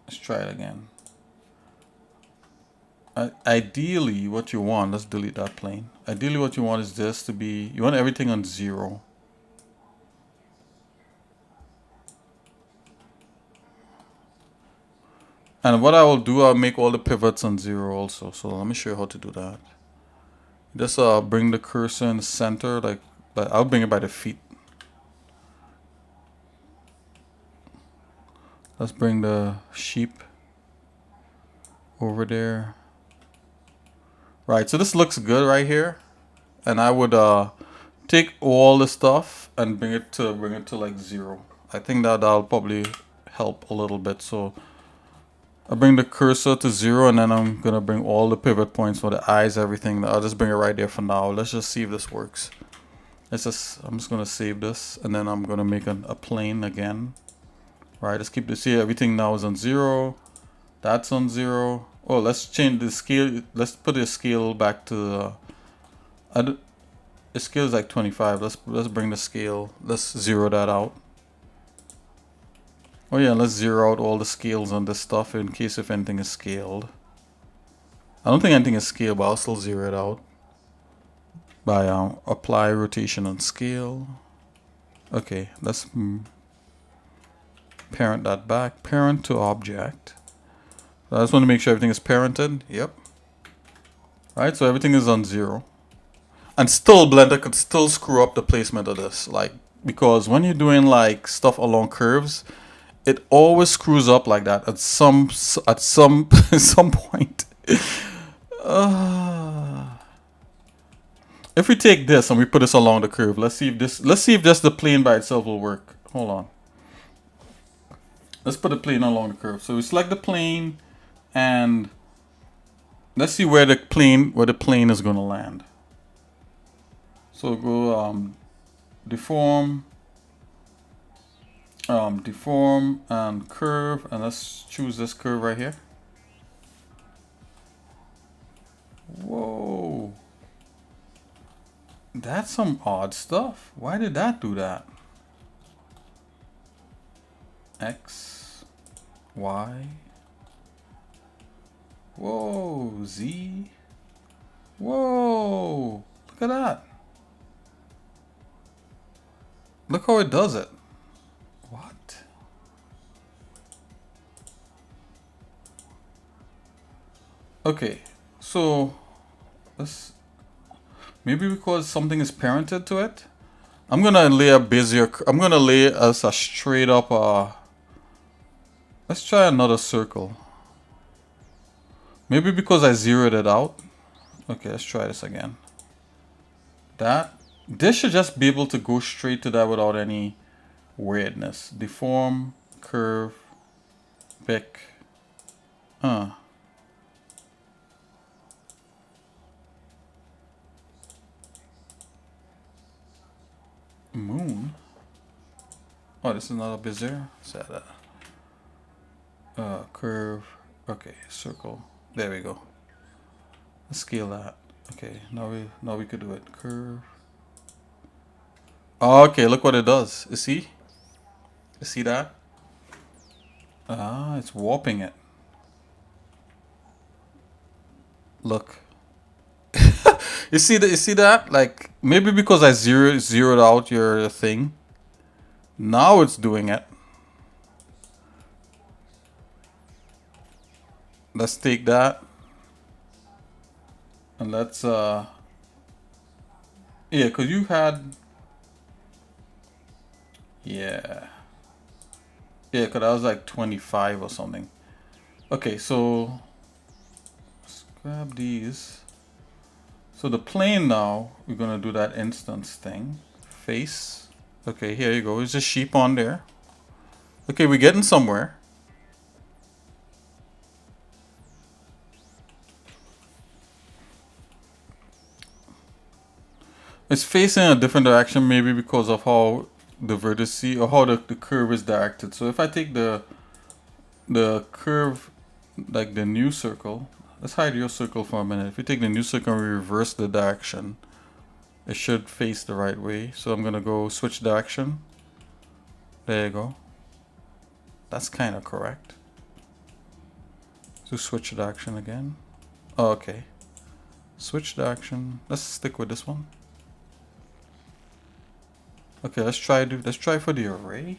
Let's try it again. Ideally, what you want, let's delete that plane. Ideally, what you want is this to be, you want everything on 0. And what I will do, I'll make all the pivots on 0 also. So let me show you how to do that. Just bring the cursor in the center, like I'll bring it by the feet. Let's bring the sheep over there. Right, so this looks good right here. And I would take all the stuff and bring it to like 0. I think that'll probably help a little bit. So I'll bring the cursor to 0, and then I'm gonna bring all the pivot points for the eyes, everything. I'll just bring it right there for now. Let's just see if this works. I'm just gonna save this, and then I'm gonna make a plane again. Right, let's keep this here. Everything now is on 0. That's on 0. Oh, let's change the scale. Let's put the scale back to the scale is like 25. Let's bring the scale. Let's zero that out. Oh yeah, let's zero out all the scales on this stuff in case if anything is scaled. I don't think anything is scaled, but I'll still zero it out by apply rotation and scale. Okay, let's parent that back. Parent to object. So I just want to make sure everything is parented. Yep. Alright, so everything is on 0. And still, Blender could still screw up the placement of this, like, because when you're doing like stuff along curves, it always screws up like that at some some point. If we take this and we put this along the curve, let's see if just the plane by itself will work. Hold on. Let's put the plane along the curve. So we select the plane and let's see where the plane is gonna land. So go deform, deform and curve, and let's choose this curve right here. Whoa. That's some odd stuff. Why did that do that? X, Y. Whoa, Z. Whoa, look at that. Look how it does it. What? Okay, so let's, maybe because something is parented to it. I'm gonna lay a busier, I'm gonna lay as a straight up, let's try another circle. Maybe because I zeroed it out. Okay, let's try this again. This should just be able to go straight to that without any weirdness. Deform, curve, pick. Moon. Oh, this is not a bizarre. Set that. Curve. Okay, circle. There we go. Let's scale that. Okay, now we could do it. Curve. Okay, look what it does. You see? You see that? Ah, it's warping it. Look. You see that? You see that? Like maybe because I zeroed out your thing. Now it's doing it. Let's take that. And let's yeah, cause you had yeah, cause I was like 25 or something. Okay, so let's grab these. So the plane now, we're gonna do that instance thing. Face. Okay, here you go. It's just sheep on there. Okay, we're getting somewhere. It's facing a different direction, maybe because of how the vertice or how the curve is directed. So if I take the curve, like the new circle, let's hide your circle for a minute. If we take the new circle and we reverse the direction, it should face the right way. So I'm gonna go switch direction. There you go. That's kind of correct. So switch direction again. Oh, okay. Switch direction. Let's stick with this one. Okay, let's try for the array.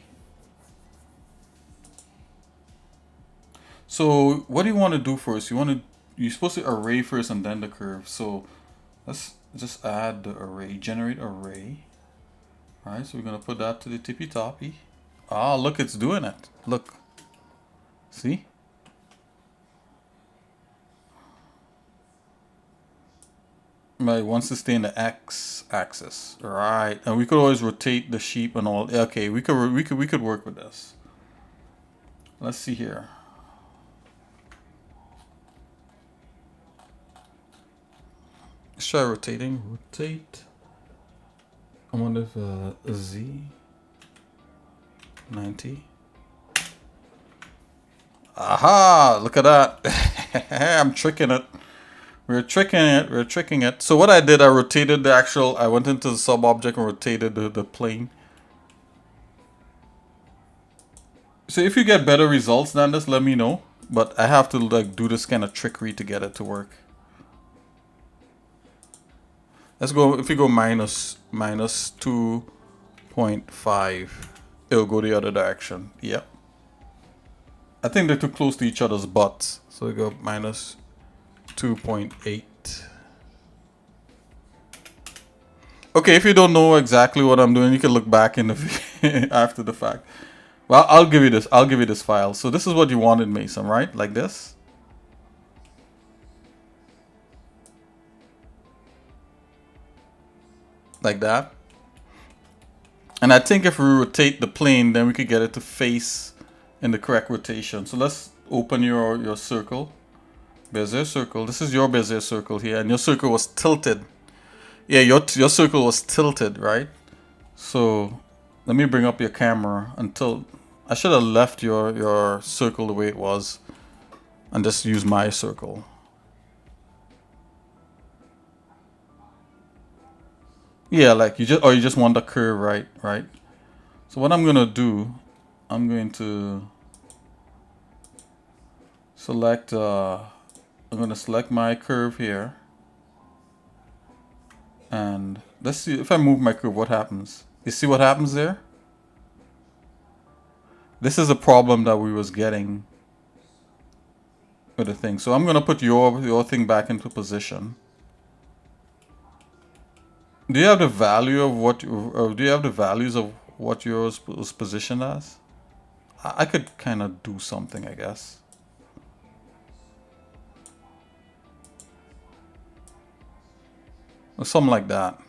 So what do you want to do first? You're supposed to array first and then the curve. So let's just add the array, generate array. All right, so we're gonna put that to the tippy toppy. Ah, look, it's doing it. Look, see? Right, wants to stay in the X axis, right? And we could always rotate the sheep and all. Okay, we could work with this. Let's see here. Let's try rotating. Rotate. I wonder if Z 90. Aha! Look at that. I'm tricking it. We're tricking it. So what I did, I rotated the actual, I went into the sub object and rotated the plane. So if you get better results than this, let me know. But I have to like do this kind of trickery to get it to work. Let's go, if we go minus 2.5, it'll go the other direction. Yep. I think they're too close to each other's butts. So we go minus 2.8. Okay, if you don't know exactly what I'm doing, you can look back in the after the fact. Well, I'll give you this. I'll give you this file. So this is what you wanted, Mason, right? Like this. like that. And I think if we rotate the plane, then we could get it to face in the correct rotation. So let's open your circle. Bezier circle. This is your Bezier circle here, and your circle was tilted. Yeah, your circle was tilted, right? So let me bring up your camera until I should have left your circle the way it was and just use my circle. Yeah, like you just want the curve, right? So what I'm gonna do, I'm going to select I'm gonna select my curve here, and let's see if I move my curve, what happens. You see what happens there? This is a problem that we was getting with the thing. So I'm gonna put your thing back into position. Do you have the value of what, or do you have the values of what yours was positioned as? I could kind of do something, I guess. Or something like that.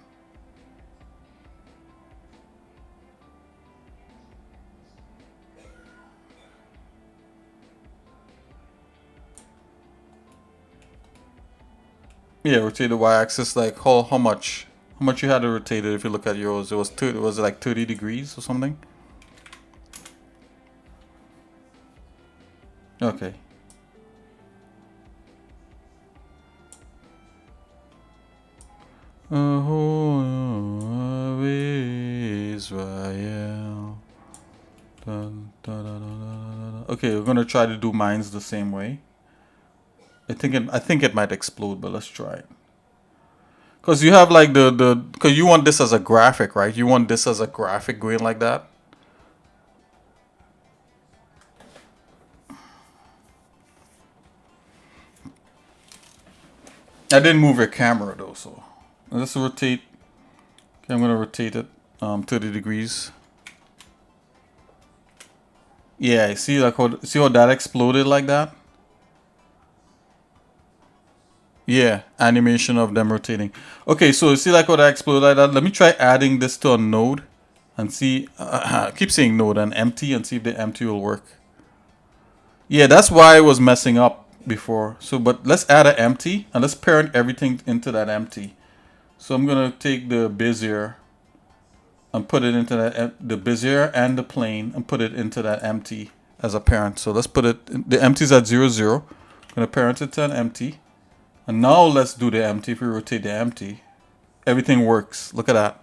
Yeah, rotate the y-axis, like how much you had to rotate it. If you look at yours, it was like 30 degrees or something. Okay. Israel. Okay, we're gonna try to do mines the same way. I think it might explode, but let's try it. Cause you have like cause you want this as a graphic, right? You want this as a graphic going like that. I didn't move your camera though, so let's rotate. Okay, I'm gonna rotate it 30 degrees. Yeah, see how that exploded like that? Yeah, animation of them rotating. Okay, so see like how that exploded like that? Let me try adding this to a node and see. Keep saying node and empty and see if the empty will work. Yeah, that's why it was messing up before. So, but let's add an empty and let's parent everything into that empty. So I'm gonna take the Bezier and put it into that, the Bezier and the plane, and put it into that empty as a parent. So let's put it, the empty is at 0, 0. I'm gonna parent it to an empty. And now let's do the empty. If we rotate the empty, everything works. Look at that.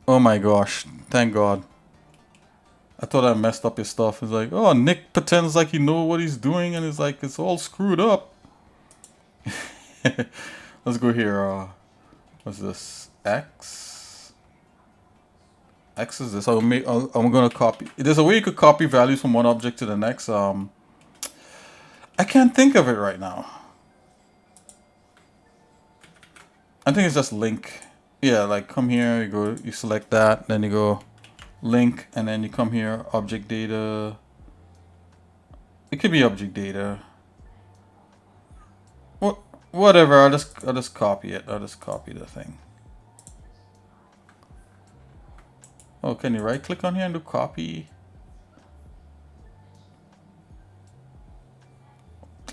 Oh my gosh, thank God. I thought I messed up his stuff. It's like, oh, Nick pretends like he knows what he's doing, and it's like, it's all screwed up. Let's go here. What's this? X. X is this. I'm gonna copy. There's a way you could copy values from one object to the next. I can't think of it right now. I think it's just link. Yeah, like come here, you select that, then you go link, and then you come here, object data. It could be object data. Whatever, I'll just copy it. I'll just copy the thing. Oh, can you right click on here and do copy?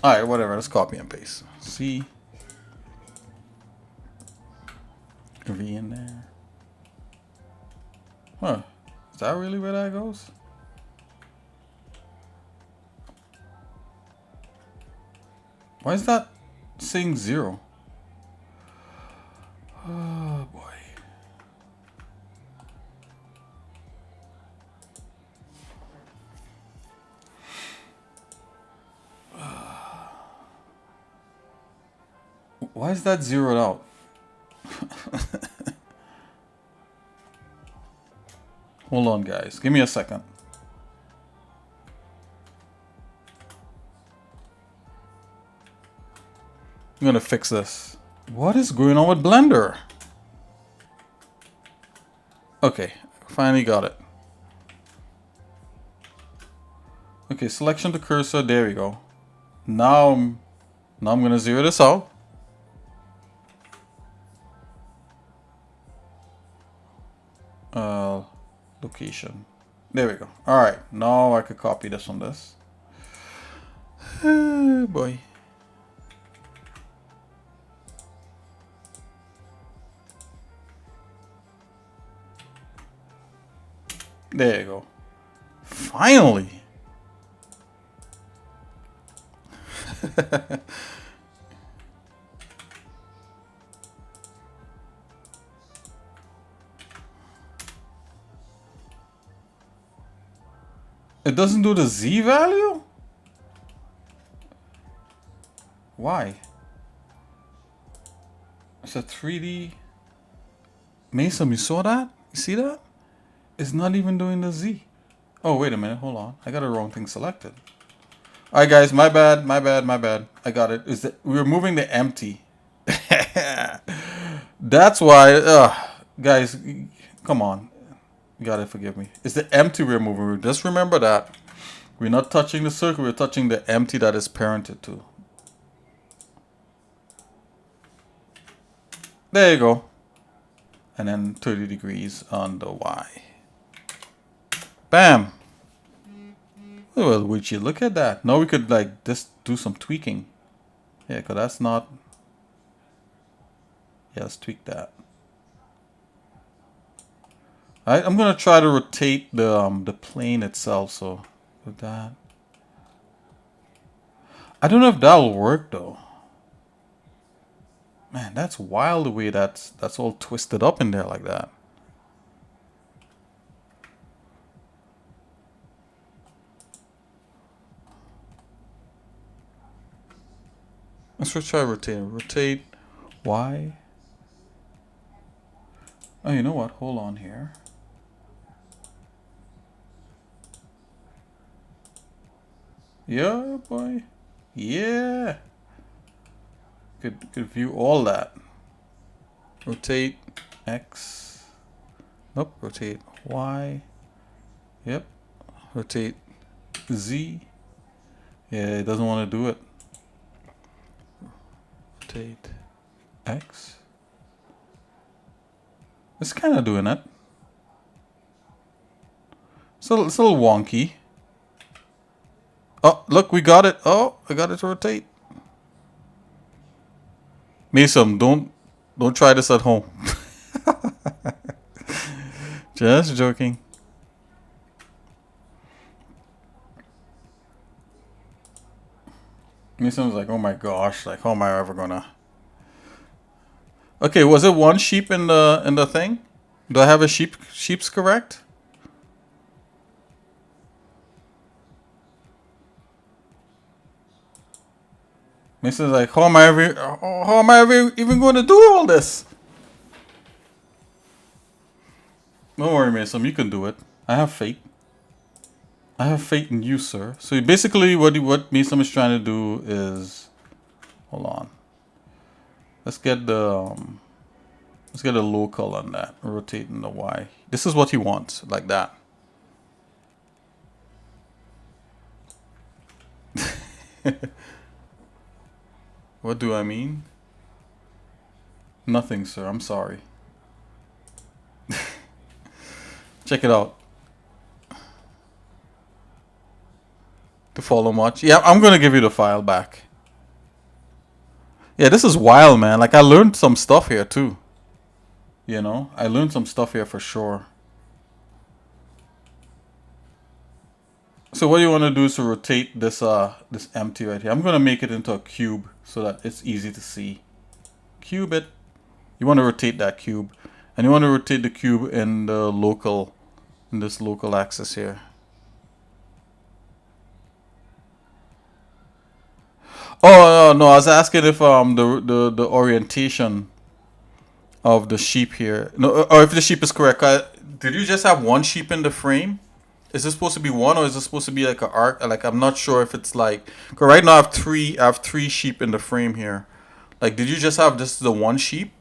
Alright, whatever, let's copy and paste. C V in there. Huh. Is that really where that goes? Why is that saying 0? Oh boy. Why is that zeroed out? Hold on, guys. Give me a second. I'm gonna fix this. What is going on with Blender? Okay, finally got it. Okay, selection to cursor. There we go. Now I'm gonna zero this out. location. There we go. All right, now I could copy this from this. Boy. There you go. Finally. It doesn't do the Z value? Why? It's a 3D. Mason, you saw that? You see that? It's not even doing the Z. Oh, wait a minute. Hold on. I got the wrong thing selected. All right, guys. My bad. My bad. My bad. I got it. Is that we're moving the empty. That's why. Guys, come on. You gotta forgive me. It's the empty we're moving. Just remember that. We're not touching the circle. We're touching the empty that is parented to. There you go. And then 30 degrees on the Y. Bam. Well, would you look at that? Now we could like just do some tweaking. Yeah, because that's not. Yeah, let's tweak that. Alright, I'm gonna try to rotate the plane itself. So with that, I don't know if that'll work though. Man, that's wild the way that's all twisted up in there like that. Let's try rotating. Rotate Y. Oh, you know what? Hold on here. Yeah, boy. Yeah. Could view all that. Rotate X. Nope. Rotate Y. Yep. Rotate Z. Yeah, it doesn't want to do it. Rotate X. It's kind of doing it. So it's a little wonky. Oh, look, we got it. Oh, I got it to rotate. Mason, don't try this at home. Just joking. Mason was like, "Oh my gosh! Like, how am I ever gonna?" Okay, was it one sheep in the thing? Do I have a sheep? Sheep's correct. Mason's like, how am I ever even going to do all this? Don't worry, Mason, you can do it. I have faith. I have faith in you, sir. So basically, what Mason is trying to do is, hold on. Let's get the local on that. Rotating the Y. This is what he wants, like that. What do I mean? Nothing, sir. I'm sorry. Check it out. To follow much. Yeah, I'm gonna give you the file back. Yeah, this is wild, man. Like, I learned some stuff here too. You know, I learned some stuff here for sure. So what you want to do is to rotate this this empty right here. I'm gonna make it into a cube so that it's easy to see. Cube it. You want to rotate that cube, and you want to rotate the cube in the local, in this local axis here. Oh no, I was asking if the orientation of the sheep here, no, or if the sheep is correct. Did you just have one sheep in the frame? Is this supposed to be one, or is this supposed to be like an arc? Like, I'm not sure if it's like. Cause right now I have three sheep in the frame here. Like, did you just have this the one sheep?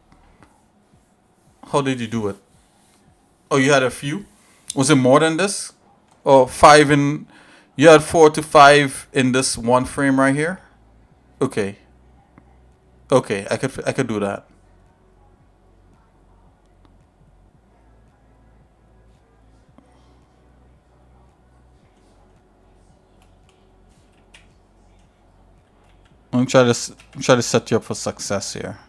How did you do it? Oh, you had a few. Was it more than this? Oh, 5 in. You had 4 to 5 in this one frame right here. Okay. Okay, I could do that. I'm trying to set you up for success here.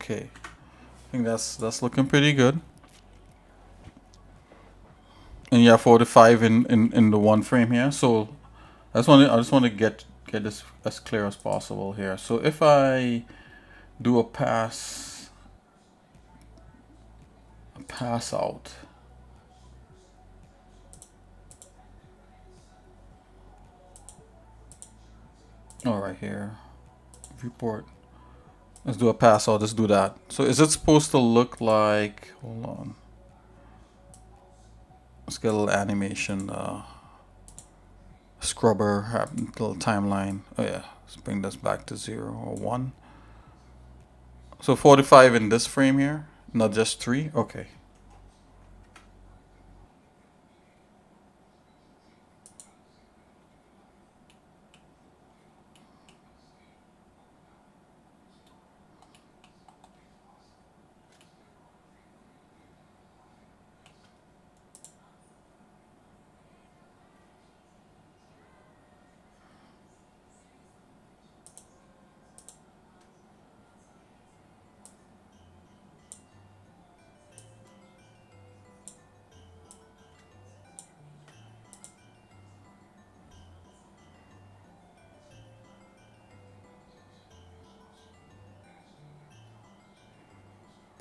Okay, I think that's looking pretty good. And you have 45 in the one frame here. So I just want to get this as clear as possible here. So if I do a pass out. All right, here, viewport. Let's do a pass out. Let's do that. So is it supposed to look like? Hold on. Let's get a little animation. Scrubber, little timeline. Oh yeah. Let's bring this back to 0 or 1. So 45 in this frame here, not just 3. Okay.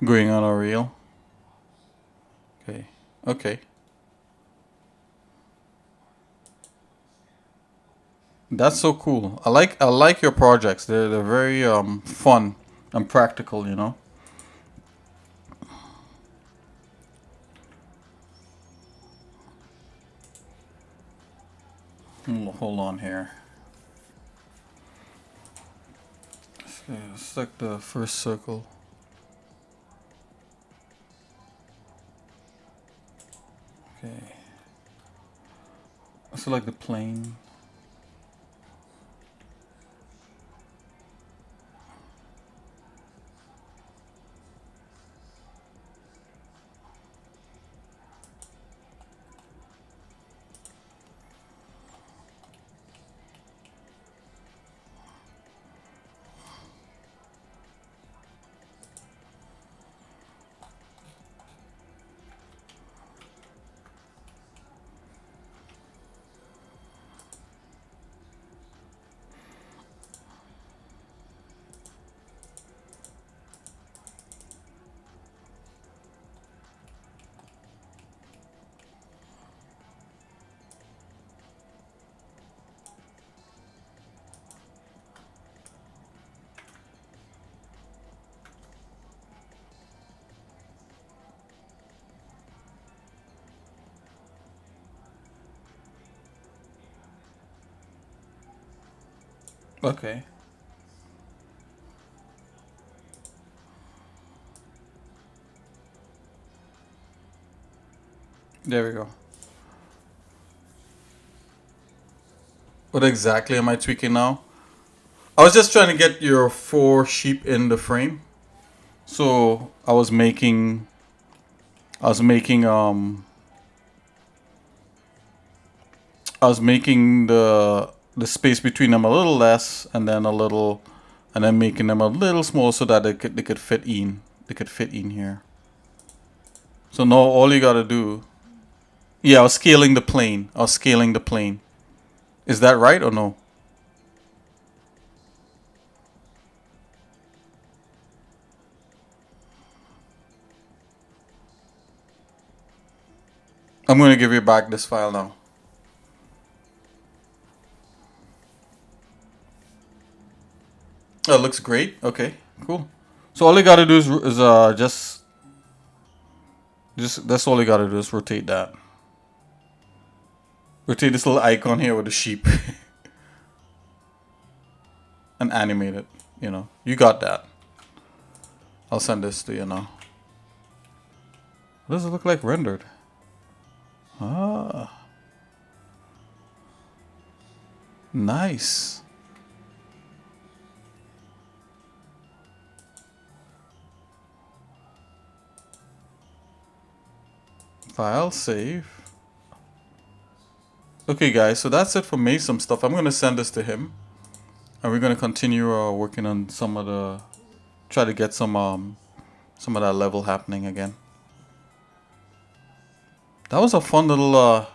Going on a reel. Okay. Okay. That's so cool. I like your projects. They're very fun and practical, you know. Hold on here. It's like the first circle. Okay. Select the plane. Okay. There we go. What exactly am I tweaking now? I was just trying to get your 4 sheep in the frame. So I was making I was making the space between them a little less, and then making them a little small so that they could fit in. They could fit in here. So now all you gotta do. Yeah, I was scaling the plane. Is that right or no? I'm gonna give you back this file now. Oh, it looks great. Okay, cool. So all you gotta do is just that's all you gotta do is rotate that. Rotate this little icon here with the sheep. and animate it. You know, you got that. I'll send this to you now. What does it look like rendered? Ah, nice. File, save. Okay, guys, so that's it for Mason stuff. I'm gonna send this to him, and we're gonna continue working on some of the, try to get some of that level happening again. That was a fun little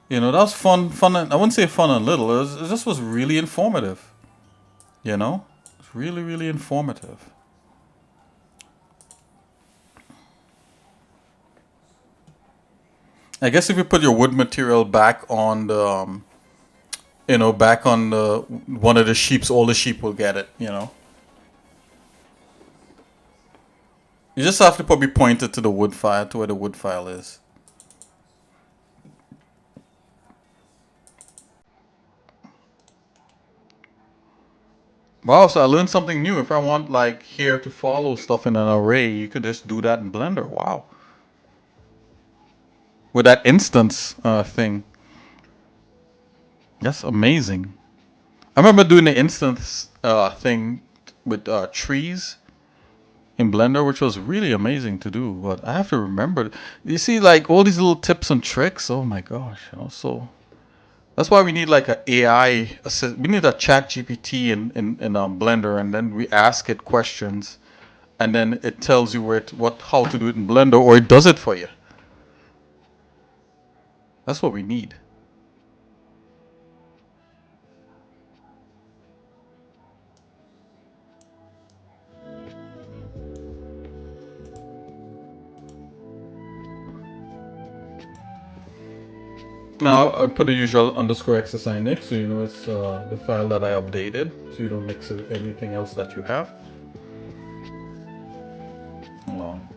you know, that was fun. I wouldn't say fun and little. It just was really informative. You know, it's really, really informative. I guess if you put your wood material back on the, you know, back on the one of the sheeps, all the sheep will get it. You know, you just have to probably point it to the wood file, to where the wood file is. Wow, so I learned something new. If I want like here to follow stuff in an array, you could just do that in Blender. Wow. With that instance thing. That's amazing. I remember doing the instance thing with trees in Blender, which was really amazing to do. But I have to remember. You see, like all these little tips and tricks. Oh my gosh! You know, so that's why we need like a AI. We need a Chat GPT in Blender, and then we ask it questions, and then it tells you how to do it in Blender, or it does it for you. That's what we need. Now I put the usual underscore XSI next, so you know it's the file that I updated, so you don't mix it with anything else that you have. Hold on.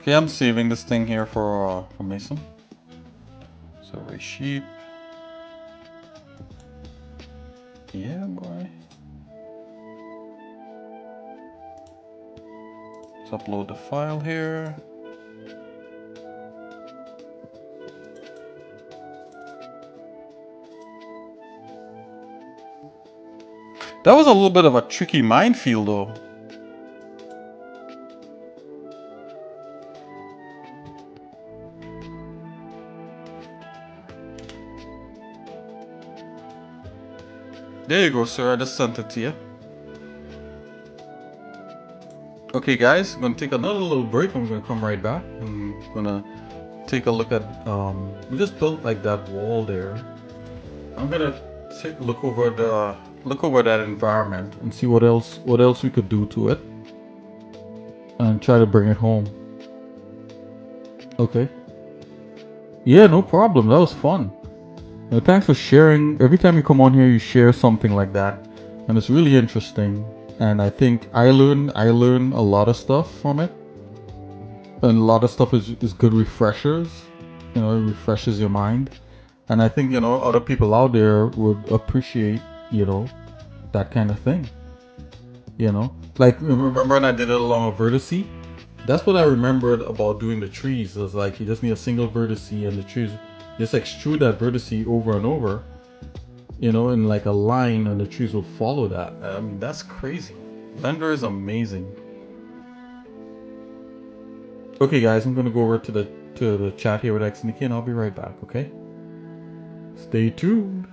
Okay, I'm saving this thing here for Mason. So sheep. Yeah, boy. Let's upload the file here. That was a little bit of a tricky minefield, though. There you go, sir. I just sent it to you. Okay, guys, I'm gonna take another little break. I'm gonna come right back. I'm gonna take a look at we just built like that wall there. I'm gonna take a look over that environment and see what else we could do to it, and try to bring it home. Okay. Yeah, no problem. That was fun. Thanks for sharing. Every time you come on here, you share something like that, and it's really interesting. And I think I learn a lot of stuff from it, and a lot of stuff is good refreshers. You know, it refreshes your mind, and I think, you know, other people out there would appreciate, you know, that kind of thing. You know, like remember when I did it along a vertice? That's what I remembered about doing the trees. It was like you just need a single vertice, and the trees just extrude that vertice over and over, you know, in like a line, and the trees will follow that. I mean, that's crazy. Blender is amazing. Okay, guys, I'm gonna go over to the chat here with XNiki, and I'll be right back. Okay, stay tuned.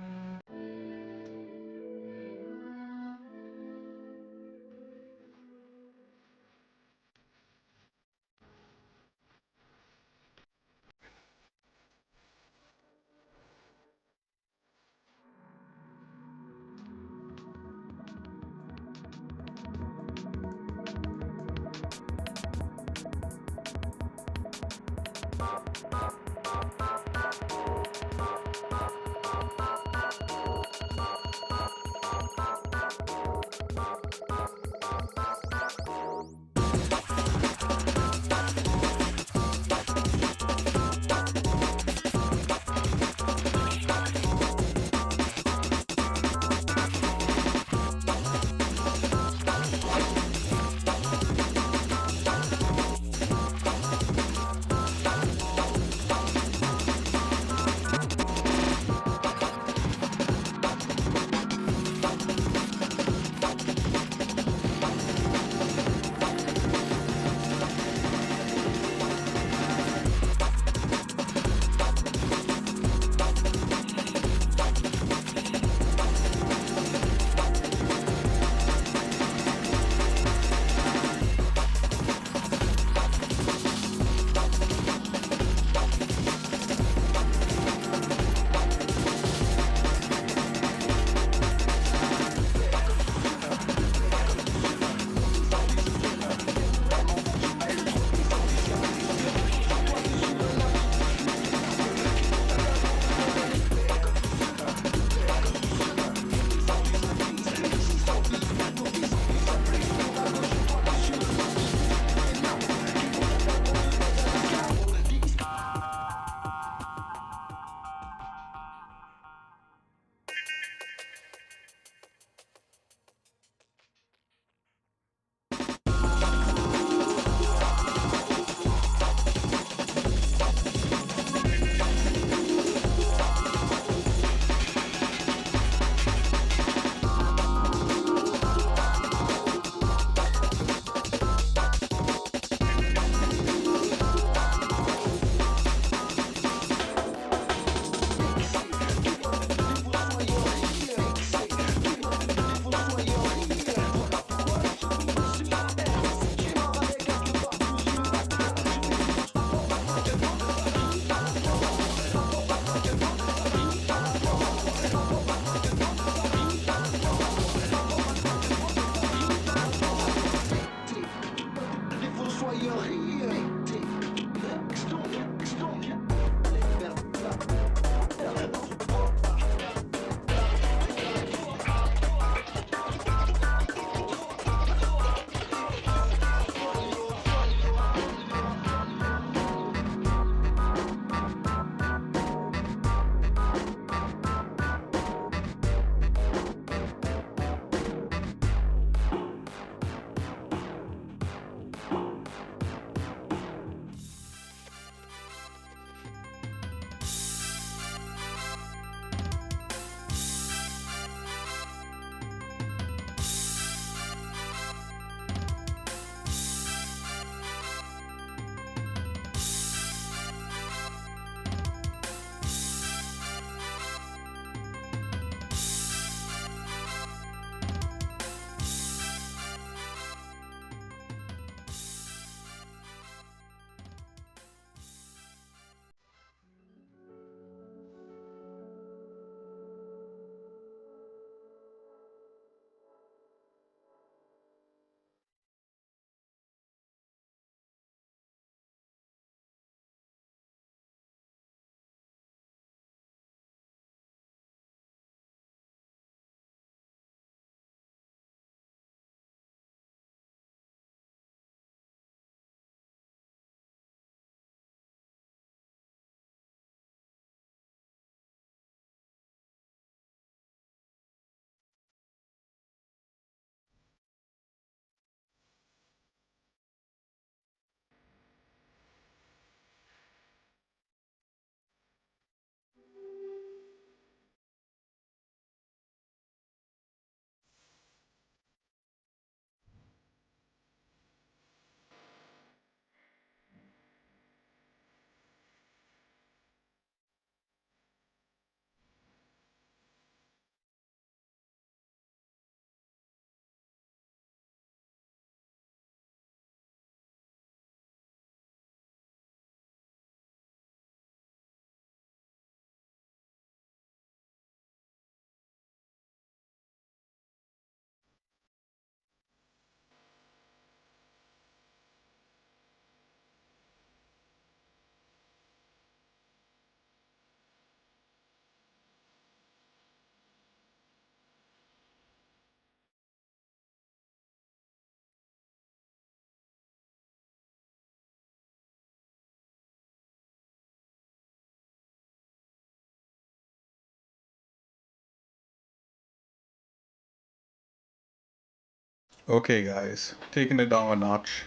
Okay guys, taking it down a notch.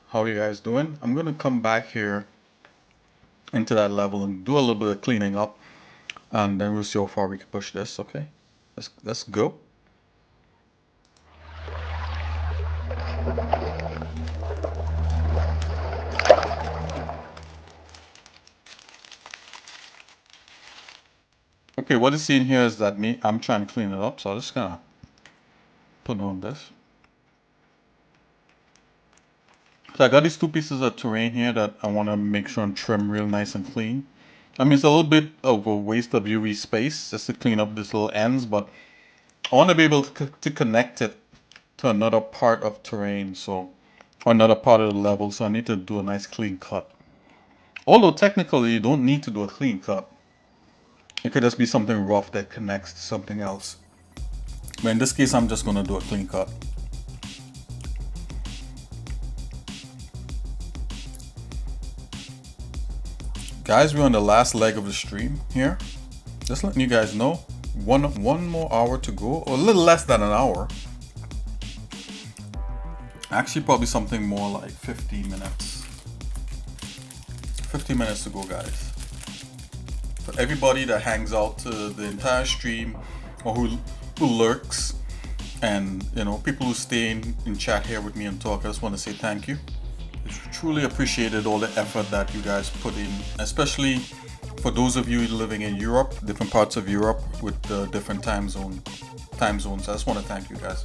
How you guys doing? I'm gonna come back here into that level and do a little bit of cleaning up, and then we'll see how far we can push this. Okay, let's go. Okay, what is seen here is that I'm trying to clean it up, so I'm just gonna put on this. So I got these two pieces of terrain here that I want to make sure and trim real nice and clean. I mean, it's a little bit of a waste of UV space just to clean up these little ends, but I want to be able to connect it to another part of terrain, so or another part of the level, so I need to do a nice clean cut. Although technically you don't need to do a clean cut. It could just be something rough that connects to something else. But in this case, I'm just gonna do a clean cut. Guys, we're on the last leg of the stream here. Just letting you guys know, one more hour to go, or a little less than an hour. Actually, probably something more like 15 minutes. 15 minutes to go, guys. For everybody that hangs out to the entire stream, or who lurks, and you know, people who stay in chat here with me and talk, I just want to say thank you. It's truly appreciated all the effort that you guys put in, especially for those of you living in Europe, different parts of Europe with different time zones. I just want to thank you guys.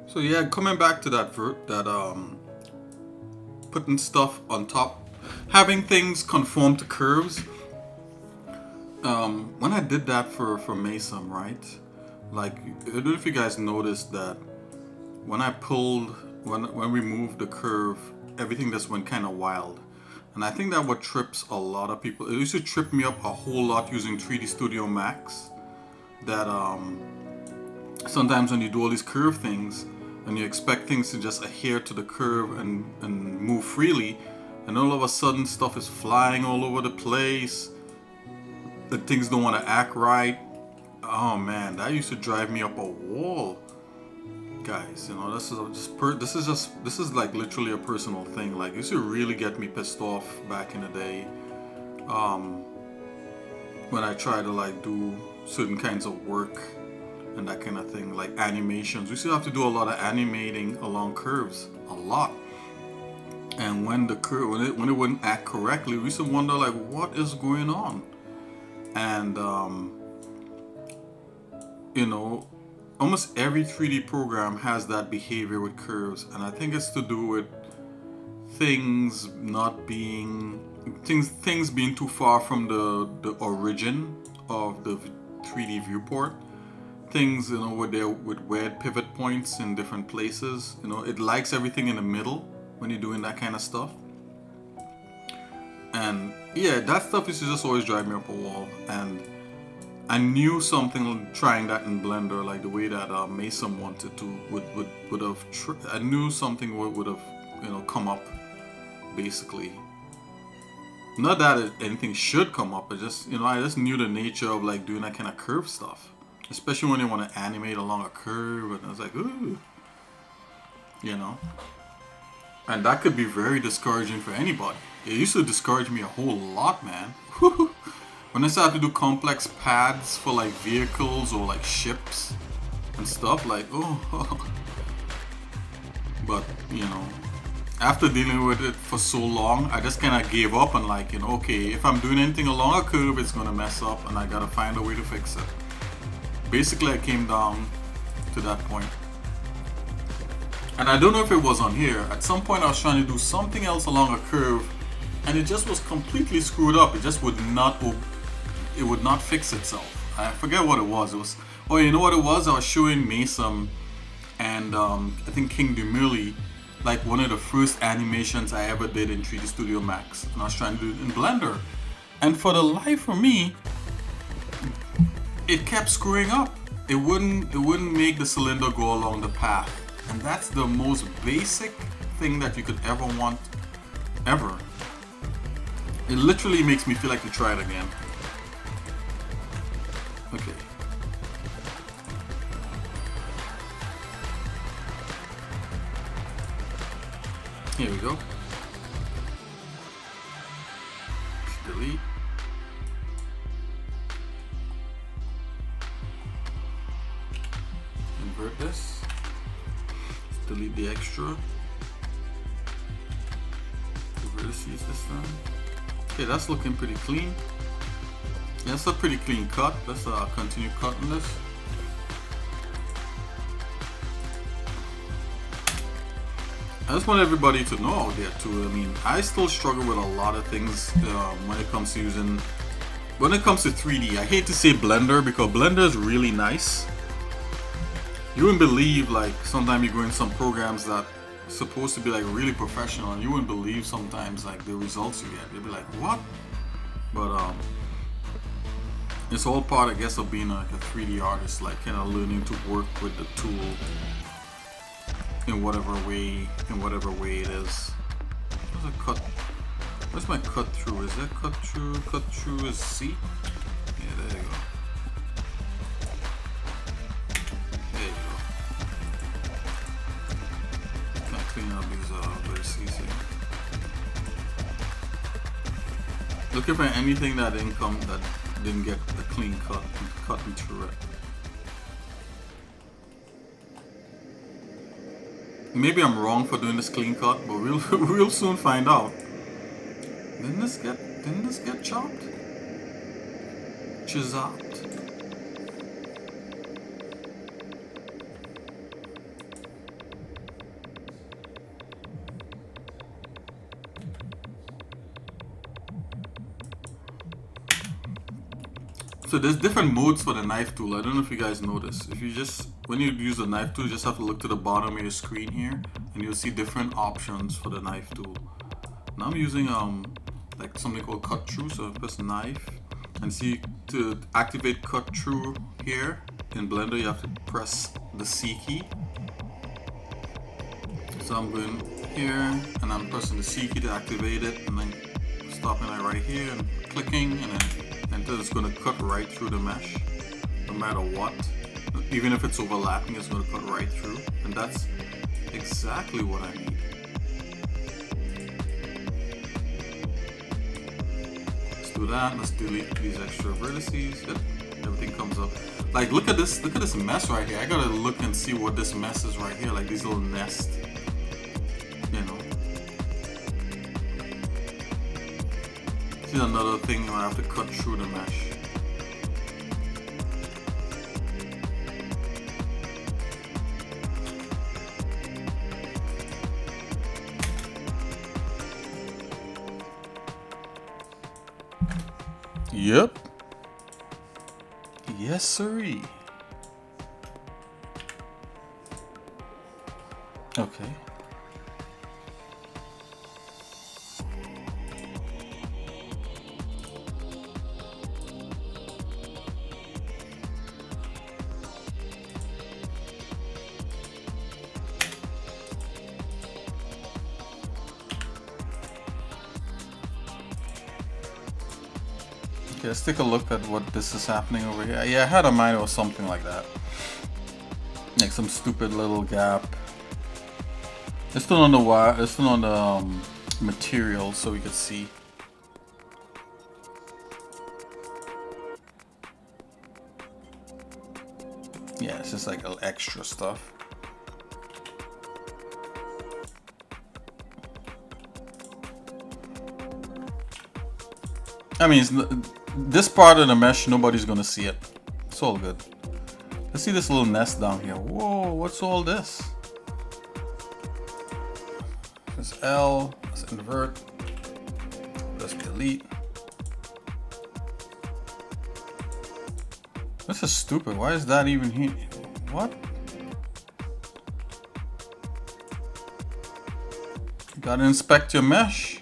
So yeah, coming back to that putting stuff on top, having things conform to curves. When I did that for Mason, right? Like, I don't know if you guys noticed that when I pulled, when we moved the curve, everything just went kind of wild. And I think that what trips a lot of people. It used to trip me up a whole lot using 3D Studio Max. That sometimes when you do all these curve things and you expect things to just adhere to the curve and move freely, and all of a sudden stuff is flying all over the place, the things don't want to act right. Oh man, that used to drive me up a wall, guys. You know, this is like literally a personal thing. Like, it used to really get me pissed off back in the day, when I try to like do certain kinds of work and that kind of thing, like animations. We still have to do a lot of animating along curves, a lot. And when the curve, when it wouldn't act correctly, we used to wonder like, what is going on? And you know, almost every 3D program has that behavior with curves, and I think it's to do with things not being things being too far from the origin of the 3D viewport. Things, you know, with weird pivot points in different places. You know, it likes everything in the middle when you're doing that kind of stuff. And yeah, that stuff used to just always drive me up a wall. And I knew something trying that in Blender, like the way that Mason wanted to, would have. I knew something would have, you know, come up, basically. Not that anything should come up, but just, you know, I just knew the nature of like doing that kind of curve stuff, especially when you want to animate along a curve, and I was like, ooh, you know. And that could be very discouraging for anybody. It used to discourage me a whole lot, man. When I started to do complex pads for like vehicles or like ships and stuff, like, oh. But, you know, after dealing with it for so long, I just kind of gave up and like, you know, okay, if I'm doing anything along a curve, it's going to mess up and I got to find a way to fix it. Basically, I came down to that point. And I don't know if it was on here. At some point, I was trying to do something else along a curve, and it just was completely screwed up. It just would not fix itself. I forget what it was. It was, oh, you know what it was? I was showing Mason and I think King Demurley, like one of the first animations I ever did in 3D Studio Max, and I was trying to do it in Blender. And for the life of me, it kept screwing up. It wouldn't make the cylinder go along the path. And that's the most basic thing that you could ever want, ever. It literally makes me feel like to try it again. Okay. Here we go. Let's delete. Invert this. Let's delete the extra. Vertices this time. Okay, that's looking pretty clean. Yeah, that's a pretty clean cut. Let's continue cutting this. I just want everybody to know out there too. I mean, I still struggle with a lot of things when it comes to 3D. I hate to say Blender because Blender is really nice. You wouldn't believe, like, sometimes you go in some programs that are supposed to be like really professional, and you wouldn't believe sometimes like the results you get. You'd be like, what? But it's all part, I guess, of being like a 3D artist, like kind of learning to work with the tool in whatever way it is. Where's a cut? Where's my cut through? Is that cut through? Cut through is C? Yeah, there you go. There you go. Can I clean up these vertices here? Looking for anything that didn't get a clean cut through it. Maybe I'm wrong for doing this clean cut, but we'll soon find out. Didn't this get chopped? Chiseled. So there's different modes for the knife tool. I don't know if you guys notice. When you use the knife tool, you just have to look to the bottom of your screen here, and you'll see different options for the knife tool. Now I'm using like something called cut through. So press knife, and see to activate cut through here in Blender, you have to press the C key. So I'm going here and I'm pressing the C key to activate it, and then stopping it right here and clicking, and then it's going to cut right through the mesh, no matter what. Even if it's overlapping, it's going to cut right through, and that's exactly what I need. Let's do that. Let's delete these extra vertices. Yep, everything comes up. Like, look at this mess right here. I gotta look and see what this mess is right here. Like these little nests, you know. See another thing where I have to cut through the mesh. Yep. Yes, sirree. Okay. Okay, let's take a look at what this is happening over here. Yeah, I had a mind it was something like that. Like some stupid little gap. It's still on the wire, it's still on the material so we could see. Yeah, it's just like extra stuff. I mean, this part of the mesh, nobody's gonna see it. It's all good. Let's see this little nest down here. Whoa, what's all this? Let's L, let's invert, let's delete. This is stupid. Why is that even here? What? You gotta inspect your mesh.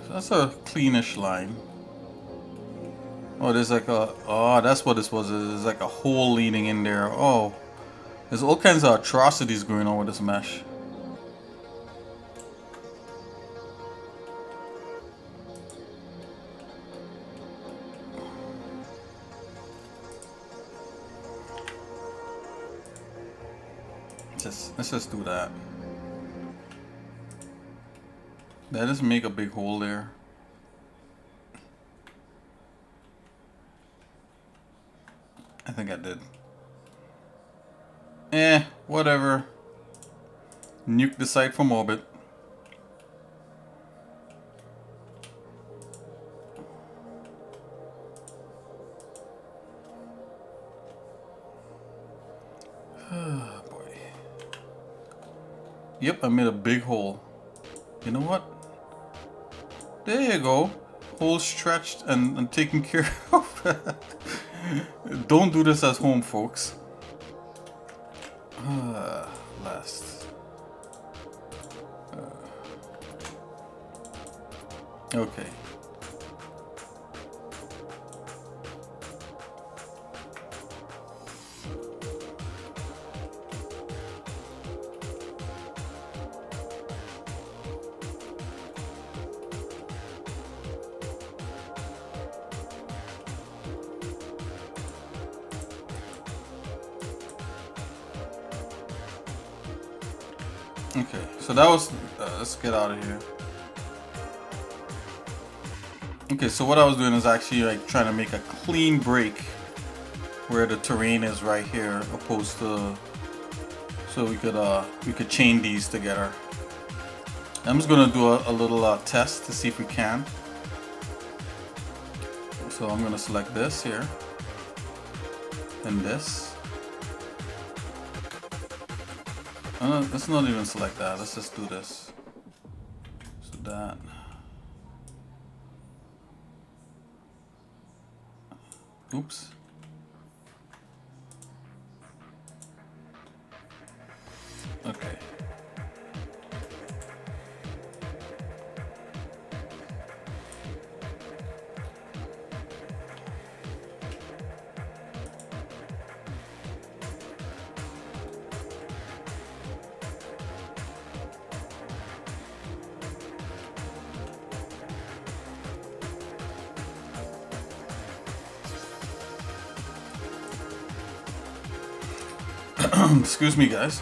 That's a cleanish line. Oh, there's like a... Oh, that's what this was. There's like a hole leading in there. Oh. There's all kinds of atrocities going on with this mesh. Let's just do that. Did I just make a big hole there? I think I did. Whatever. Nuke the site from orbit. Oh boy. Yep, I made a big hole. You know what? There you go. Hole stretched and taken care of. Don't do this at home, folks. Last. Okay. Okay, so that was, let's get out of here. Okay, so what I was doing is actually like trying to make a clean break where the terrain is right here, opposed to, so we could chain these together. I'm just gonna do a little test to see if we can. So I'm gonna select this here and this. Let's not even select that. Let's just do this. So that. Oops. Okay. Excuse me, guys.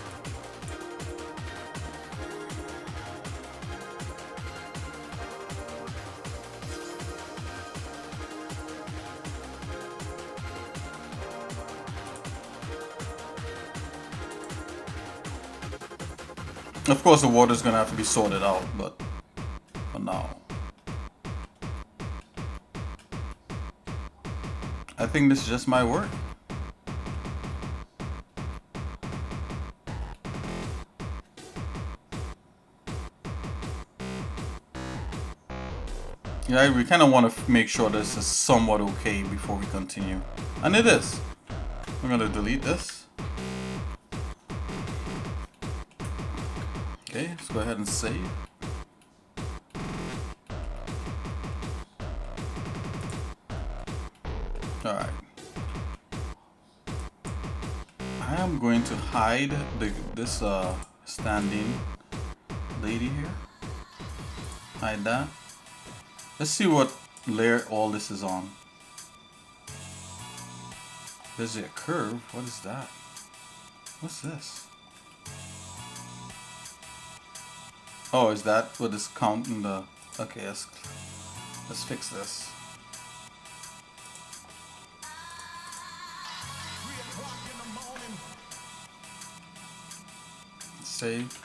Of course, the water's gonna have to be sorted out, but for now, I think this just might work. Yeah, we kind of want to make sure this is somewhat okay before we continue. And it is. I'm going to delete this. Okay, let's go ahead and save. Alright. I am going to hide this standing lady here. Hide that. Let's see what layer all this is on. There's a curve. What is that? What's this? Oh, is that what is counting the... Okay, let's fix this. Save.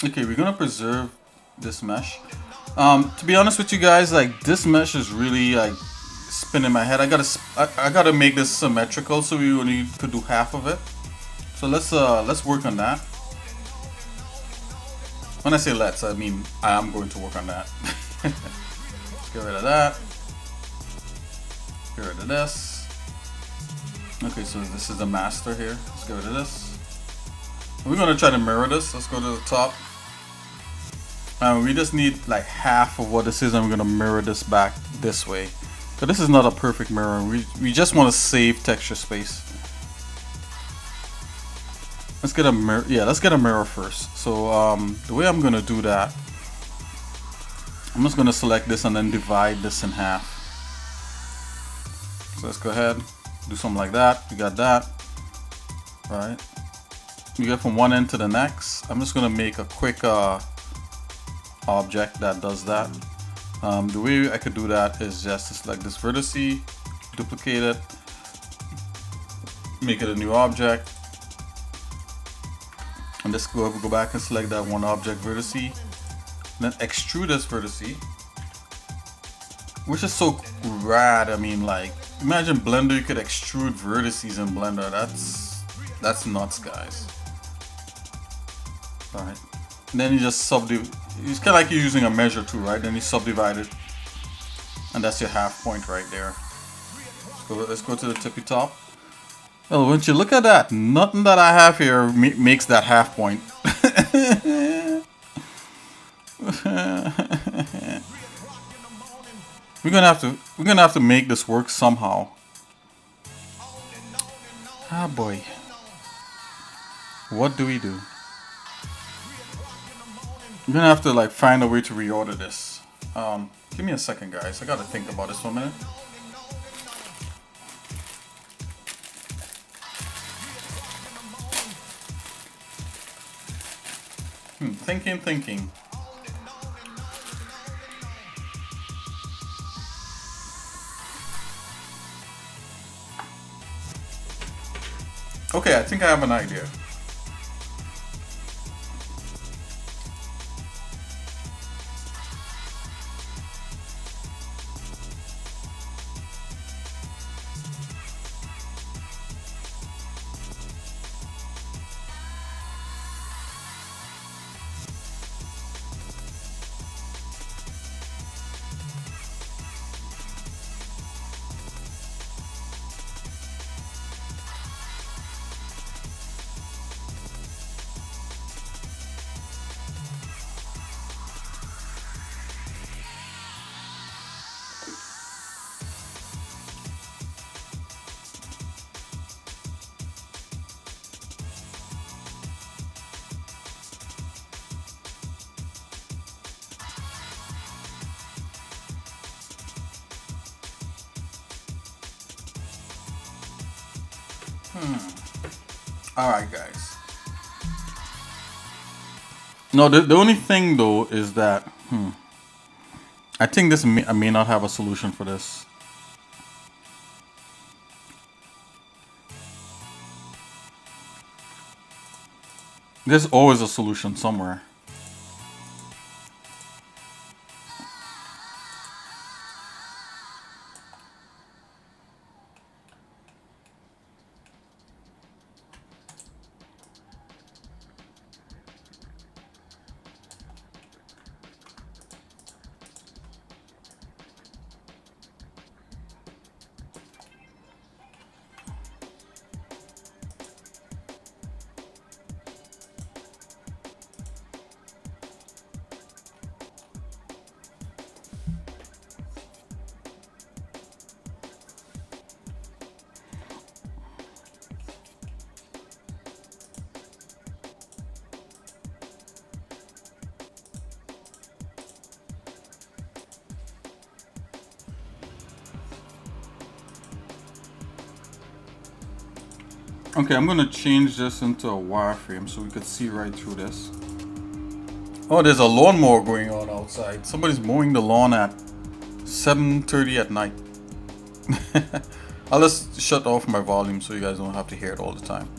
Okay, we're gonna preserve this mesh. To be honest with you guys, like this mesh is really like spinning my head. I gotta make this symmetrical, so we only could do half of it. So let's work on that. When I say let's, I mean I am going to work on that. Let's get rid of that. Get rid of this. Okay, so this is the master here. Let's get rid of this. We're gonna try to mirror this. Let's go to the top. We just need like half of what this is, and we're gonna mirror this back this way. But this is not a perfect mirror. We just want to save texture space. Let's get a mirror. Yeah, let's get a mirror first. So the way I'm gonna do that, I'm just gonna select this and then divide this in half. So let's go ahead, do something like that. We got that. Right. We go from one end to the next. I'm just gonna make a quick object that does that. The way I could do that is just to select this vertice, duplicate it, make it a new object, and just go back and select that one object vertice, and then extrude this vertice, which is so rad. I mean, like, imagine Blender, you could extrude vertices in Blender. That's nuts, guys. Alright. And then you just subdivide. It's kind of like you're using a measure tool, right? Then you subdivide it, and that's your half point right there. Let's go to the tippy top. Well, once you look at that, nothing that I have here makes that half point. We're gonna have to make this work somehow. Ah boy. What do we do? I'm gonna have to like find a way to reorder this. Give me a second, guys. I gotta think about this for a minute. Thinking. Okay, I think I have an idea. All right, guys. No, the only thing though is that I think I may not have a solution for this. There's always a solution somewhere. Okay, I'm gonna change this into a wireframe so we could see right through this. Oh, there's a lawnmower going on outside. Somebody's mowing the lawn at 7:30 at night. I'll just shut off my volume so you guys don't have to hear it all the time.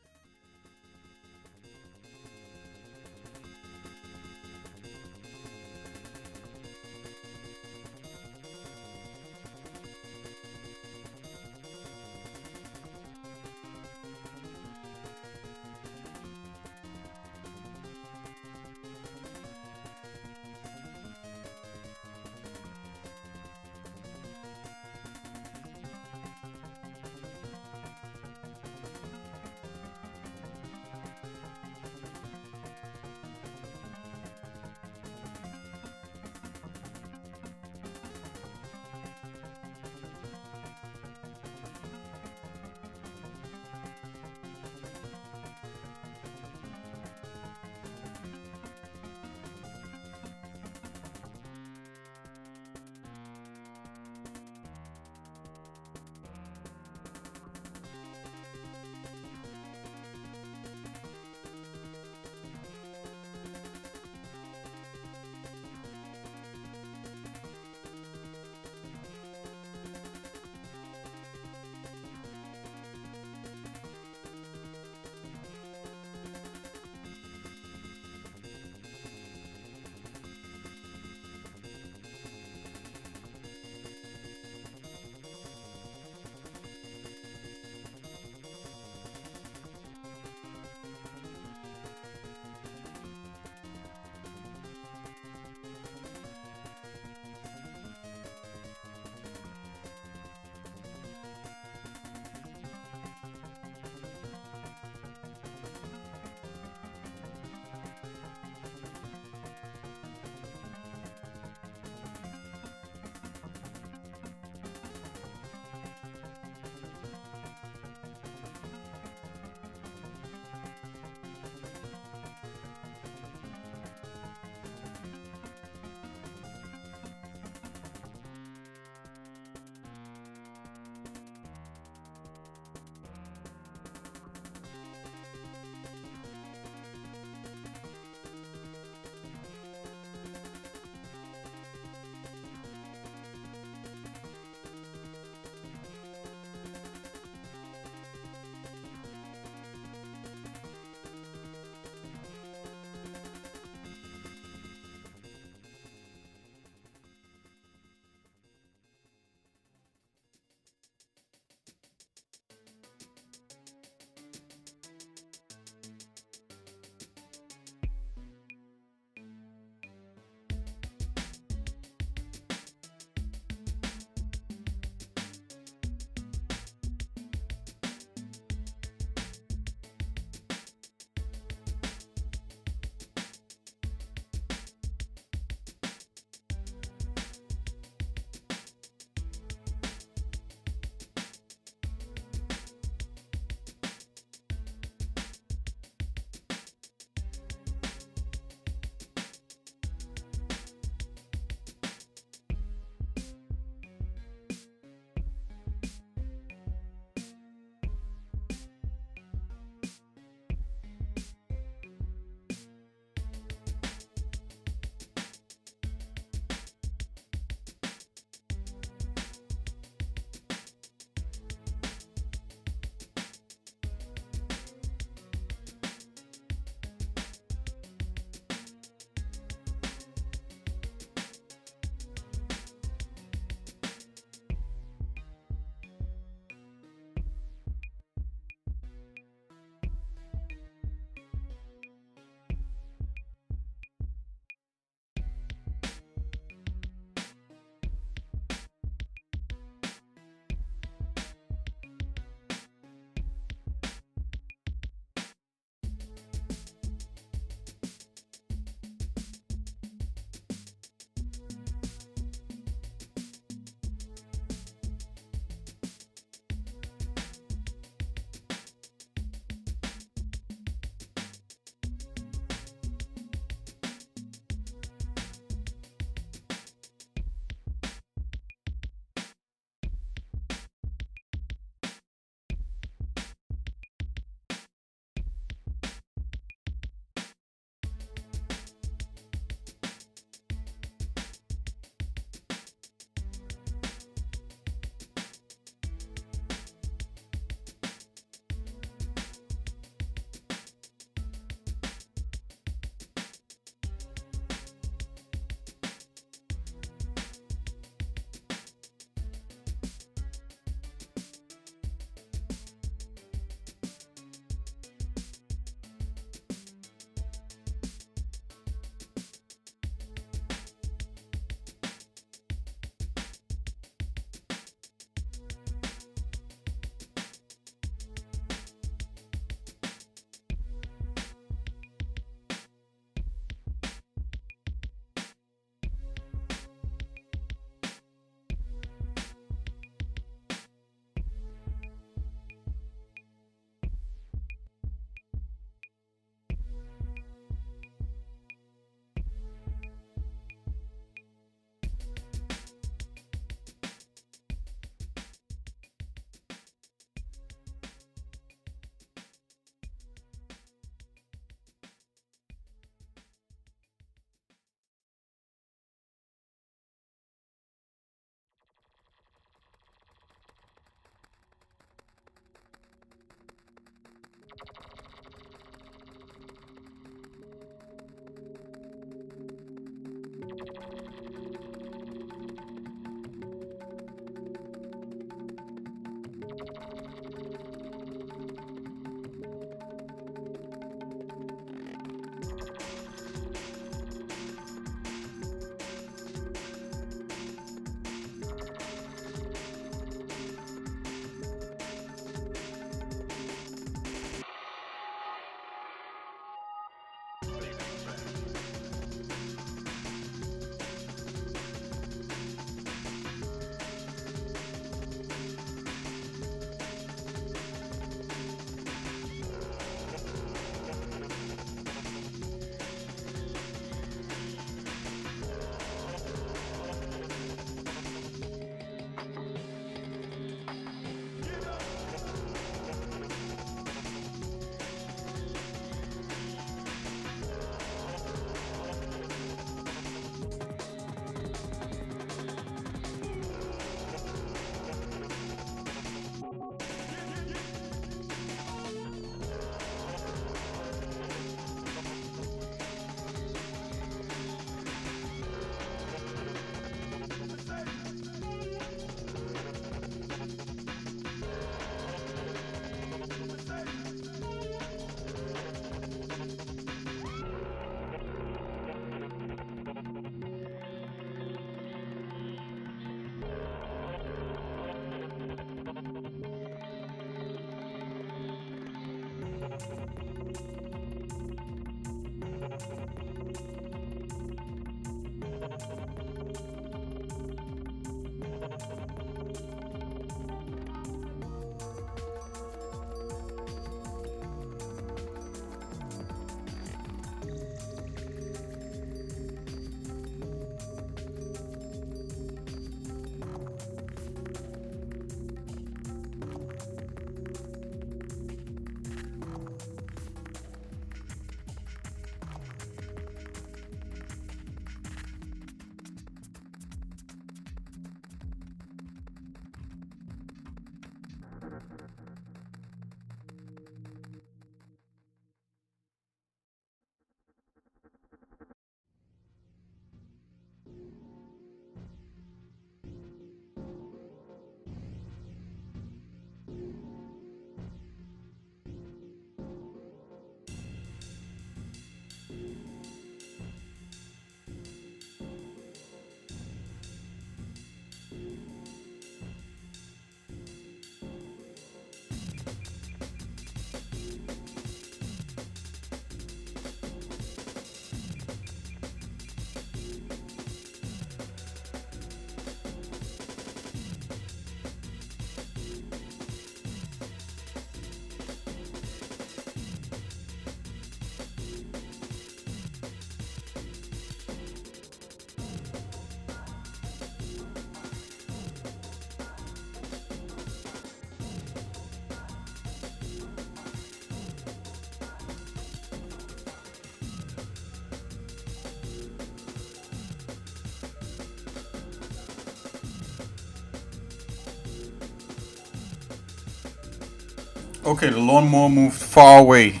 Okay, the lawnmower moved far away.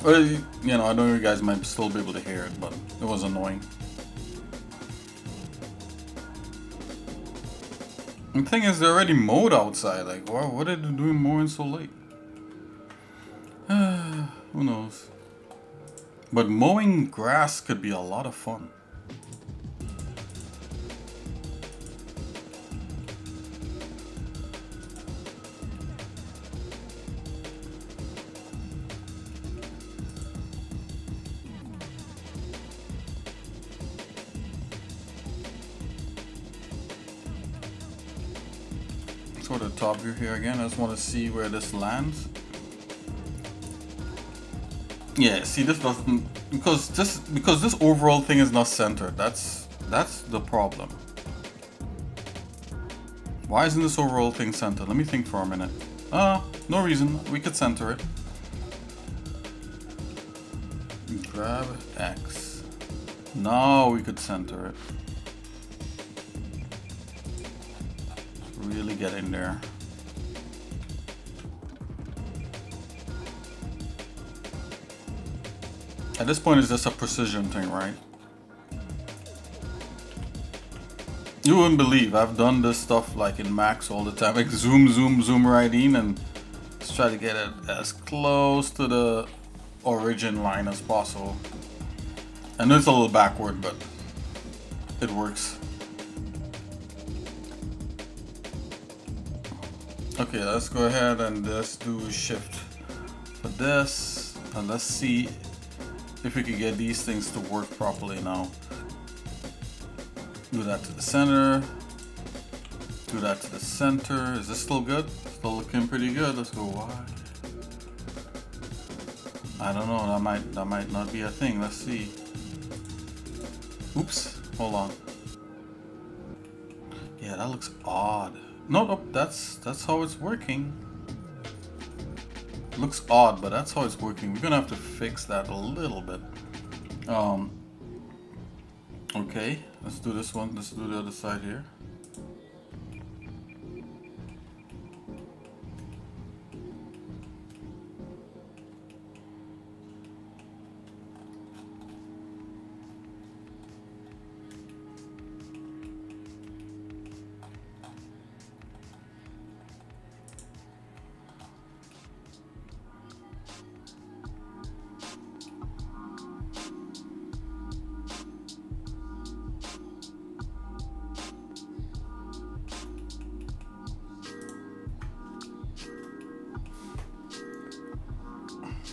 Well, you know, I know you guys might still be able to hear it, but it was annoying. The thing is, they're already mowed outside. Like, wow, what are they doing mowing so late? Who knows? But mowing grass could be a lot of fun. Let's go to the top view here again. I just want to see where this lands. Yeah, see, this doesn't, because this overall thing is not centered. That's the problem. Why isn't this overall thing centered? Let me think for a minute. No reason. We could center it. Grab X. Now we could center it. Really get in there. At this point, it's just a precision thing, right? You wouldn't believe I've done this stuff like in Max all the time. Like zoom right in and just try to get it as close to the origin line as possible. I know it's a little backward, but it works. Okay, let's go ahead and let's do shift for this, and let's see if we can get these things to work properly now. Do that to the center. Do that to the center. Is this still good? Still looking pretty good. Let's go wide. I don't know. That might not be a thing. Let's see. Oops. Hold on. Yeah, that looks odd. No, that's how it's working. Looks odd, but that's how it's working. We're gonna have to fix that a little bit. Okay, let's do this one. Let's do the other side here.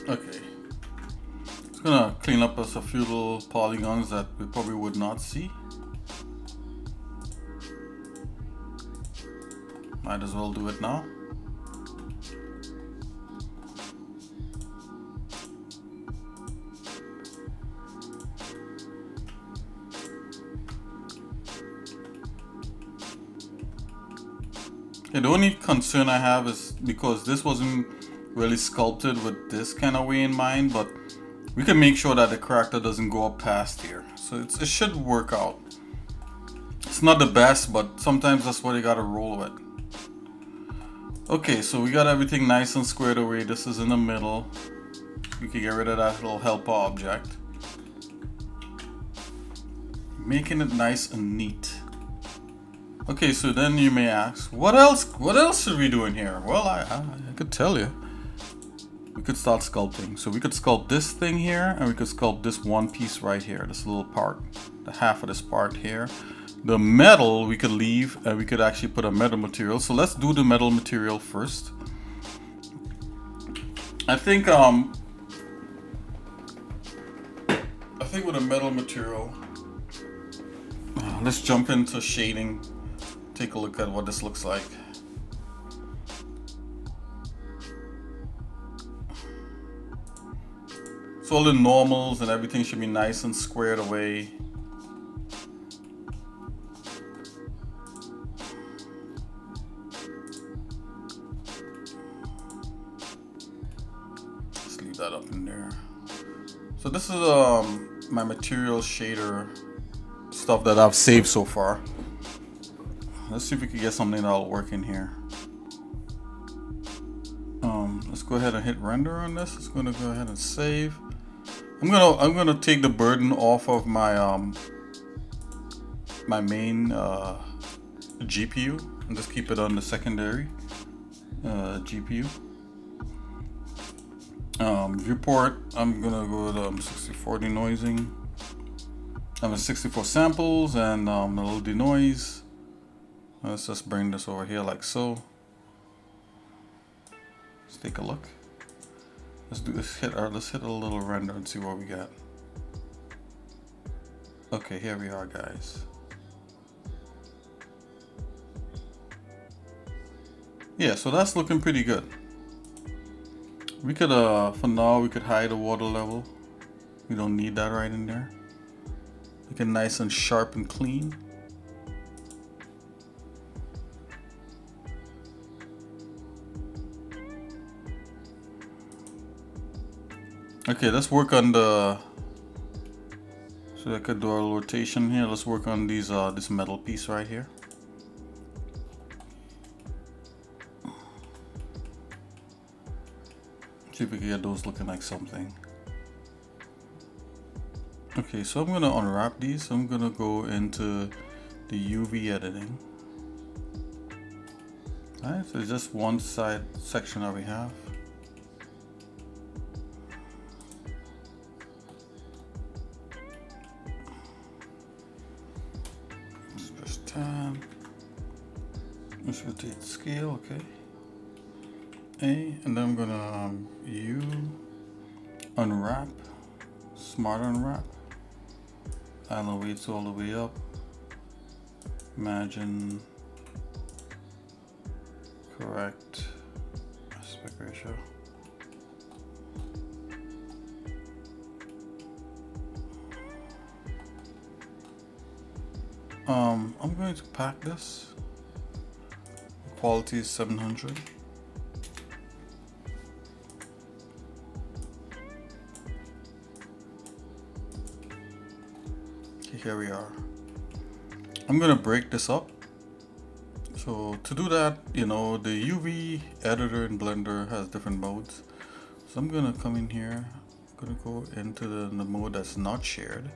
Okay. Gonna clean up a few little polygons that we probably would not see. Might as well do it now. Okay, the only concern I have is because this wasn't really sculpted with this kind of way in mind, but we can make sure that the character doesn't go up past here. So it should work out. It's not the best, but sometimes that's what you gotta roll with. Okay, so we got everything nice and squared away. This is in the middle. We can get rid of that little helper object. Making it nice and neat. Okay, so then you may ask, what else should we do in here? Well, I could tell you. We could start sculpting. So we could sculpt this thing here, and we could sculpt this one piece right here, this little part, the half of this part here. The metal we could leave, and we could actually put a metal material. So let's do the metal material first. I think with a metal material, let's jump into shading. Take a look at what this looks like. So all the normals and everything should be nice and squared away. Let's leave that up in there. So this is my material shader stuff that I've saved so far. Let's see if we can get something that'll work in here. Let's go ahead and hit render on this. It's gonna go ahead and save. I'm gonna take the burden off of my my main GPU and just keep it on the secondary GPU. Viewport, I'm gonna go to 64 denoising. I'm at 64 samples and a little denoise. Let's just bring this over here like so. Let's take a look. Let's do this. Let's hit a little render and see what we got. Okay, here we are, guys. Yeah, so that's looking pretty good. We could, for now, we could hide the water level. We don't need that right in there. Looking nice and sharp and clean. Okay, let's work on the. So I could do a rotation here. Let's work on these this metal piece right here. See if we can get those looking like something. Okay, so I'm gonna unwrap these. I'm gonna go into the UV editing. Alright, so it's just one side section that we have. Let's press 10. Let's rotate scale, okay. A, and then I'm gonna U, unwrap, smart unwrap, island weights all the way up, imagine, correct, aspect ratio. I'm going to pack this, quality is 700. Here we are. I'm gonna break this up. So to do that, you know, the UV editor in Blender has different modes. So I'm gonna come in here. I'm gonna go into the mode that's not shared.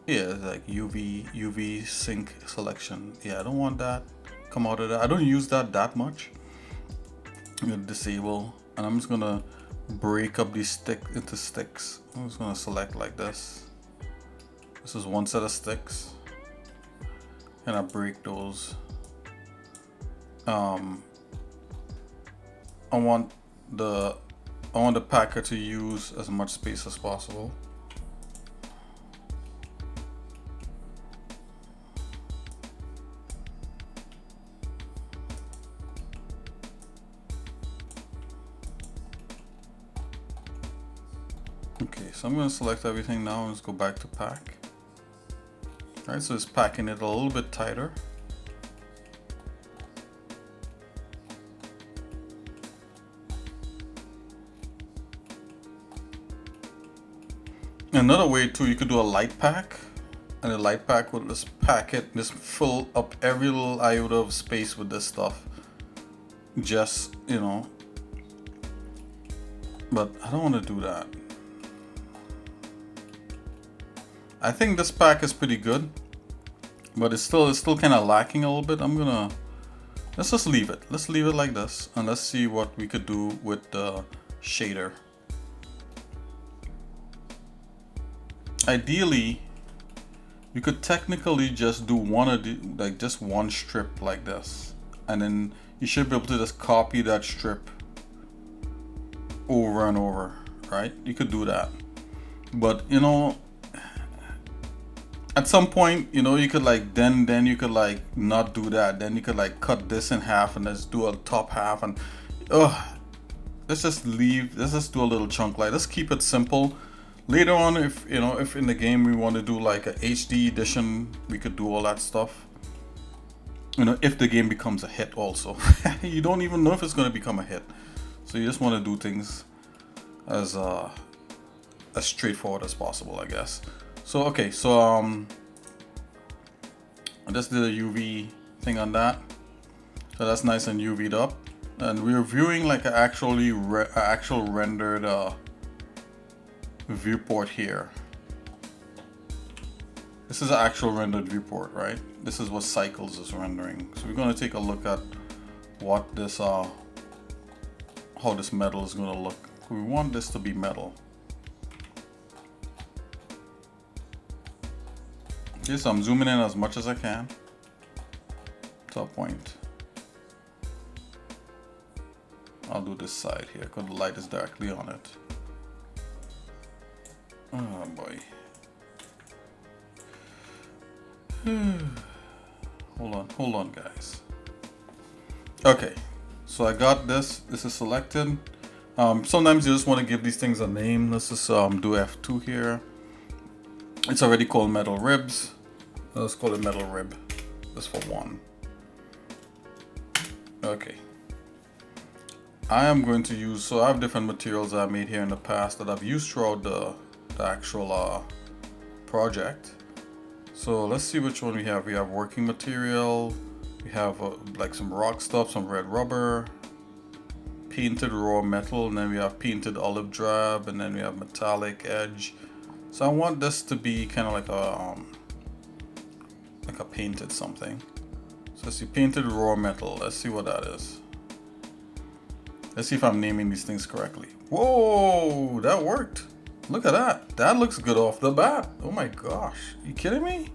Yeah, it's like UV sync selection. Yeah, I don't want that. Come out of that. I don't use that much. I'm gonna disable, and I'm just gonna break up these sticks into sticks. I'm just gonna select like this. This is one set of sticks, and I break those. I want the I want the packer to use as much space as possible. Okay, so I'm going to select everything now and let's go back to pack. Alright, so it's packing it a little bit tighter. Another way too, you could do a light pack, and the light pack will just pack it, just fill up every little iota of space with this stuff. Just, you know, but I don't want to do that. I think this pack is pretty good, but it's still kind of lacking a little bit. Let's just leave it. Let's leave it like this, and let's see what we could do with the shader. Ideally, you could technically just do one of the, like just one strip like this, and then you should be able to just copy that strip over and over, right? You could do that, but you know, at some point, you know, you could like then you could like not do that. Then you could like cut this in half and let's do a top half, and let's just do a little chunk. Like, let's keep it simple. Later on, if you know, if in the game we want to do like a HD edition, we could do all that stuff. You know, if the game becomes a hit also. You don't even know if it's going to become a hit. So you just want to do things as straightforward as possible, I guess. So okay, so I just did a UV thing on that, so that's nice and UV'd up, and we're viewing like an actual rendered viewport here. This is an actual rendered viewport, right? This is what Cycles is rendering. So we're going to take a look at what this how this metal is going to look. We want this to be metal. Okay, so I'm zooming in as much as I can to a point. I'll do this side here because the light is directly on it. Oh boy. Hold on guys. Okay, so I got this. This is selected. Sometimes you just want to give these things a name. Let's just do F2 here. It's already called metal ribs. Let's call it metal rib, just for one. Okay. I am going to use, so I have different materials that I made here in the past that I've used throughout the actual project. So let's see which one we have. We have working material. We have like some rock stuff, some red rubber, painted raw metal, and then we have painted olive drab, and then we have metallic edge. So I want this to be kind of like a painted something. So let's see, painted raw metal. Let's see what that is. Let's see if I'm naming these things correctly. Whoa, that worked. Look at that. That looks good off the bat. Oh my gosh. You kidding me?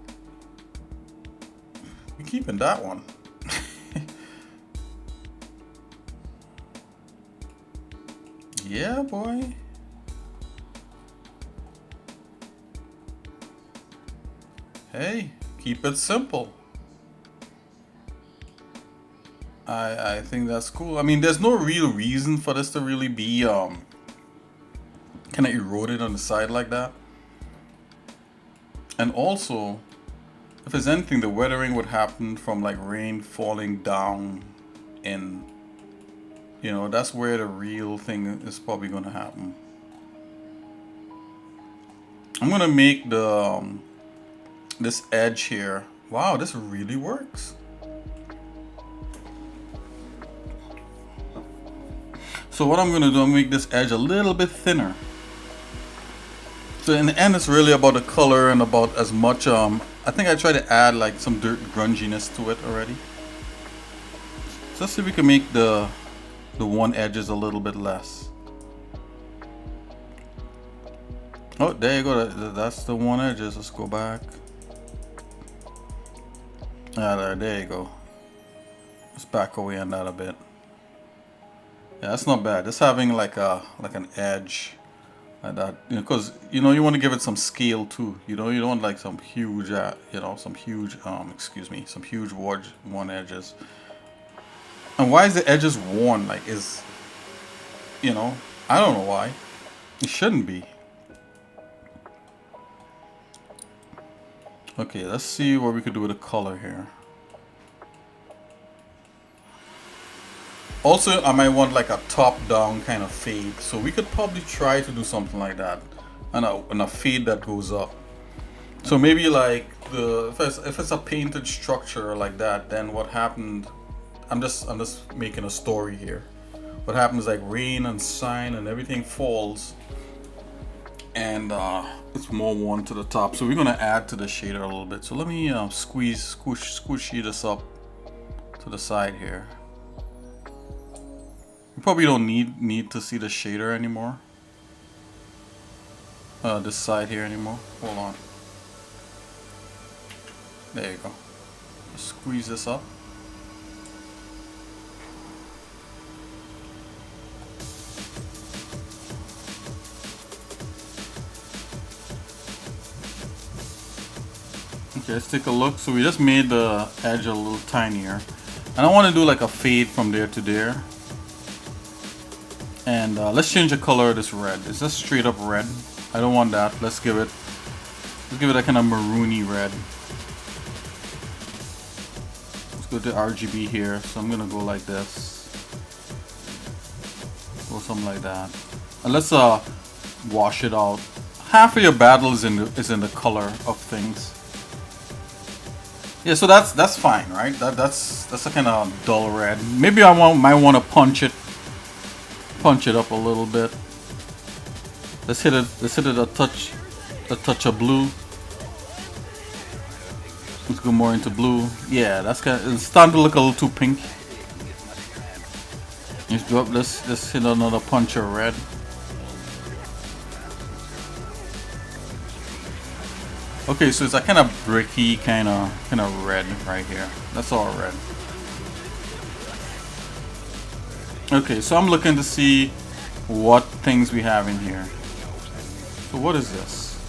We're keeping that one. Yeah, boy. Hey, keep it simple. I think that's cool. I mean, there's no real reason for this to really be kind of eroded on the side like that. And also, if there's anything, the weathering would happen from like rain falling down in, you know, that's where the real thing is probably going to happen. I'm going to make the this edge here. Wow, this really works. So what I'm going to do, I'm going to make this edge a little bit thinner. So in the end, it's really about the color and about as much, I think I tried to add like some dirt grunginess to it already. So let's see if we can make the one edges a little bit less. Oh, there you go. That's the one edges. Let's go back. There you go. Let's back away on that a bit. Yeah, that's not bad. Just having like an edge like that, because you know you want to give it some scale too. You know, you don't want like some huge, some huge, excuse me, some huge worn edges. And why is the edges worn? Like, I don't know why. It shouldn't be. Okay, let's see what we could do with the color here. Also, I might want like a top-down kind of fade, so we could probably try to do something like that, and a fade that goes up. So maybe like if it's a painted structure like that, then what happened? I'm just making a story here. What happens, like rain and shine and everything falls, and it's more worn to the top. So we're gonna add to the shader a little bit. So let me squishy this up to the side here. You probably don't need to see the shader anymore. This side here anymore. Hold on. There you go. Just squeeze this up. Okay, let's take a look. So we just made the edge a little tinier. And I want to do like a fade from there to there. And let's change the color of this red. It's just straight up red. I don't want that. Let's give it a kind of maroony red. Let's go to RGB here. So I'm gonna go like this. Go something like that. And let's wash it out. Half of your battle is in the color of things. Yeah, so that's fine, right? That's a kind of dull red. Maybe might want to punch it up a little bit. Let's hit it a touch of blue. Let's go more into blue. Yeah, it's starting to look a little too pink. Let's hit another punch of red. Okay, so it's a kind of bricky kind of red right here. That's all red. Okay, so I'm looking to see what things we have in here. So what is this?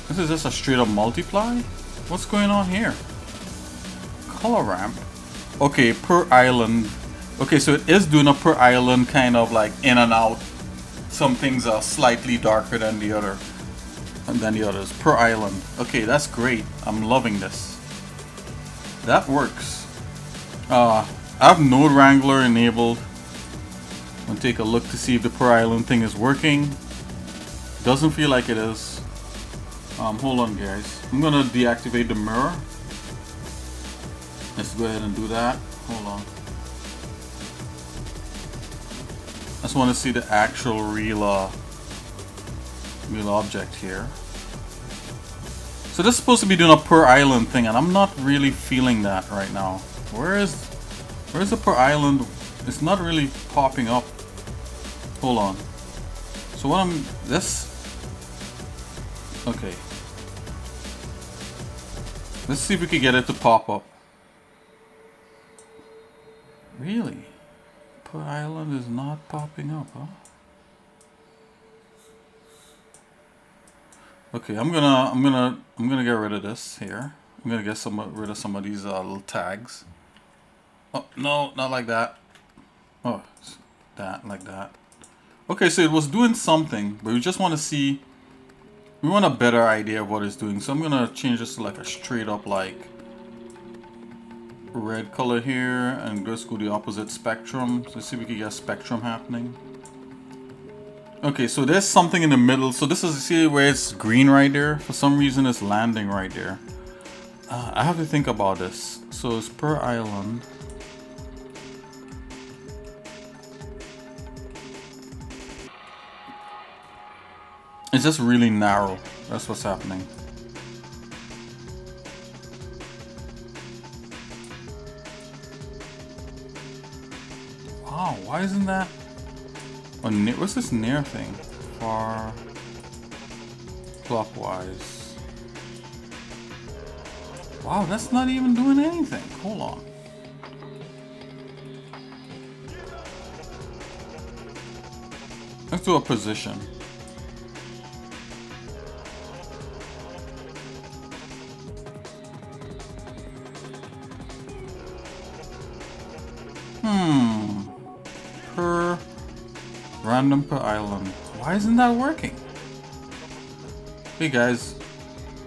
This is just a straight up multiply? What's going on here? Color ramp. Okay, per island. Okay, so it is doing a per island kind of like in and out. Some things are slightly darker than the other. And then the others per island. Okay, that's great. I'm loving this. That works. I have Node Wrangler enabled. I'm gonna take a look to see if the per island thing is working. Doesn't feel like it is. Hold on, guys. I'm gonna deactivate the mirror. Let's go ahead and do that. Hold on. I just want to see the actual real object here. So this is supposed to be doing a per island thing, and I'm not really feeling that right now. Where's the per island? It's not really popping up. Hold on. So what okay. Let's see if we can get it to pop up. Really? Per island is not popping up, huh? Okay, I'm gonna get rid of this here. I'm gonna get rid of some of these little tags. Oh no, not like that. Oh, that like that. Okay, so it was doing something, but we just want to see. We want a better idea of what it's doing. So I'm gonna change this to like a straight up like red color here, and just go the opposite spectrum. So let's see if we can get a spectrum happening. Okay, so there's something in the middle. So this is, see where it's green right there? For some reason it's landing right there. I have to think about this. So it's per island. It's just really narrow. That's what's happening. Wow, why isn't that? What's this near thing? Far clockwise. Wow, that's not even doing anything. Hold on. Let's do a position. Per random per island. Why isn't that working? Hey guys.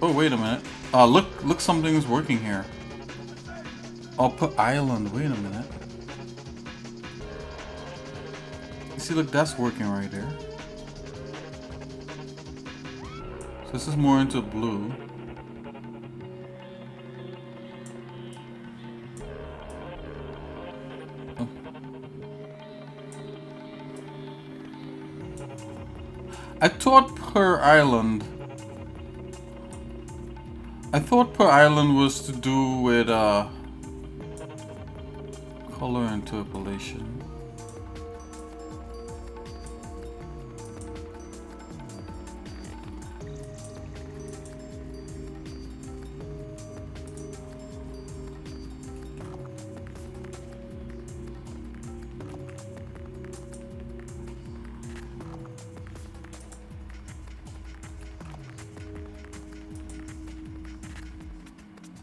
Oh, wait a minute. Look, something's working here. Oh, per island. Wait a minute. You see, look, that's working right there. So this is more into blue. Oh. I thought per island was to do with color interpolation.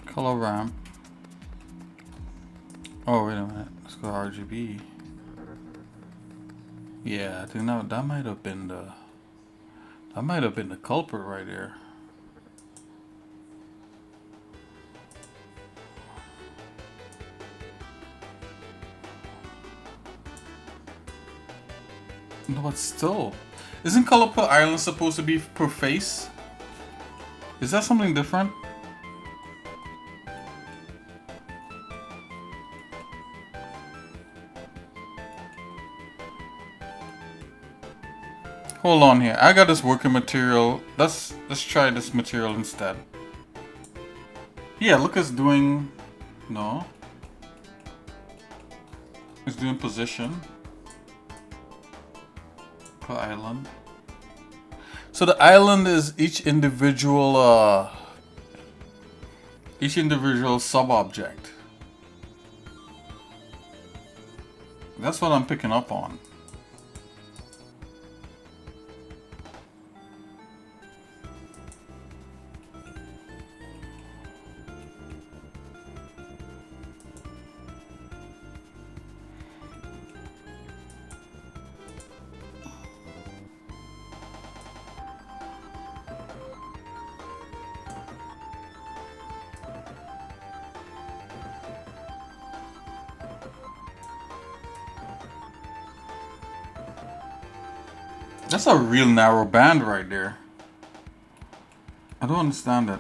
Color ramp. Oh, wait a minute. Let's go RGB. Yeah, I think that might have been the culprit right there. No, but still, isn't color per island supposed to be per face? Is that something different? Hold on here. I got this working material. Let's try this material instead. Yeah, look, it's doing. No. It's doing position per island. So the island is each individual sub-object. That's what I'm picking up on. That's a real narrow band right there. I don't understand it.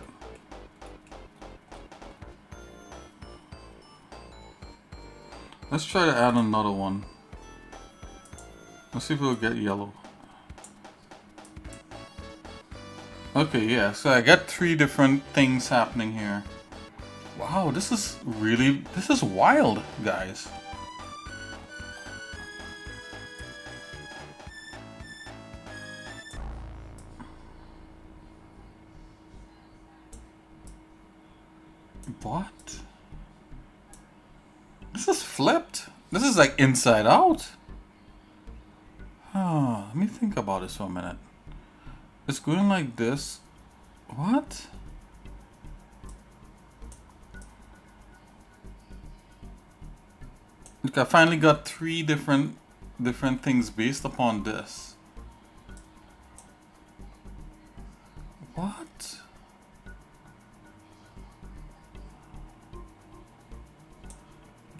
Let's try to add another one. Let's see if we'll get yellow. Okay, yeah, so I got 3 different things happening here. Wow, this is wild, guys. What? This is flipped. This is like inside out. Oh, let me think about this for a minute. It's going like this. What? Look, I finally got 3 different things based upon this. What?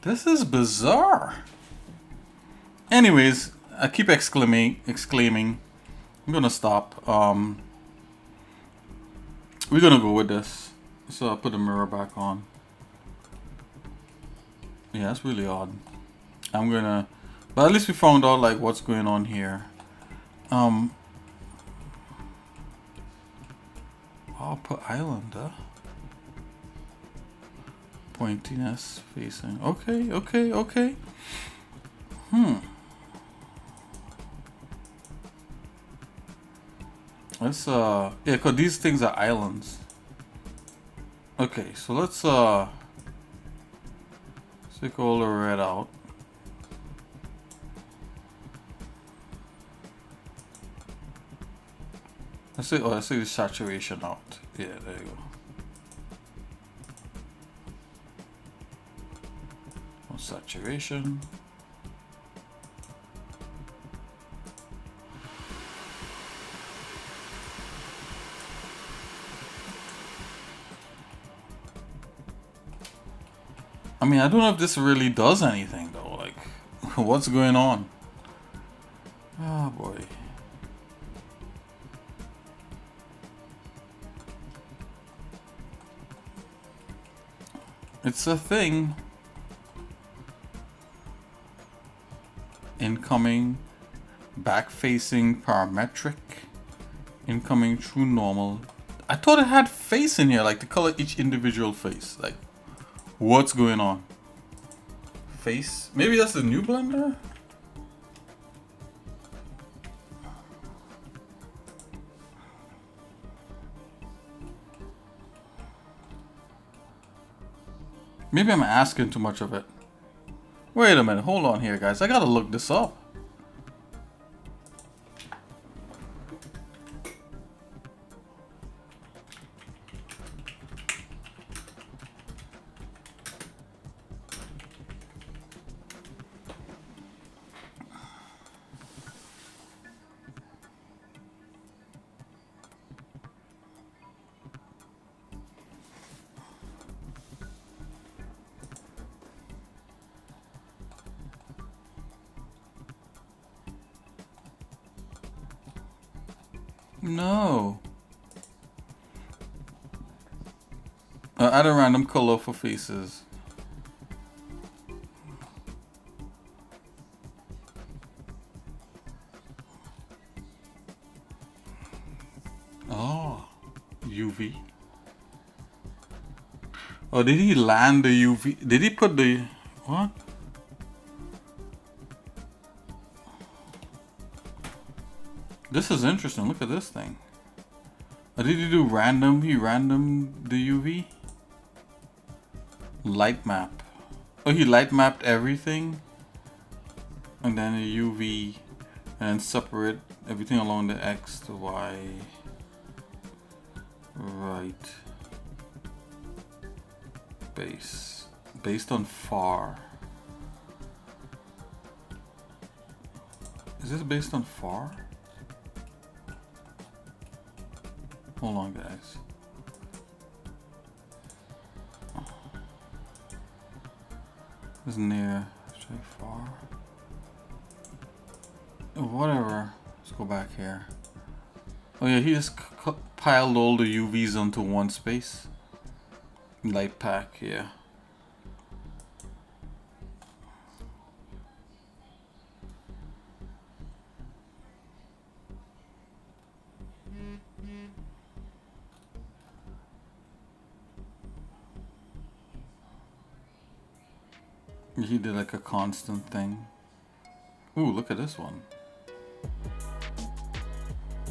This is bizarre. Anyways, I keep exclaiming. I'm gonna stop. We're gonna go with this. So I'll put the mirror back on. Yeah, that's really odd. But at least we found out like what's going on here. Oh, per island, huh? Pointiness facing. Okay. Let's yeah, cause these things are islands. Okay, so let's take all the red out. let's say the saturation out. Yeah, there you go. No saturation. I mean, I don't know if this really does anything though. Like, what's going on? Oh boy. It's a thing. Incoming, back-facing, parametric, incoming, true normal. I thought it had face in here, like to color each individual face. Like, what's going on? Face? Maybe that's the new Blender? Maybe I'm asking too much of it. Wait a minute, hold on here, guys. I gotta look this up. No. Add a random color for faces. Oh, UV. Oh, did he land the UV? Did he put the what? This is interesting. Look at this thing. Or did he do random? He random the UV? Light map. Oh, he light mapped everything. And then a UV. And separate everything along the X to Y. Right. Base. Based on far. Is this based on far? Hold on, guys. Is near, try far. Whatever. Let's go back here. Oh yeah, he just piled all the UVs onto one space. Light pack, yeah. He did like a constant thing. Ooh, look at this one.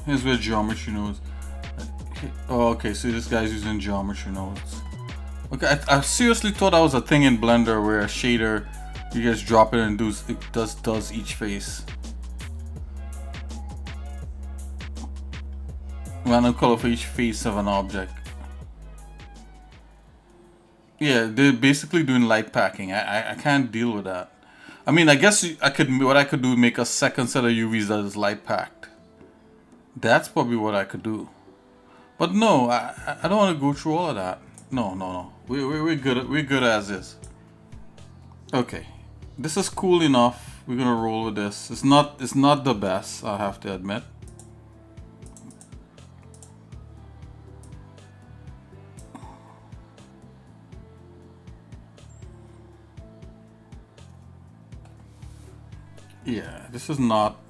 Here's where geometry nodes. Oh, okay, so this guy's using geometry nodes. Okay, I seriously thought that was a thing in Blender where a shader, you just drop it and it does each face. Random color for each face of an object. Yeah, they're basically doing light packing. I can't deal with that. I mean, I guess what I could do, make a second set of UVs that is light packed. That's probably what I could do. But no, I don't want to go through all of that. No. We're good as is. Okay, this is cool enough. We're gonna roll with this. It's not the best, I have to admit. Yeah, this is not.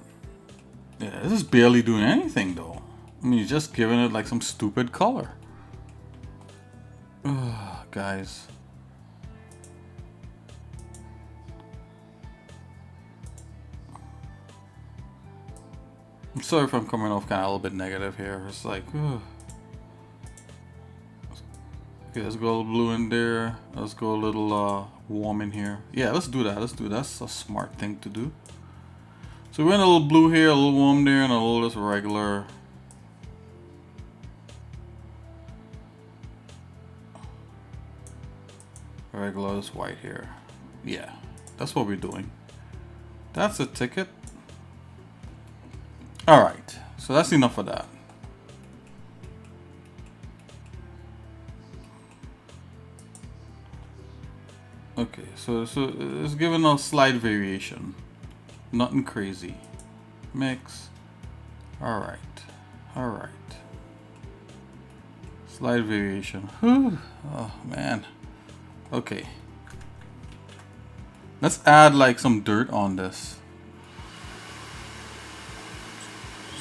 Yeah, this is barely doing anything though. I mean, you're just giving it like some stupid color. Ugh, guys. I'm sorry if I'm coming off kind of a little bit negative here. It's like, ugh. Okay, let's go a little blue in there. Let's go a little warm in here. Yeah, let's do that. That's a smart thing to do. So we went a little blue here, a little warm there, and a little just regular. Regular is white here. Yeah, that's what we're doing. That's a ticket. All right, so that's enough of that. Okay, so it's given a slight variation. Nothing crazy. Mix. All right. Slight variation. Whew. Oh man. Okay. Let's add like some dirt on this.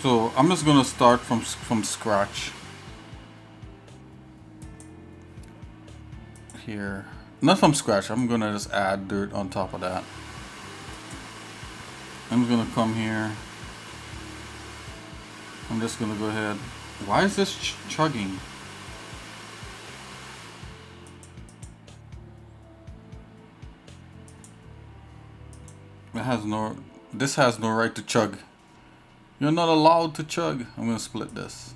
So I'm just gonna start from scratch. Here. Not from scratch. I'm gonna just add dirt on top of that. I'm just gonna come here. I'm just gonna go ahead. Why is this chugging? This has no right to chug. You're not allowed to chug. I'm gonna split this.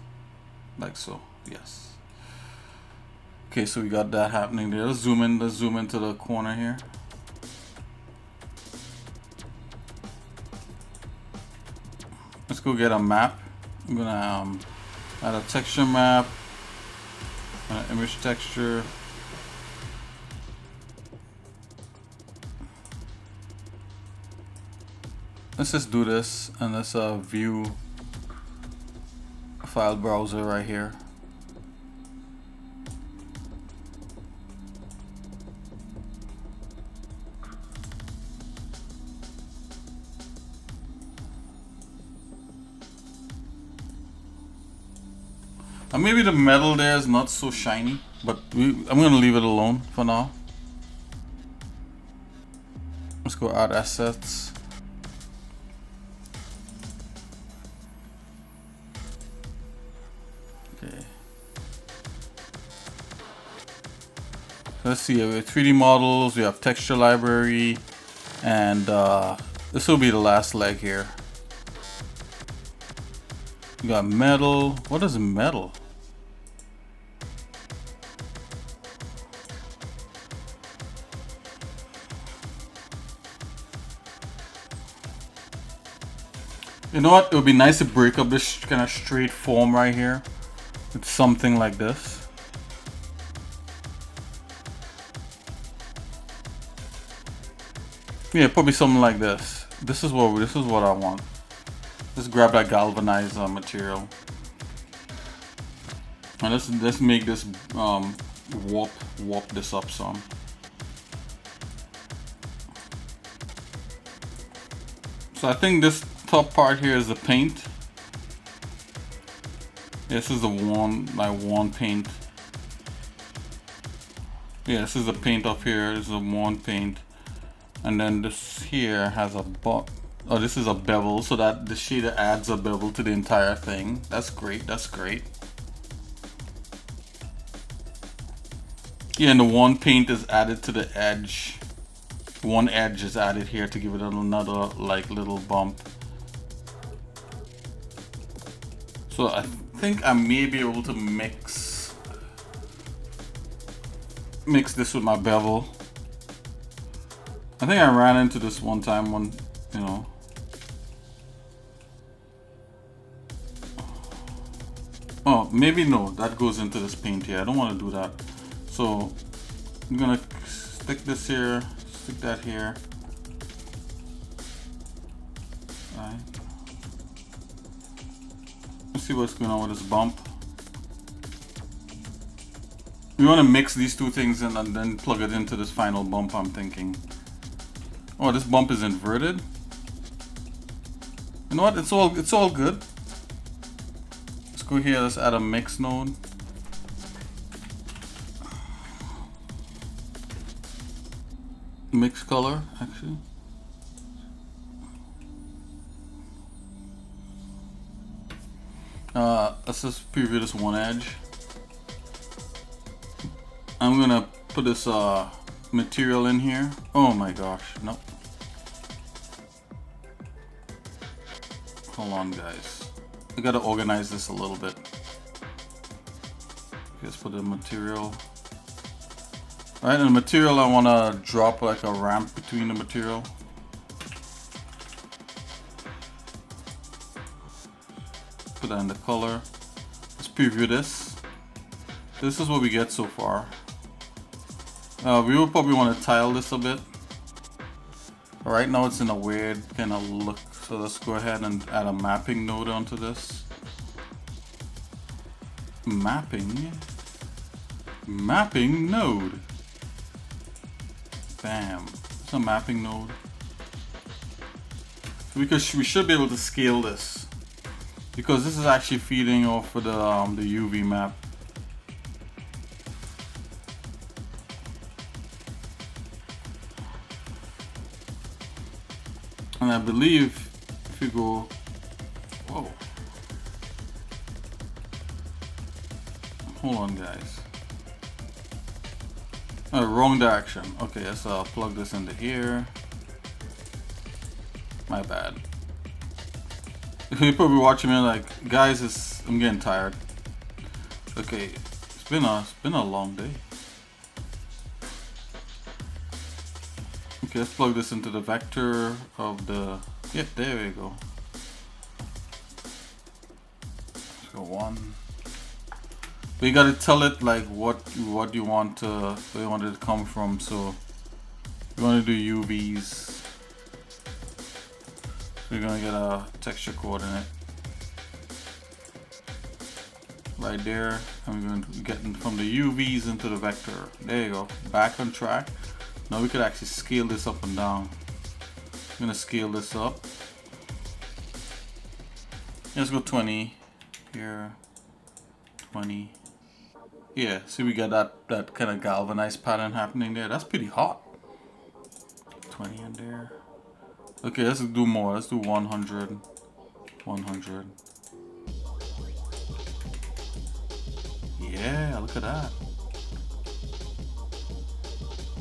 Like so. Yes. Okay, so we got that happening there. Let's zoom into the corner here. Let's go get a map. I'm gonna add a texture map, an image texture. Let's just do this, and let's view file browser right here. Maybe the metal there is not so shiny, but I'm gonna leave it alone for now. Let's go add assets. Okay. Let's see, we have 3D models, we have texture library, and this will be the last leg here. We got metal. What is metal? You know what? It would be nice to break up this kind of straight form right here. It's something like this. Yeah, probably something like this. This is what I want. Just grab that galvanized material. And let's make this warp this up some. So I think this top part here is the paint. This is the worn paint. Yeah, this is the paint up here. This is a worn paint, and then this here has a oh, this is a bevel, so that the shader adds a bevel to the entire thing. That's great. That's great. Yeah, and the worn paint is added to the edge. One edge is added here to give it another like little bump. So I think I may be able to mix this with my bevel. I think I ran into this one time you know. Oh, maybe no, that goes into this paint here. I don't want to do that. So I'm gonna stick this here, stick that here. Alright. Let's see what's going on with this bump. We want to mix these two things in and then plug it into this final bump, I'm thinking. Oh, this bump is inverted. You know what? It's all good. Let's go here, let's add a mix node. Mix color, actually. Let's just preview this one edge. I'm gonna put this material in here. Oh my gosh, nope. Hold on, guys. I gotta organize this a little bit. Just put the material. Alright, and the material, I want to drop like a ramp between the material. Put that in the color. Let's preview this. This is what we get so far. We will probably want to tile this a bit. Right now it's in a weird kind of look, so let's go ahead and add a mapping node onto this. Mapping node. Bam. It's a mapping node. So we should be able to scale this because this is actually feeding off of the UV map. And I believe if you go, whoa, hold on guys, wrong direction. Okay, let's plug this into here. My bad. You're probably watching me like, guys, I'm getting tired. Okay, it's been a long day. Okay, let's plug this into the vector of the, yep, there we go. Let's go 1. But you gotta tell it like what you want where you want it to come from. So we want to do UVs. We're gonna get a texture coordinate right there, and we're going to get from the UVs into the vector. There you go, back on track. Now we could actually scale this up and down. I'm gonna scale this up. Let's go 20 here, 20. Yeah, see, we got that kind of galvanized pattern happening there. That's pretty hot. 20 in there. Okay, let's do more. Let's do 100, 100. Yeah, look at that.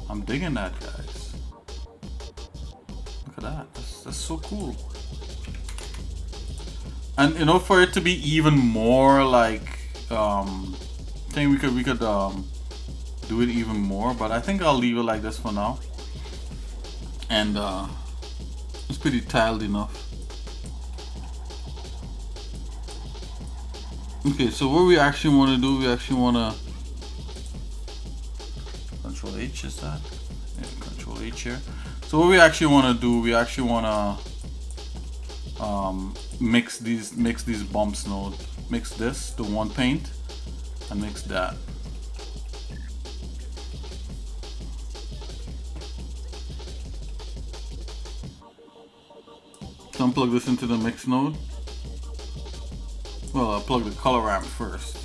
I'm digging that, guys. Look at that. That's so cool. And you know, for it to be even more like, I think we could do it even more, but I think I'll leave it like this for now. And it's pretty tiled enough. Okay, so what we actually want to do, we actually want to Control H, is that? Yeah, Control H here. So what we actually want to do, we actually want to mix these bumps node. Mix this to one paint and mix that. So unplug this into the mix node. Well, I'll plug the color ramp first.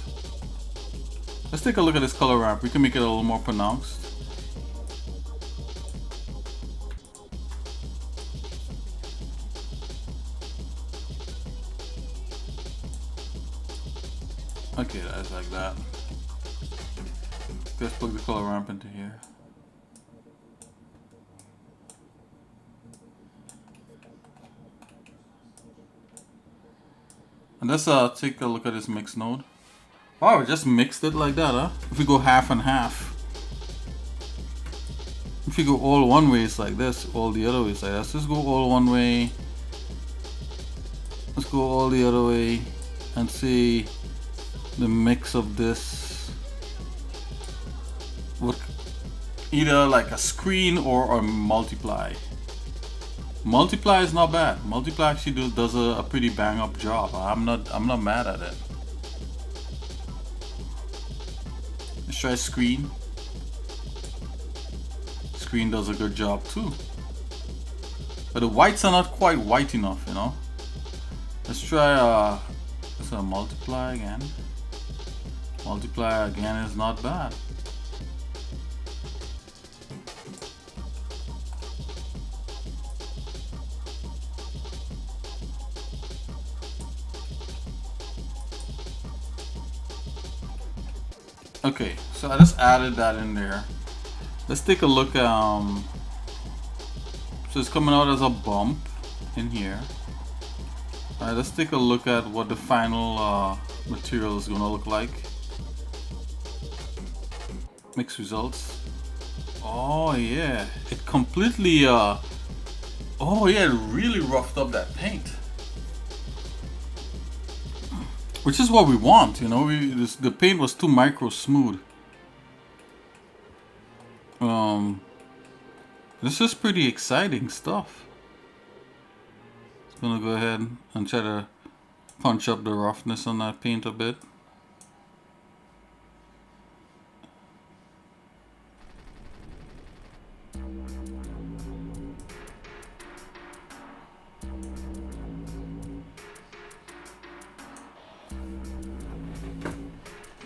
Let's take a look at this color ramp. We can make it a little more pronounced. Okay, that's like that. Let's plug the color ramp into here. And let's take a look at this mix node. Wow, we just mixed it like that, huh? If we go half and half. If you go all one way, it's like this. All the other way, it's like that. Let's just go all one way. Let's go all the other way and see the mix of this. Look, either like a screen or a multiply. Multiply is not bad. Multiply actually does a pretty bang up job. I'm not mad at it. Let's try screen. Screen does a good job too. But the whites are not quite white enough, you know. Let's try let's multiply again. Multiply again is not bad. Okay, so I just added that in there. Let's take a look. So it's coming out as a bump in here. Alright, let's take a look at what the final material is going to look like. Mix results. Oh yeah, it completely oh yeah, it really roughed up that paint. Which is what we want, you know. The paint was too micro smooth. This is pretty exciting stuff. Just gonna go ahead and try to punch up the roughness on that paint a bit.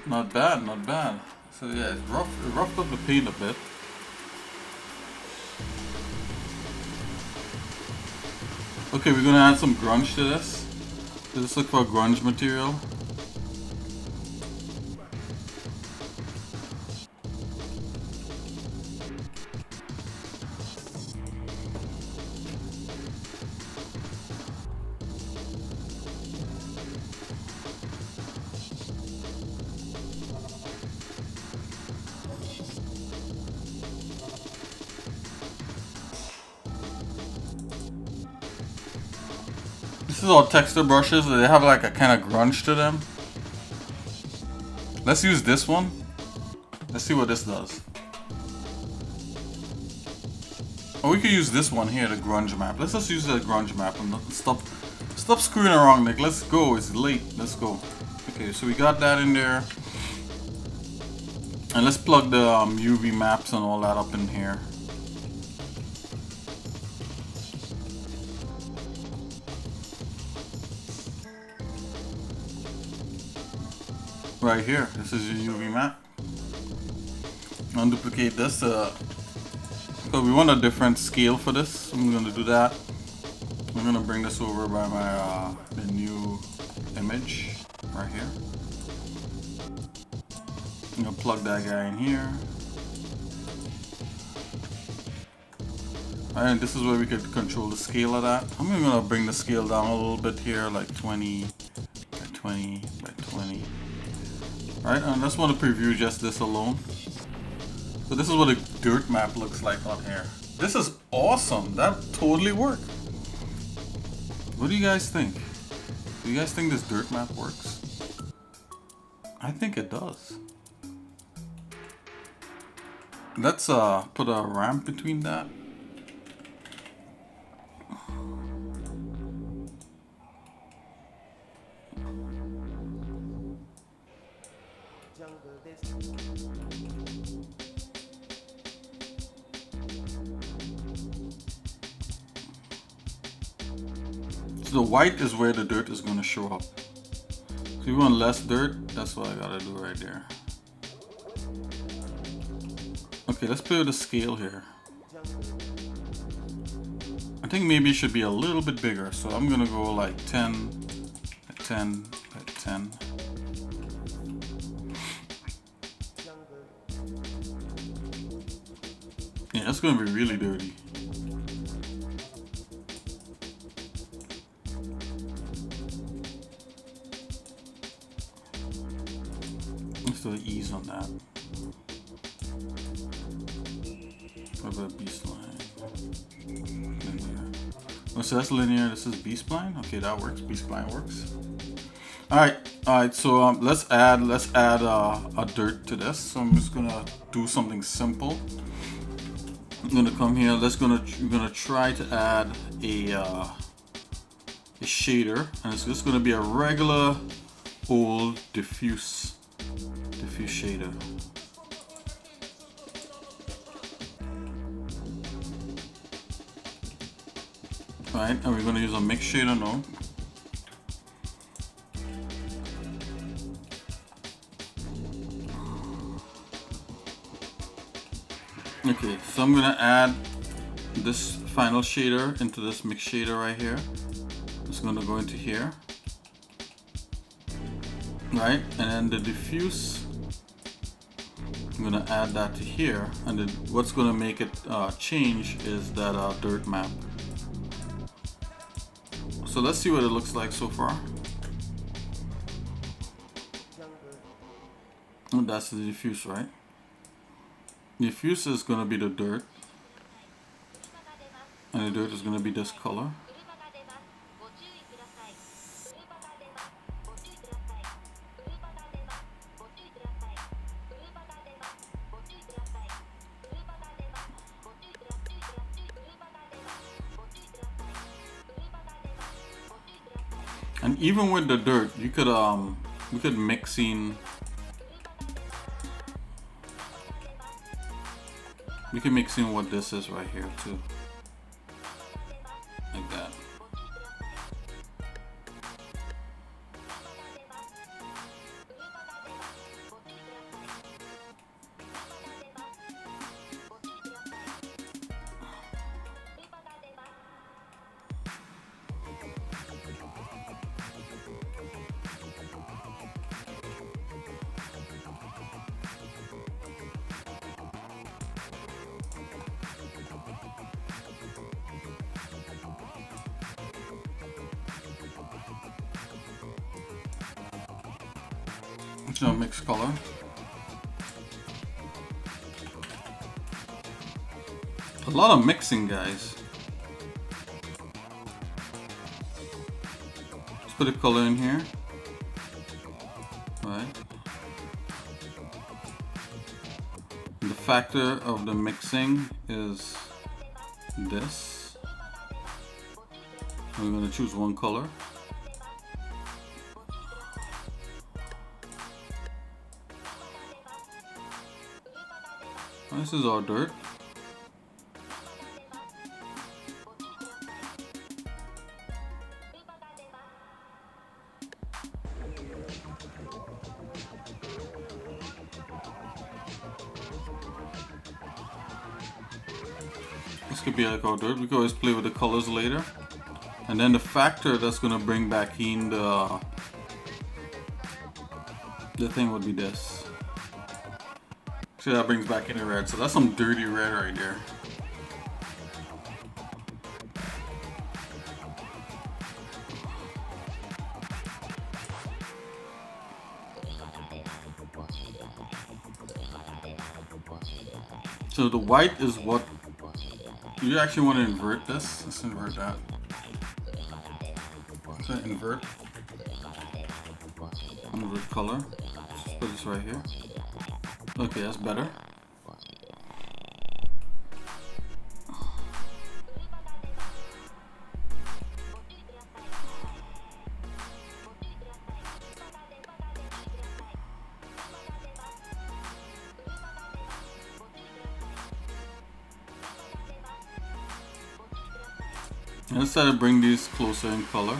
Not bad, not bad. So yeah, it roughed up the paint a bit. Okay, we're gonna add some grunge to this. So let's look for grunge material. This is all texture brushes. They have like a kind of grunge to them. Let's use this one. Let's see what this does. Or we could use this one here, the grunge map. Let's just use the grunge map and stop screwing around, Nick. Let's go. It's late. Let's go. Okay, so we got that in there. And let's plug the UV maps and all that up in here. Right here, this is your UV map. Unduplicate this because we want a different scale for this. So I'm going to do that. I'm going to bring this over by my the new image right here. I'm going to plug that guy in here. Alright, this is where we could control the scale of that. I'm going to bring the scale down a little bit here, like 20 by 20 by 20. Alright, and I just want to preview just this alone. So this is what a dirt map looks like on here. This is awesome. That totally worked. What do you guys think? Do you guys think this dirt map works? I think it does. Let's put a ramp between that. So the white is where the dirt is going to show up. So you want less dirt, that's what I gotta do right there. Okay, let's play with the scale here. I think maybe it should be a little bit bigger, so I'm gonna go like 10 by 10 by 10. Yeah, that's gonna be really dirty. Let's do an ease on that. What about B-spline? Linear. Oh, so that's linear, this is B-spline? Okay, that works, B-spline works. Alright, so let's add a dirt to this. So I'm just gonna do something simple. I'm gonna come here, we're gonna try to add a shader, and it's just gonna be a regular old diffuse shader. Right, and we're going to use a mix shader now. Okay, so I'm going to add this final shader into this mix shader right here. It's going to go into here. Right, and then the diffuse, I'm going to add that to here. And then what's going to make it change is that dirt map. So let's see what it looks like so far. And that's the diffuse, right? Diffuse is going to be the dirt, and the dirt is going to be this color. And even with the dirt, you could we could mix in. We can mix in what this is right here too, like that. So mixed color. A lot of mixing, guys. Let's put a color in here. Right. The factor of the mixing is this. We're going to choose one color. This is our dirt. This could be like our dirt. We can always play with the colors later. And then the factor that's going to bring back in the thing would be this. See, that brings back in the red. So that's some dirty red right there. So the white is what you actually want to invert this. Let's invert that. So invert color. Let's put this right here. Okay, that's better. Let's try to bring these closer in color.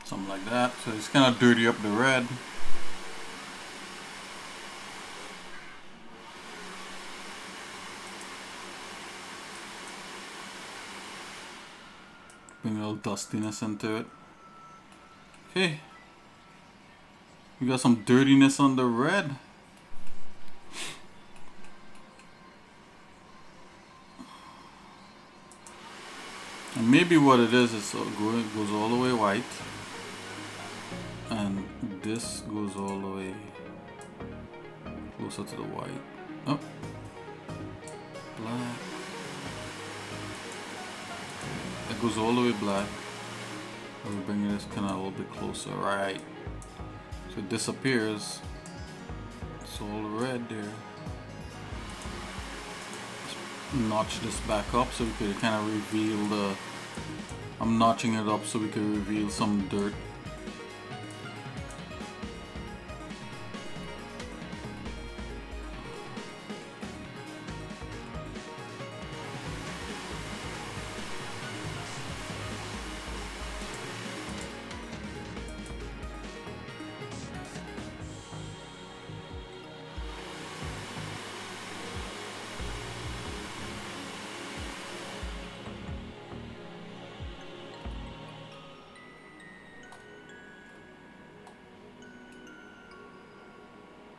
Something like that. So it's kind of dirty up the red. Bring a little dustiness into it. Okay. We got some dirtiness on the red. And maybe what it is it goes all the way white. And this goes all the way closer to the white. Oh, black. It goes all the way black. We're bringing this kind of a little bit closer, right? So it disappears. It's all red there. Let's notch this back up so we could kind of reveal the. I'm notching it up so we can reveal some dirt.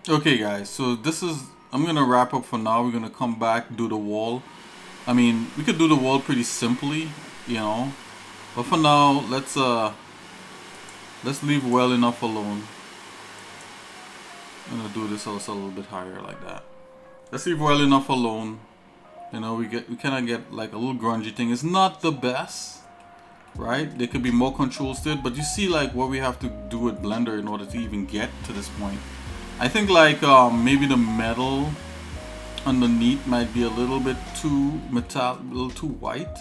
Okay guys, so this is, I'm gonna wrap up for now. We're gonna come back, do the wall, I mean, we could do the world pretty simply, you know. But for now, let's leave well enough alone. I'm gonna do this also a little bit higher like that. Let's leave well enough alone. You know, we kind of get like a little grungy thing. It's not the best, right? There could be more controls to it, but you see like what we have to do with Blender in order to even get to this point. I think like maybe the metal underneath might be a little bit too metallic, a little too white.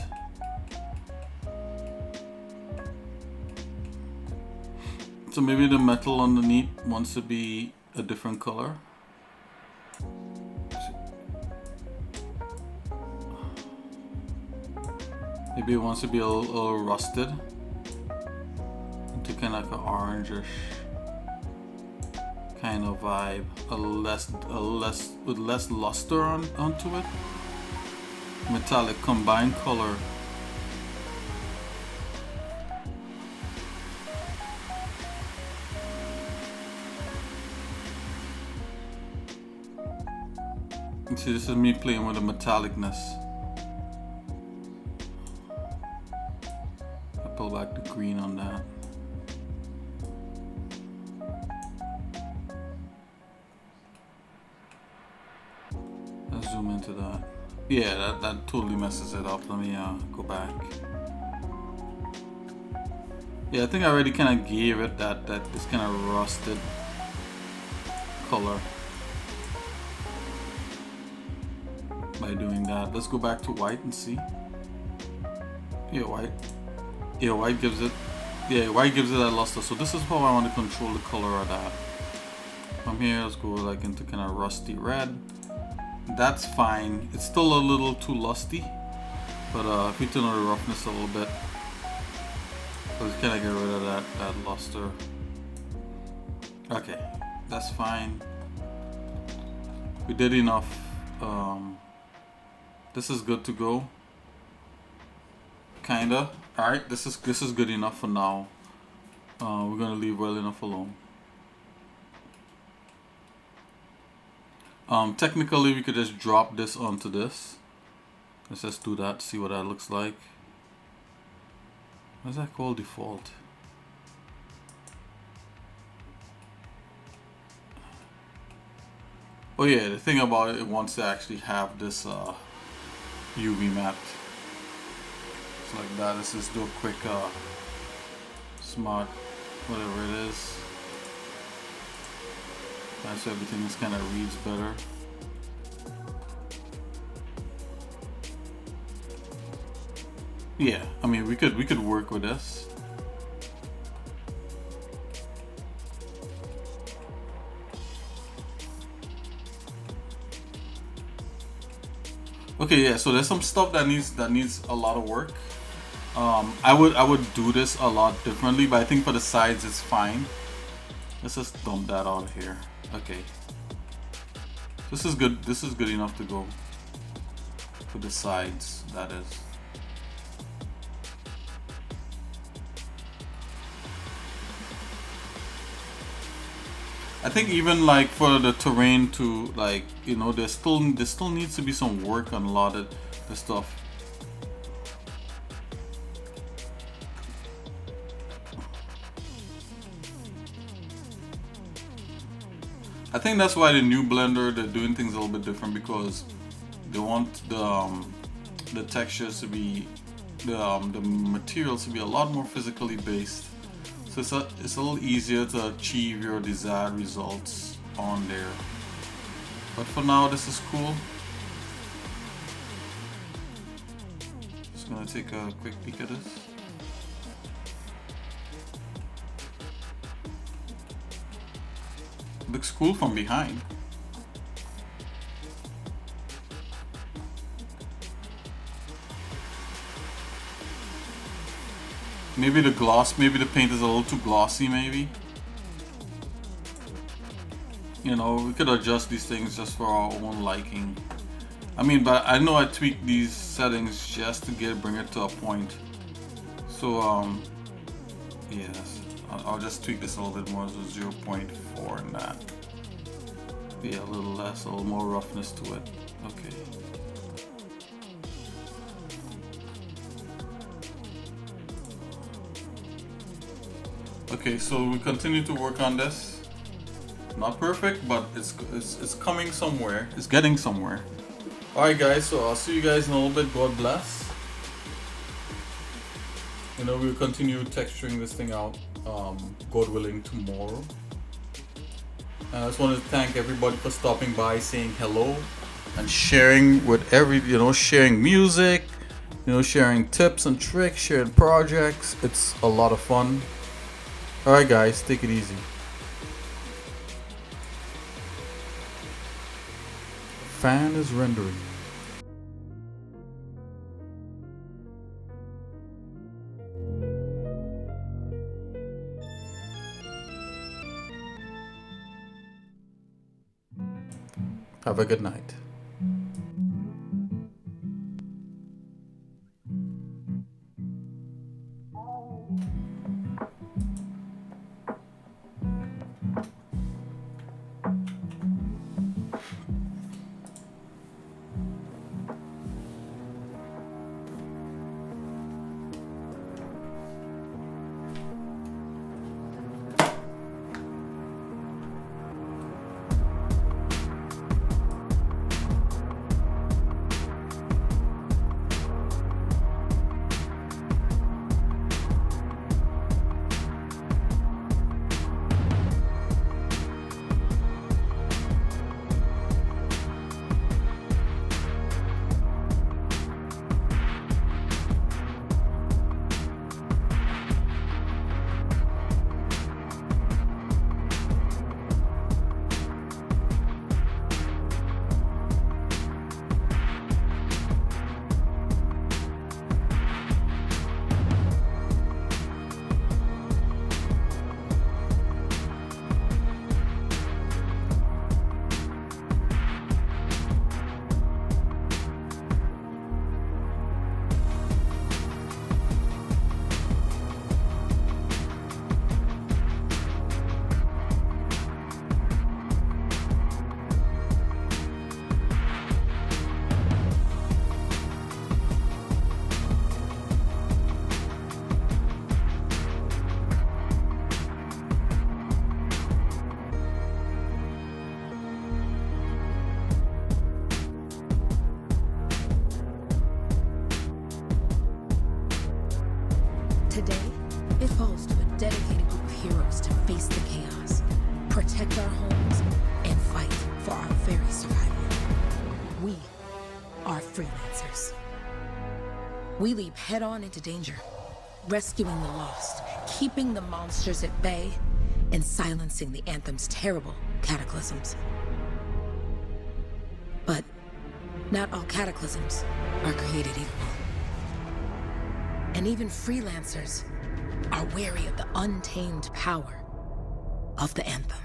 So maybe the metal underneath wants to be a different color. Maybe it wants to be a little rusted into kind of like an orangish kind of vibe, with less luster onto it. Metallic combined color. See, this is me playing with the metallicness. I pull back the green on that. Let's zoom into that. Yeah, that totally messes it up. Let me go back. Yeah, I think I already kind of gave it that this kind of rusted color by doing that. Let's go back to white and see. Yeah, white. Yeah, white gives it. Yeah, white gives it that luster. So this is how I want to control the color of that. From here, let's go like into kind of rusty red. That's fine. It's still a little too lusty, but if we turn on the roughness a little bit, let's kind of get rid of that luster. Okay, that's fine. We did enough. This is good to go. Kinda. All right, this is good enough for now. We're gonna leave well enough alone. Technically, we could just drop this onto this. Let's just do that, see what that looks like. What's that called? Default. Oh yeah, the thing about it wants to actually have this UV mapped. So like that, let's just do a quick smart, whatever it is. So everything just kind of reads better. Yeah, I mean we could work with this. Okay, yeah. So there's some stuff that needs a lot of work. I would do this a lot differently, but I think for the sides it's fine. Let's just dump that out of here. Okay. This is good. This is good enough to go for the sides, that is. I think even like for the terrain to like, you know, there still needs to be some work on a lot of the stuff. I think that's why the new Blender, they're doing things a little bit different, because they want the textures to be, the materials to be a lot more physically based. So it's a little easier to achieve your desired results on there. But for now, this is cool. Just gonna take a quick peek at this. Looks cool from behind. Maybe the gloss, maybe the paint is a little too glossy, maybe. You know, we could adjust these things just for our own liking. I mean, but I know I tweaked these settings just to bring it to a point. So, yes. I'll just tweak this a little bit more, so 0.4 in that. Yeah, a little less, a little more roughness to it. Okay. Okay, so we continue to work on this. Not perfect, but it's coming somewhere. It's getting somewhere. Alright guys, so I'll see you guys in a little bit. God bless. You know, we'll continue texturing this thing out, God willing, tomorrow. And I just want to thank everybody for stopping by, saying hello, and sharing with sharing music, sharing tips and tricks, sharing projects. It's a lot of fun. Alright guys, take it easy. Fan is rendering. Have a good night. Today, it falls to a dedicated group of heroes to face the chaos, protect our homes, and fight for our very survival. We are freelancers. We leap head-on into danger, rescuing the lost, keeping the monsters at bay, and silencing the Anthem's terrible cataclysms. But not all cataclysms are created equal. And even freelancers are wary of the untamed power of the Anthem.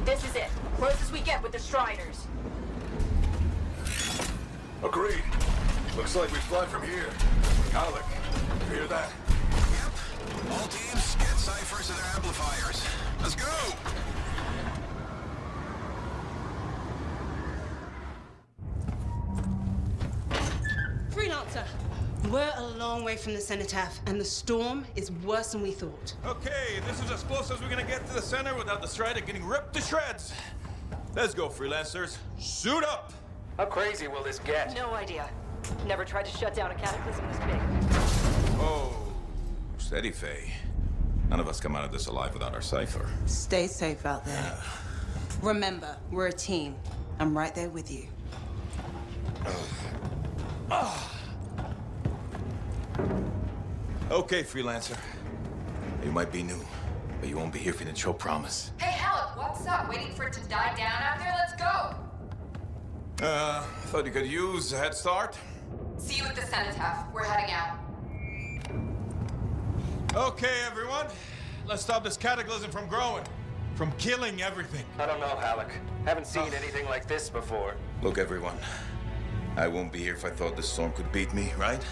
This is it. Close as we get with the Striders. Agreed. Looks like we fly from here. Alec, you hear that? Yep. All teams, get ciphers to their amplifiers. Let's go! Freelancer, we're a long way from the cenotaph, and the storm is worse than we thought. Okay, this is as close as we're gonna get to the center without the Strider getting ripped to shreds. Let's go, freelancers. Suit up! How crazy will this get? No idea. Never tried to shut down a cataclysm this big. Oh, steady, Faye. None of us come out of this alive without our cipher. Stay safe out there. Remember, we're a team. I'm right there with you. Okay, freelancer. You might be new, but you won't be here for the show promise. Hey, Alec, what's up? Waiting for it to die down out there? Let's go! Thought you could use a head start. See you at the cenotaph. We're heading out. Okay, everyone. Let's stop this cataclysm from growing. From killing everything. I don't know, Alec. Haven't seen anything like this before. Look, everyone. I won't be here if I thought this storm could beat me, right?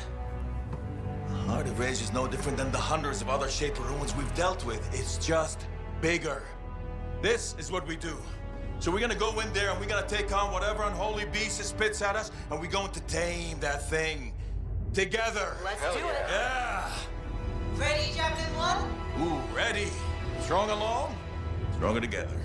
Heart of Rage is no different than the hundreds of other Shaper ruins we've dealt with. It's just bigger. This is what we do. So we're gonna go in there and we're gonna take on whatever unholy beast it spits at us, and we're going to tame that thing together. Let's do it. Yeah. Ready, Javelin 1? Ooh, ready. Strong along, stronger together.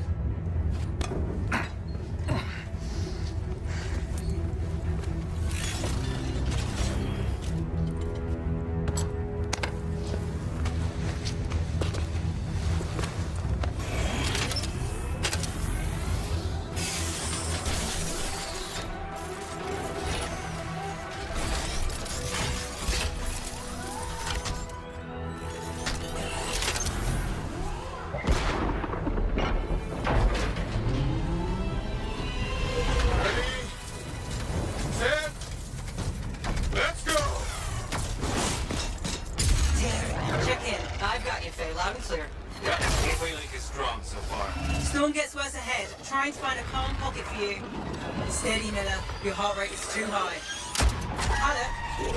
Loud and clear. Yeah, gateway link is strong so far. Storm gets worse ahead. Trying to find a calm pocket for you. Steady, Miller. Your heart rate is too high. Alec,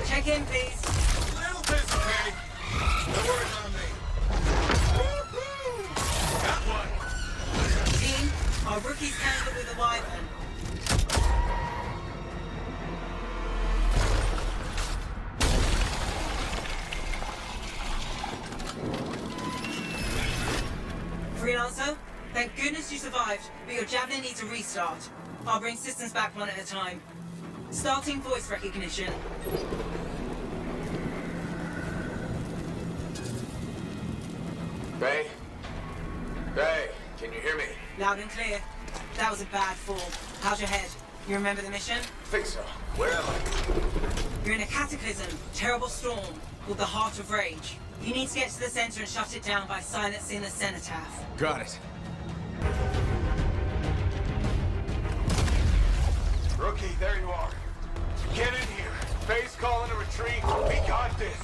check in, please. A little busy, Kenny. No worries on me. Woo-hoo! Got one. Team, our rookies handled with a wyvern. Freelancer, thank goodness you survived, but your Javelin needs a restart. I'll bring systems back one at a time. Starting voice recognition. Bay? Bay, can you hear me? Loud and clear. That was a bad fall. How's your head? You remember the mission? Think so. Where am I? You're in a cataclysm, terrible storm, called the Heart of Rage. You need to get to the center and shut it down by silencing the cenotaph. Got it. Rookie, there you are. Get in here. Base calling a retreat. We got this.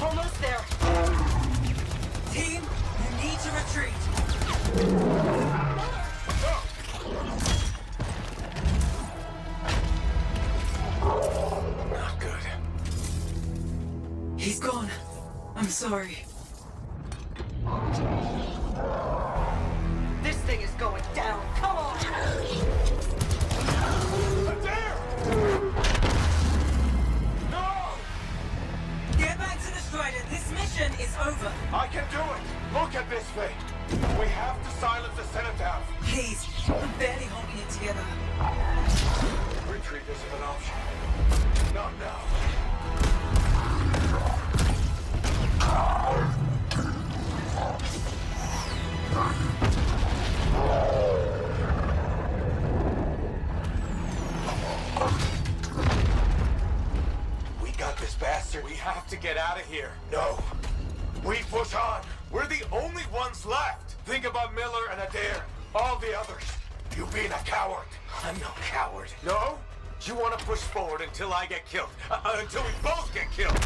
Almost there. Team, you need to retreat. Not good. He's gone. I'm sorry. This thing is going down. Come on. There! No! Get back to the Strider. This mission is over. I can do it. Look at this thing. We have to silence the cenotaph. Please, I'm barely holding it together. Retreat isn't an option. Not now. We got this bastard. We have to get out of here. No. We push on. We're the only ones left. Think about Miller and Adair. All the others. You being a coward. I'm no coward. No? You want to push forward until I get killed. Until we both get killed.